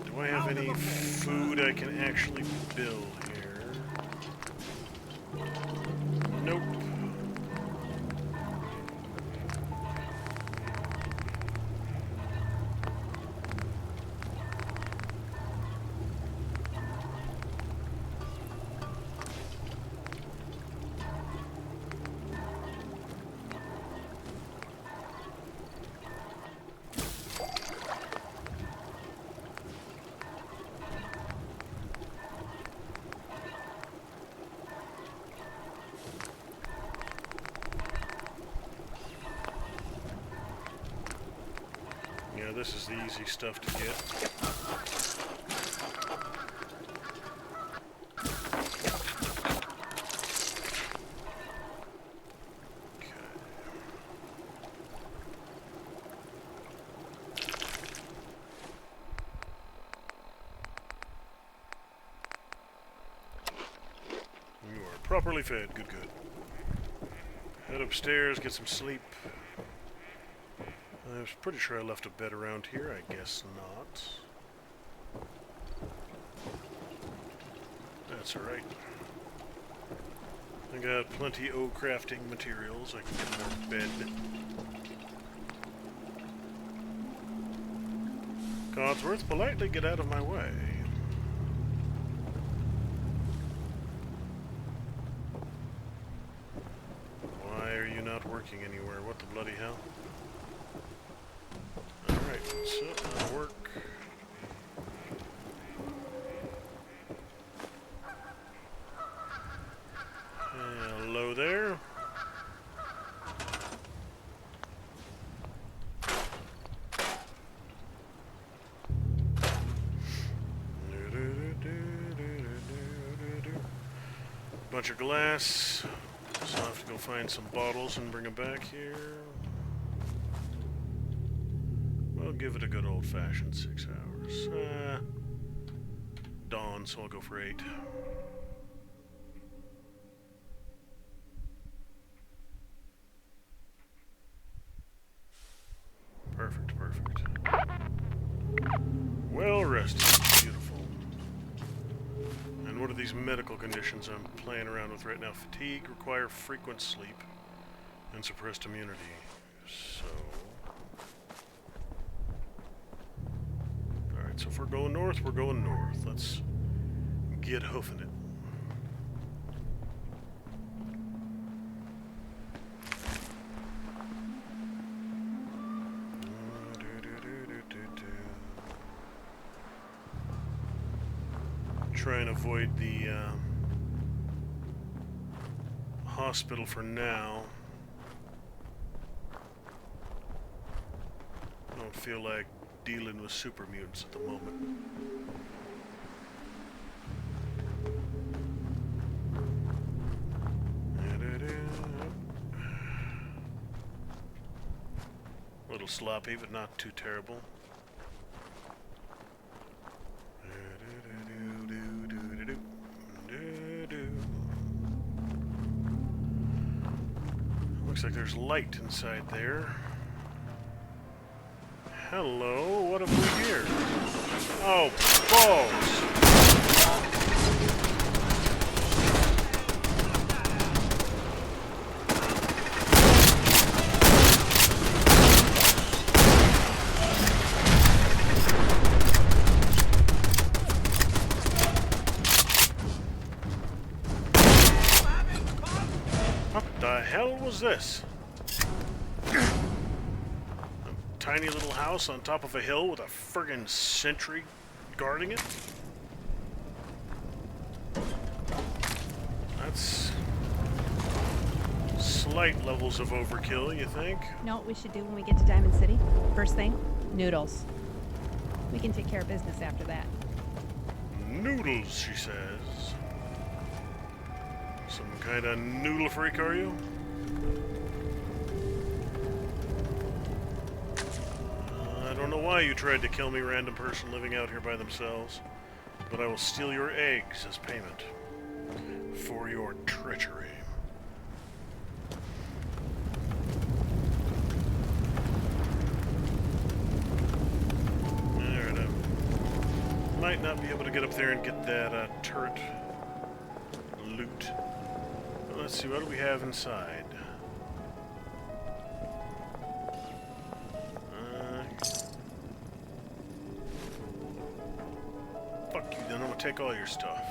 Do I have any food I can actually build here? Nope. Yeah, this is the easy stuff to get. You are properly fed. Good, good. Head upstairs, get some sleep. I was pretty sure I left a bed around here. I guess not. That's alright. I got plenty of crafting materials. I can get more bed. Codsworth, politely get out of my way. Why are you not working anywhere? What the bloody hell? Alright, so that'll work. Hello there. Bunch of glass. So I'll have to go find some bottles and bring them back here. We'll give it a good old-fashioned 6 hours. Dawn, so I'll go for 8. Perfect, perfect. Well rested. Beautiful. And what are these medical conditions I'm playing around with right now? Fatigue, require frequent sleep, and suppressed immunity. So... Alright, so if we're going north, we're going north. Let's get hoofing it. Try and avoid the hospital for now. I don't feel like dealing with super mutants at the moment. A little sloppy, but not too terrible. Looks like there's light inside there. Hello, what have we here? Oh, balls! is this? A tiny little house on top of a hill with a friggin' sentry guarding it? That's slight levels of overkill, you think? You know what we should do when we get to Diamond City? First thing, noodles. We can take care of business after that. Noodles, she says. Some kind of noodle freak, are you? I don't know why you tried to kill me, random person living out here by themselves, but I will steal your eggs as payment for your treachery. Might not be able to get up there and get that turret loot. But let's see, what do we have inside? Fuck you, then I'm gonna take all your stuff.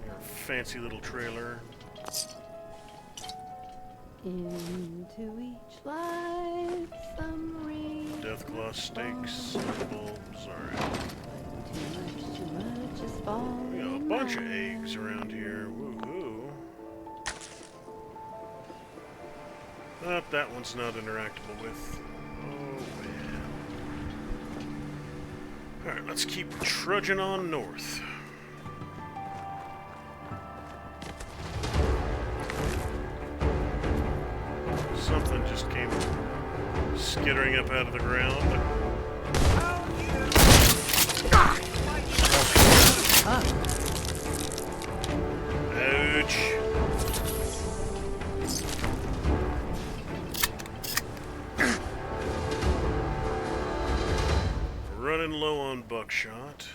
Your fancy little trailer. Into each life, some rain. Deathclaw steaks, bulbs, alright. Too much is falling. We got a bunch of eggs around here. Woohoo. That one's not interactable with. Oh man. Alright, let's keep trudging on north. Something just came skittering up out of the ground. Ouch. Running low on buckshot.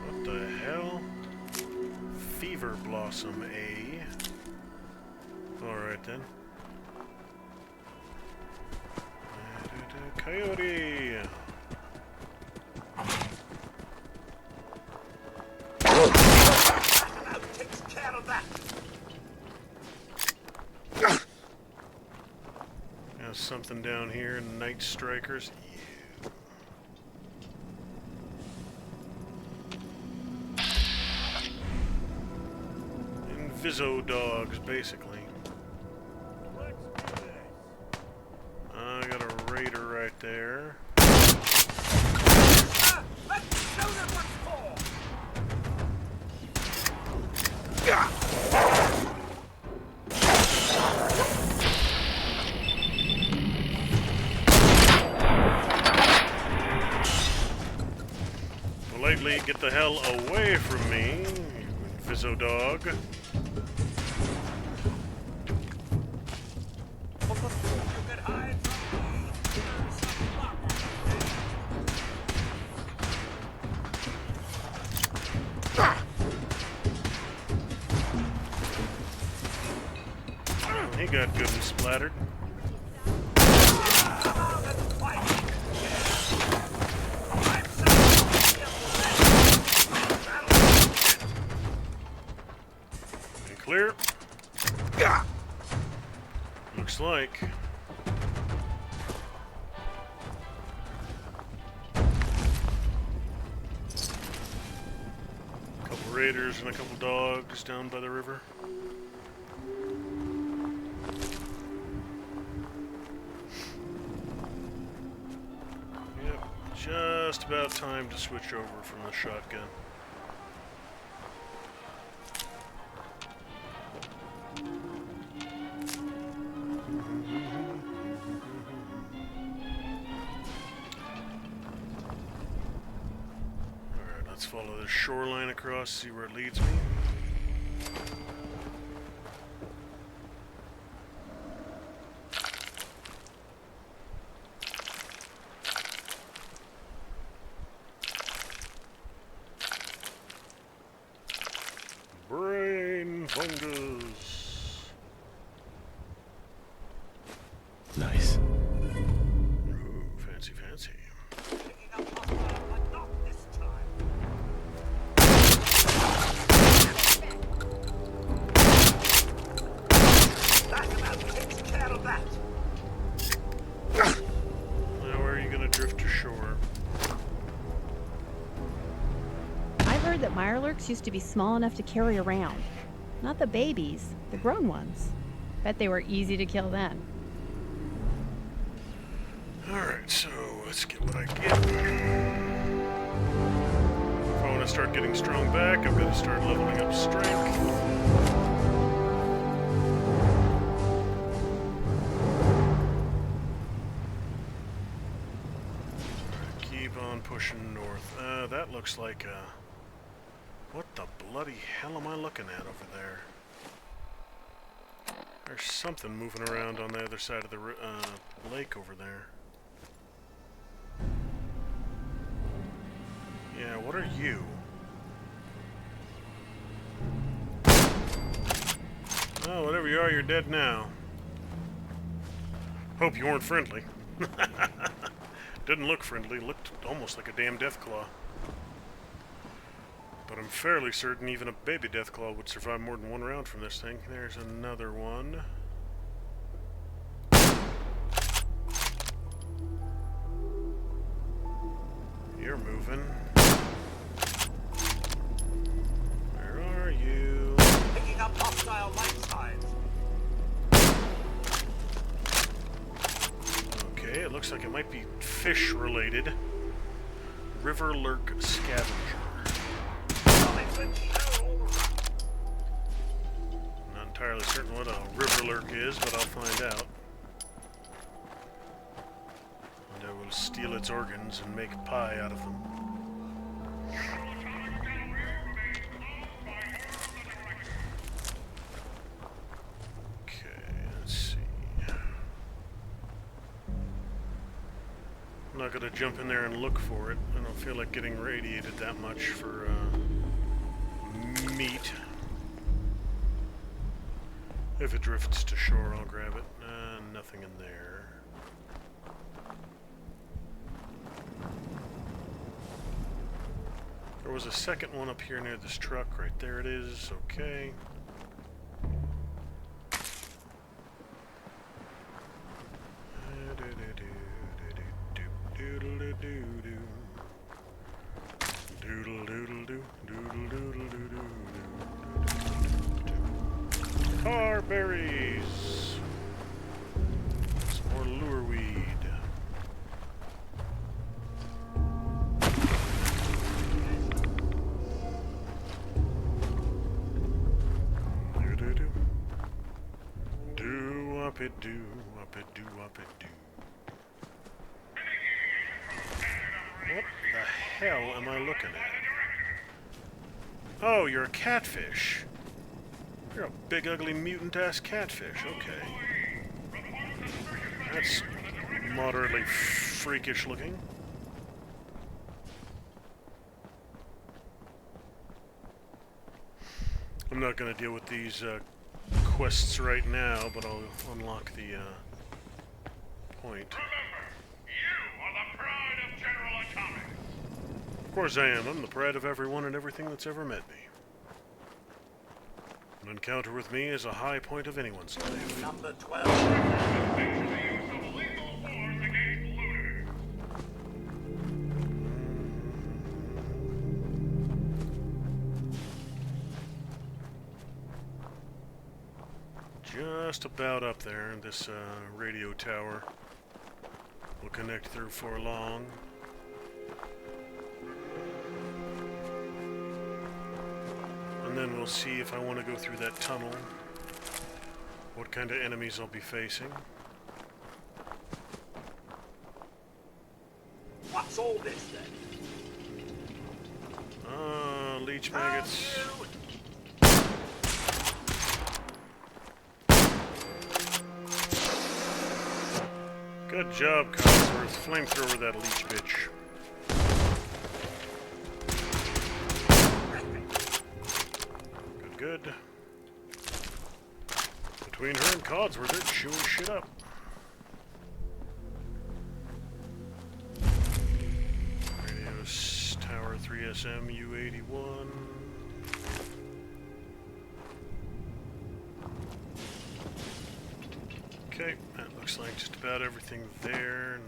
What the hell? Fever Blossom A. Alright then. Coyote! Takes care of that. There's something down here, Night Strikers. Inviso dogs, basically. I got a raider right there. Politely get the hell away from me, you Inviso dog. He got good and splattered. Clear. Looks like. A couple raiders and a couple dogs down by the river. Yep, just about time to switch over from the shotgun. Let's follow the shoreline across, see where it leads me. Brain fungus. marks used to be small enough to carry around. Not the babies, the grown ones. Bet they were easy to kill then. Alright, so let's get what I get. If I want to start getting strong back, I've got to start leveling up strength. Keep on pushing north. That looks like a... What the bloody hell am I looking at over there? There's something moving around on the other side of the lake over there. Yeah, what are you? Oh, whatever you are, you're dead now. Hope you weren't friendly. Didn't look friendly, looked almost like a damn deathclaw. But I'm fairly certain even a baby deathclaw would survive more than one round from this thing. There's another one. You're moving. Where are you? Picking up hostile light signs. Okay, it looks like it might be fish related. River lurk scavenger. Not entirely certain what a river lurk is, but I'll find out. And I will steal its organs and make pie out of them. Okay, let's see. I'm not gonna jump in there and look for it. I don't feel like getting radiated that much for meat. If it drifts to shore, I'll grab it. Nothing in there. There was a second one up here near this truck. Right there it is. Okay. Carberries. Some more lure weed. Do up it do, up it do, up it do. What the hell am I looking at? Oh, you're a catfish. You're a big, ugly, mutant-ass catfish. Okay. That's moderately freakish looking. I'm not going to deal with these quests right now, but I'll unlock the point. Of course I am. I'm the pride of everyone and everything that's ever met me. An encounter with me is a high point of anyone's life. Number 12. Just about up there in this radio tower. We'll connect through for long. And then we'll see if I want to go through that tunnel. What kind of enemies I'll be facing. What's all this then? Leech maggots. Good job, Cogsworth. Flamethrower that leech bitch. Good. Between her and Codsworth, they're chewing shit up. Radio Tower 3SM U81. Okay, that looks like just about everything there.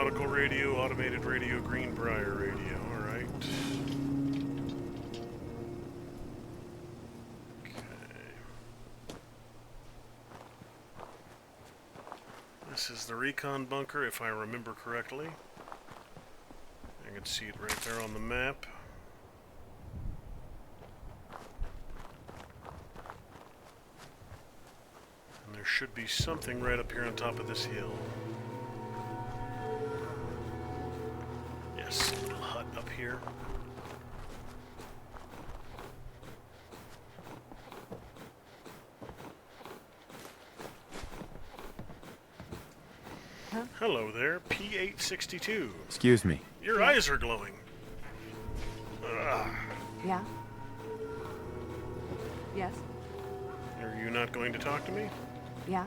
nautical radio, automated radio, Greenbrier radio. Alright. This is the recon bunker, if I remember correctly. I can see it right there on the map. And there should be something right up here on top of this hill. Yes, a little hut up here. Huh? Hello there, P.2. Excuse me. Your eyes are glowing. Yeah? Yes? Are you not going to talk to me? Yeah?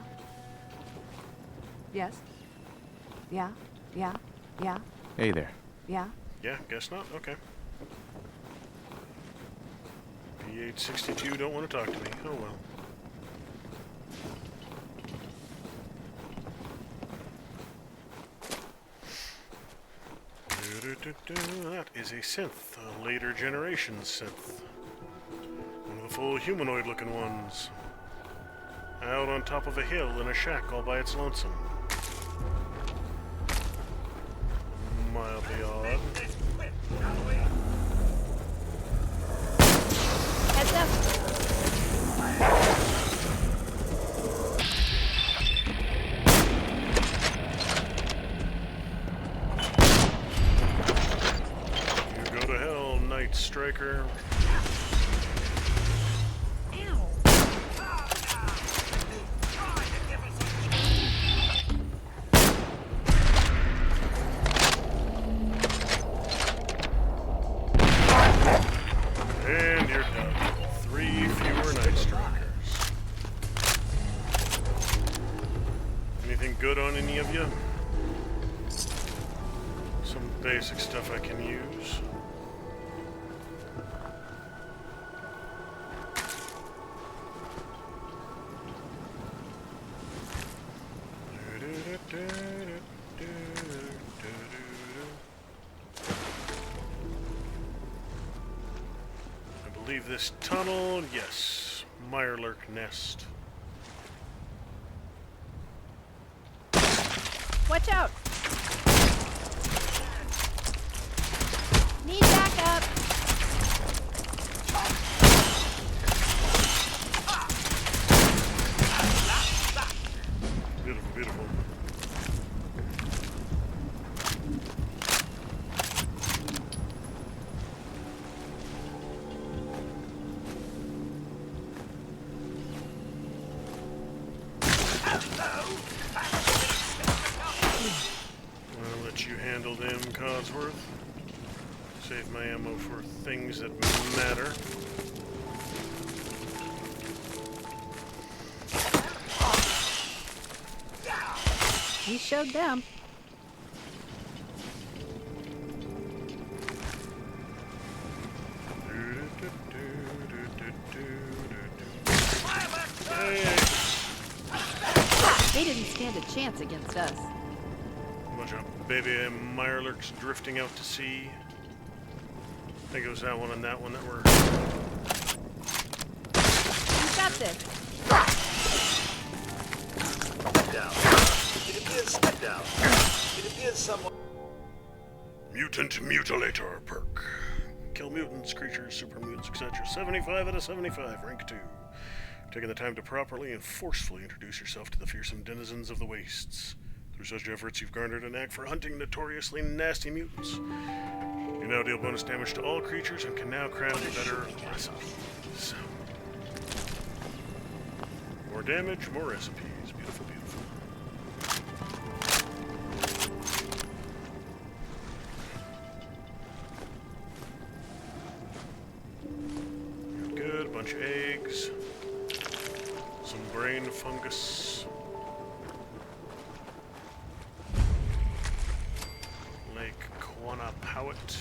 Yes? Yeah? Yeah? Yeah? Hey there. Yeah? Yeah, guess not. Okay. P.2 don't want to talk to me. Oh well. That is a synth, a later generation synth. One of the full humanoid-looking ones. Out on top of a hill in a shack all by its lonesome. Mildly odd. Heads up. You go to hell, Night Striker. And you're done. 3 fewer Night Strikers. Anything good on any of you? Some basic stuff I can use. I believe this tunnel, yes, Mirelurk nest. Watch out. Need backup. Beautiful, beautiful. I'll let you handle them, Codsworth. Save my ammo for things that matter. You showed them. They didn't stand a chance against us. Bunch of baby Mirelurks drifting out to sea. I think it was that one and that one that were... You got this. It appears step down. It appears someone... Mutant Mutilator perk. Kill mutants, creatures, super mutants, etc. 75 out of 75, rank 2. Taking the time to properly and forcefully introduce yourself to the fearsome denizens of the wastes. Through such efforts, you've garnered a knack for hunting notoriously nasty mutants. You now deal bonus damage to all creatures and can now craft better recipes. More damage, more recipes. Beautiful, beautiful. Good, bunch of eggs. Some brain fungus. Lake Quanapowit.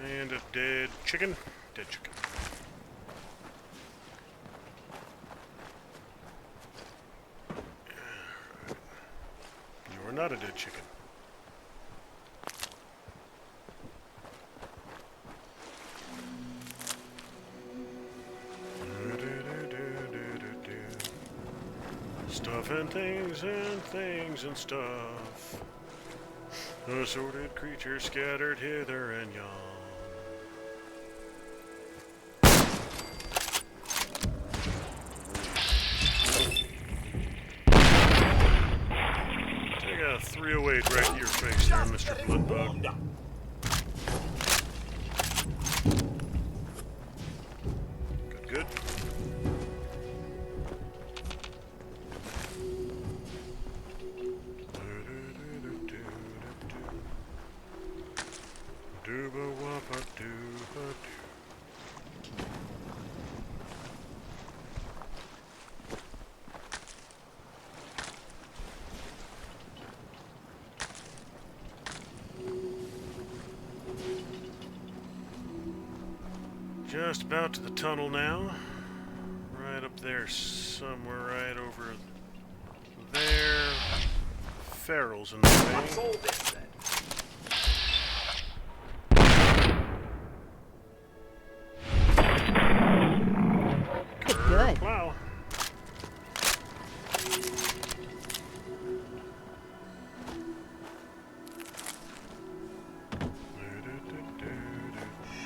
And a dead chicken. Dead chicken. we're not a dead chicken. Stuff and things and stuff. Assorted creatures scattered hither and yon. Take a 308 right to your face there, Mr. Bloodbug. Good. Just about to the tunnel now. Right up there somewhere, right over there. Ferals in the way. Good. Wow.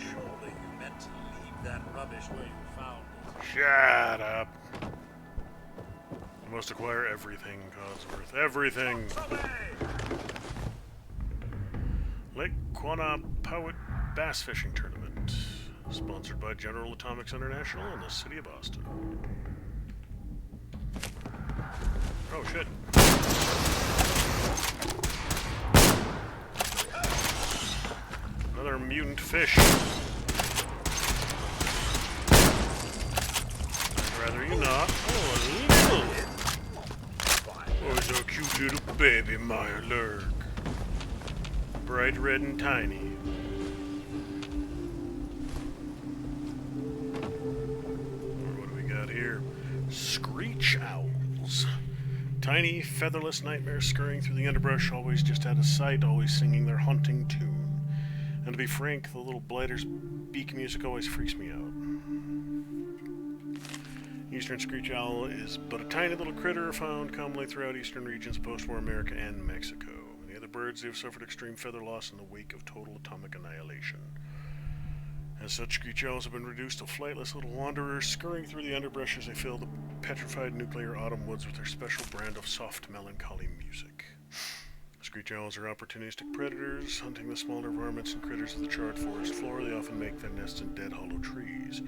Surely you meant to leave that rubbish where you found it. Shut up. I must acquire everything, Codsworth. Everything. Lake Quannapowitt Bass Fishing Tournament. Sponsored by General Atomics International and the City of Boston. Oh, shit. Another mutant fish. I'd rather you not. Oh, it's a cute little baby Mirelurk. Bright red and tiny. What do we got here? Screech owls. Tiny, featherless nightmares scurrying through the underbrush, always just out of sight, always singing their haunting tune. And to be frank, the little blighter's beak music always freaks me out. Eastern screech owl is but a tiny little critter found commonly throughout eastern regions of post-war America and Mexico. Many other birds, they have suffered extreme feather loss in the wake of total atomic annihilation. As such, screech owls have been reduced to flightless little wanderers scurrying through the underbrush as they fill the petrified nuclear autumn woods with their special brand of soft melancholy music. Screech owls are opportunistic predators, hunting the smaller varmints and critters of the charred forest floor. They often make their nests in dead hollow trees,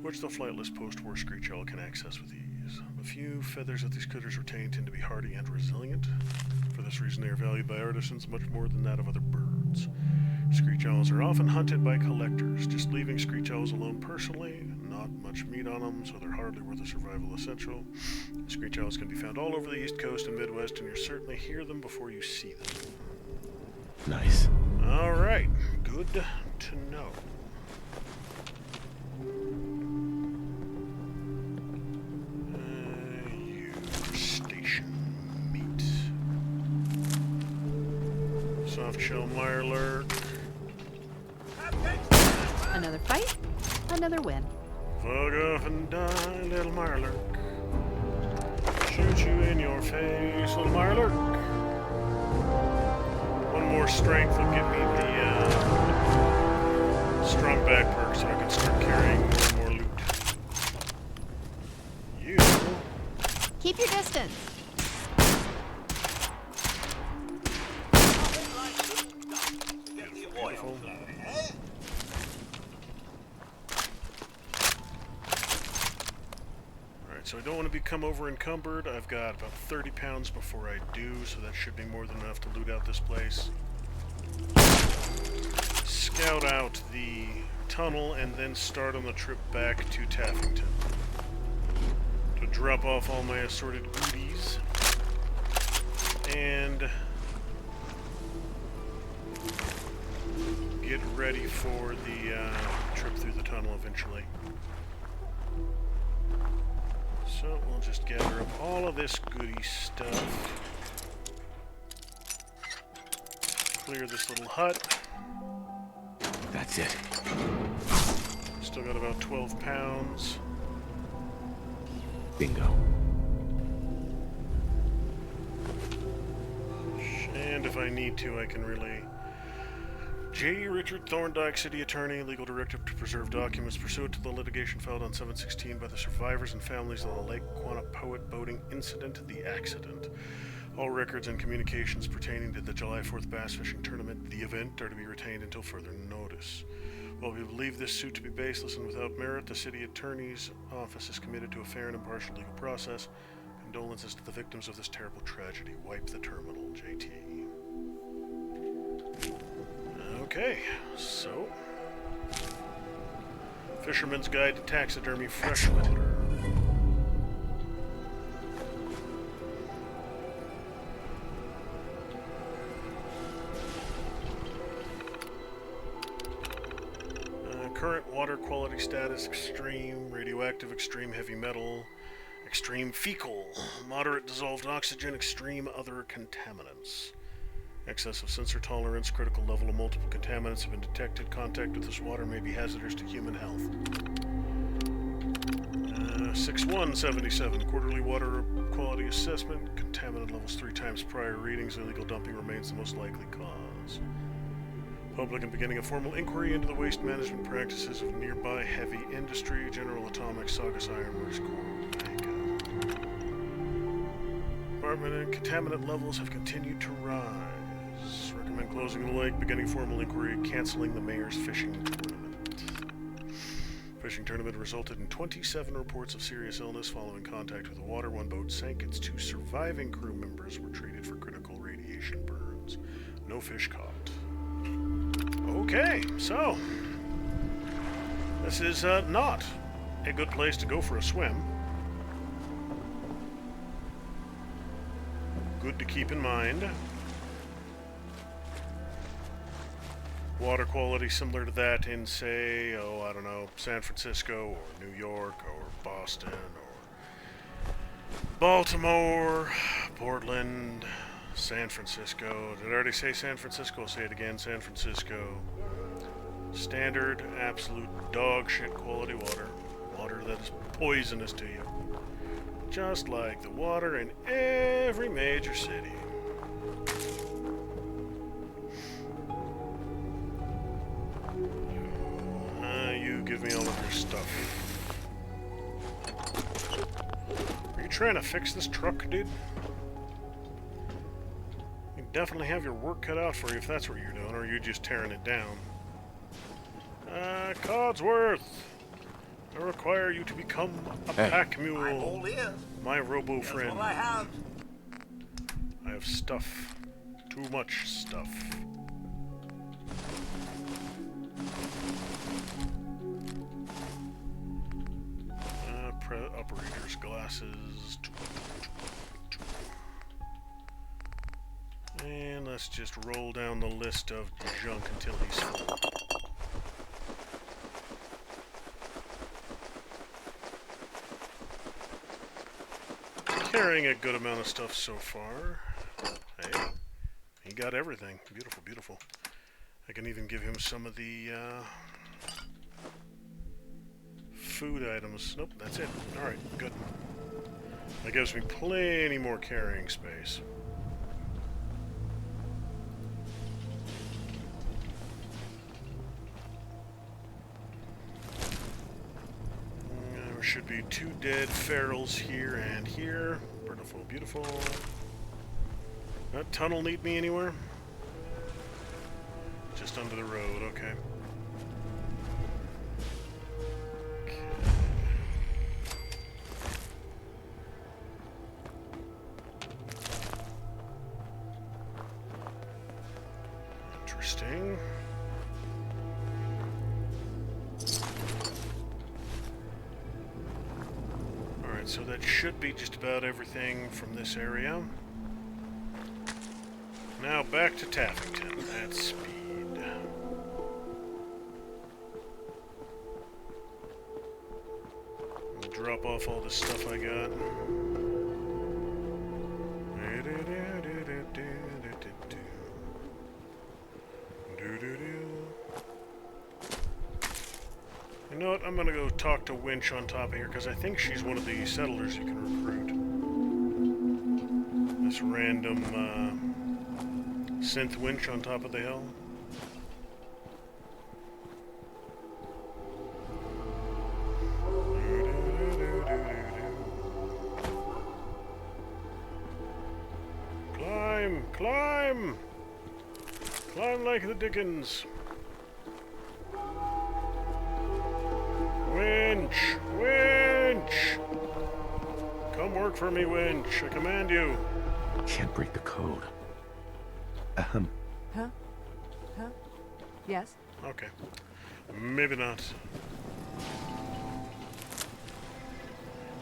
which the flightless post-war screech owl can access with ease. The few feathers that these critters retain tend to be hardy and resilient. For this reason, they are valued by artisans much more than that of other birds. Screech owls are often hunted by collectors, just leaving screech owls alone personally. Not much meat on them, so they're hardly worth a survival essential. Screech owls can be found all over the East Coast and Midwest, and you'll certainly hear them before you see them. Nice. Alright, good to know. You station meat. Softshell Mirelurk. Another fight, another win. Fuck off and die, little Mirelurk. Shoot you in your face, little Mirelurk. One more strength will give me the strong back perk so I can start carrying more loot. You. Keep your distance. Beautiful. So I don't want to become over encumbered. I've got about 30 pounds before I do, so that should be more than enough to loot out this place. Scout out the tunnel and then start on the trip back to Taffington to drop off all my assorted goodies and get ready for the trip through the tunnel eventually. So we'll just gather up all of this goody stuff. clear this little hut. That's it. Still got about 12 pounds. Bingo. And if I need to, I can relay. J. Richard Thorndike, City Attorney, legal directive to preserve documents pursuant to the litigation filed on 7/16 by the survivors and families of the Lake Quannapoet boating incident, the accident. All records and communications pertaining to the July 4th bass fishing tournament, the event, are to be retained until further notice. While we believe this suit to be baseless and without merit, the City Attorney's Office is committed to a fair and impartial legal process. Condolences to the victims of this terrible tragedy. Wipe the terminal, JT. Okay, so... Fisherman's Guide to Taxidermy Freshwater. Current water quality status: extreme, radioactive, extreme heavy metal, extreme fecal, moderate dissolved oxygen, extreme other contaminants. Excess of sensor tolerance, critical level of multiple contaminants have been detected. Contact with this water may be hazardous to human health. 6177, quarterly water quality assessment. Contaminant levels 3 times prior readings. Illegal dumping remains the most likely cause. Public and beginning a formal inquiry into the waste management practices of nearby heavy industry. General Atomics, Saugus Ironworks, Department and contaminant levels have continued to rise. Recommend closing the lake, beginning formal inquiry, canceling the mayor's fishing tournament. Fishing tournament resulted in 27 reports of serious illness following contact with the water. 1 boat sank. Its 2 surviving crew members were treated for critical radiation burns. No fish caught. Okay, so this is not a good place to go for a swim. Good to keep in mind. Water quality similar to that in, say, I don't know, San Francisco or New York or Boston or Baltimore, Portland, San Francisco. Did I already say San Francisco? I'll say it again. San Francisco. Standard, absolute dog shit quality water. Water that is poisonous to you. Just like the water in every major city. You give me all of your stuff. Are you trying to fix this truck, dude? You definitely have your work cut out for you if that's what you're doing, or are you just tearing it down? Codsworth! I require you to become a pack mule. I'm all ears. My robo friend. What I have. I have stuff. Too much stuff. Operator's glasses. And let's just roll down the list of junk until he's full. Carrying a good amount of stuff so far. Hey, he got everything. Beautiful, beautiful. I can even give him some of the food items. Nope, that's it. Alright, good. That gives me plenty more carrying space. There should be 2 dead ferals here and here. Beautiful, beautiful. That tunnel lead me anywhere? Just under the road, okay. Interesting. Alright, so that should be just about everything from this area. Now back to Taffington at speed. Drop off all the stuff I got. know what? I'm gonna go talk to Winch on top of here, because I think she's one of the settlers you can recruit. This random, synth winch on top of the hill. Climb! Climb! Climb like the Dickens. Winch! Winch! Come work for me, Winch. I command you. Can't break the code. Huh? Huh? Yes? Okay. Maybe not.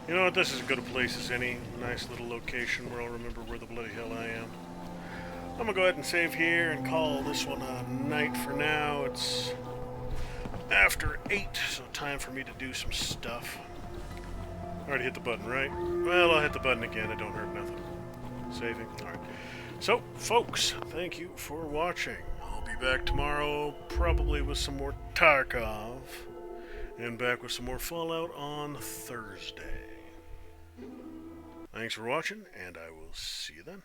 You know what? This is as good a place as any. Nice little location where I'll remember where the bloody hell I am. I'm gonna go ahead and save here and call this one a night for now. It's after 8, so time for me to do some stuff. I already hit the button, right? Well, I'll hit the button again. It don't hurt nothing. Saving. Alright. So, folks, thank you for watching. I'll be back tomorrow, probably with some more Tarkov, and back with some more Fallout on Thursday. Thanks for watching, and I will see you then.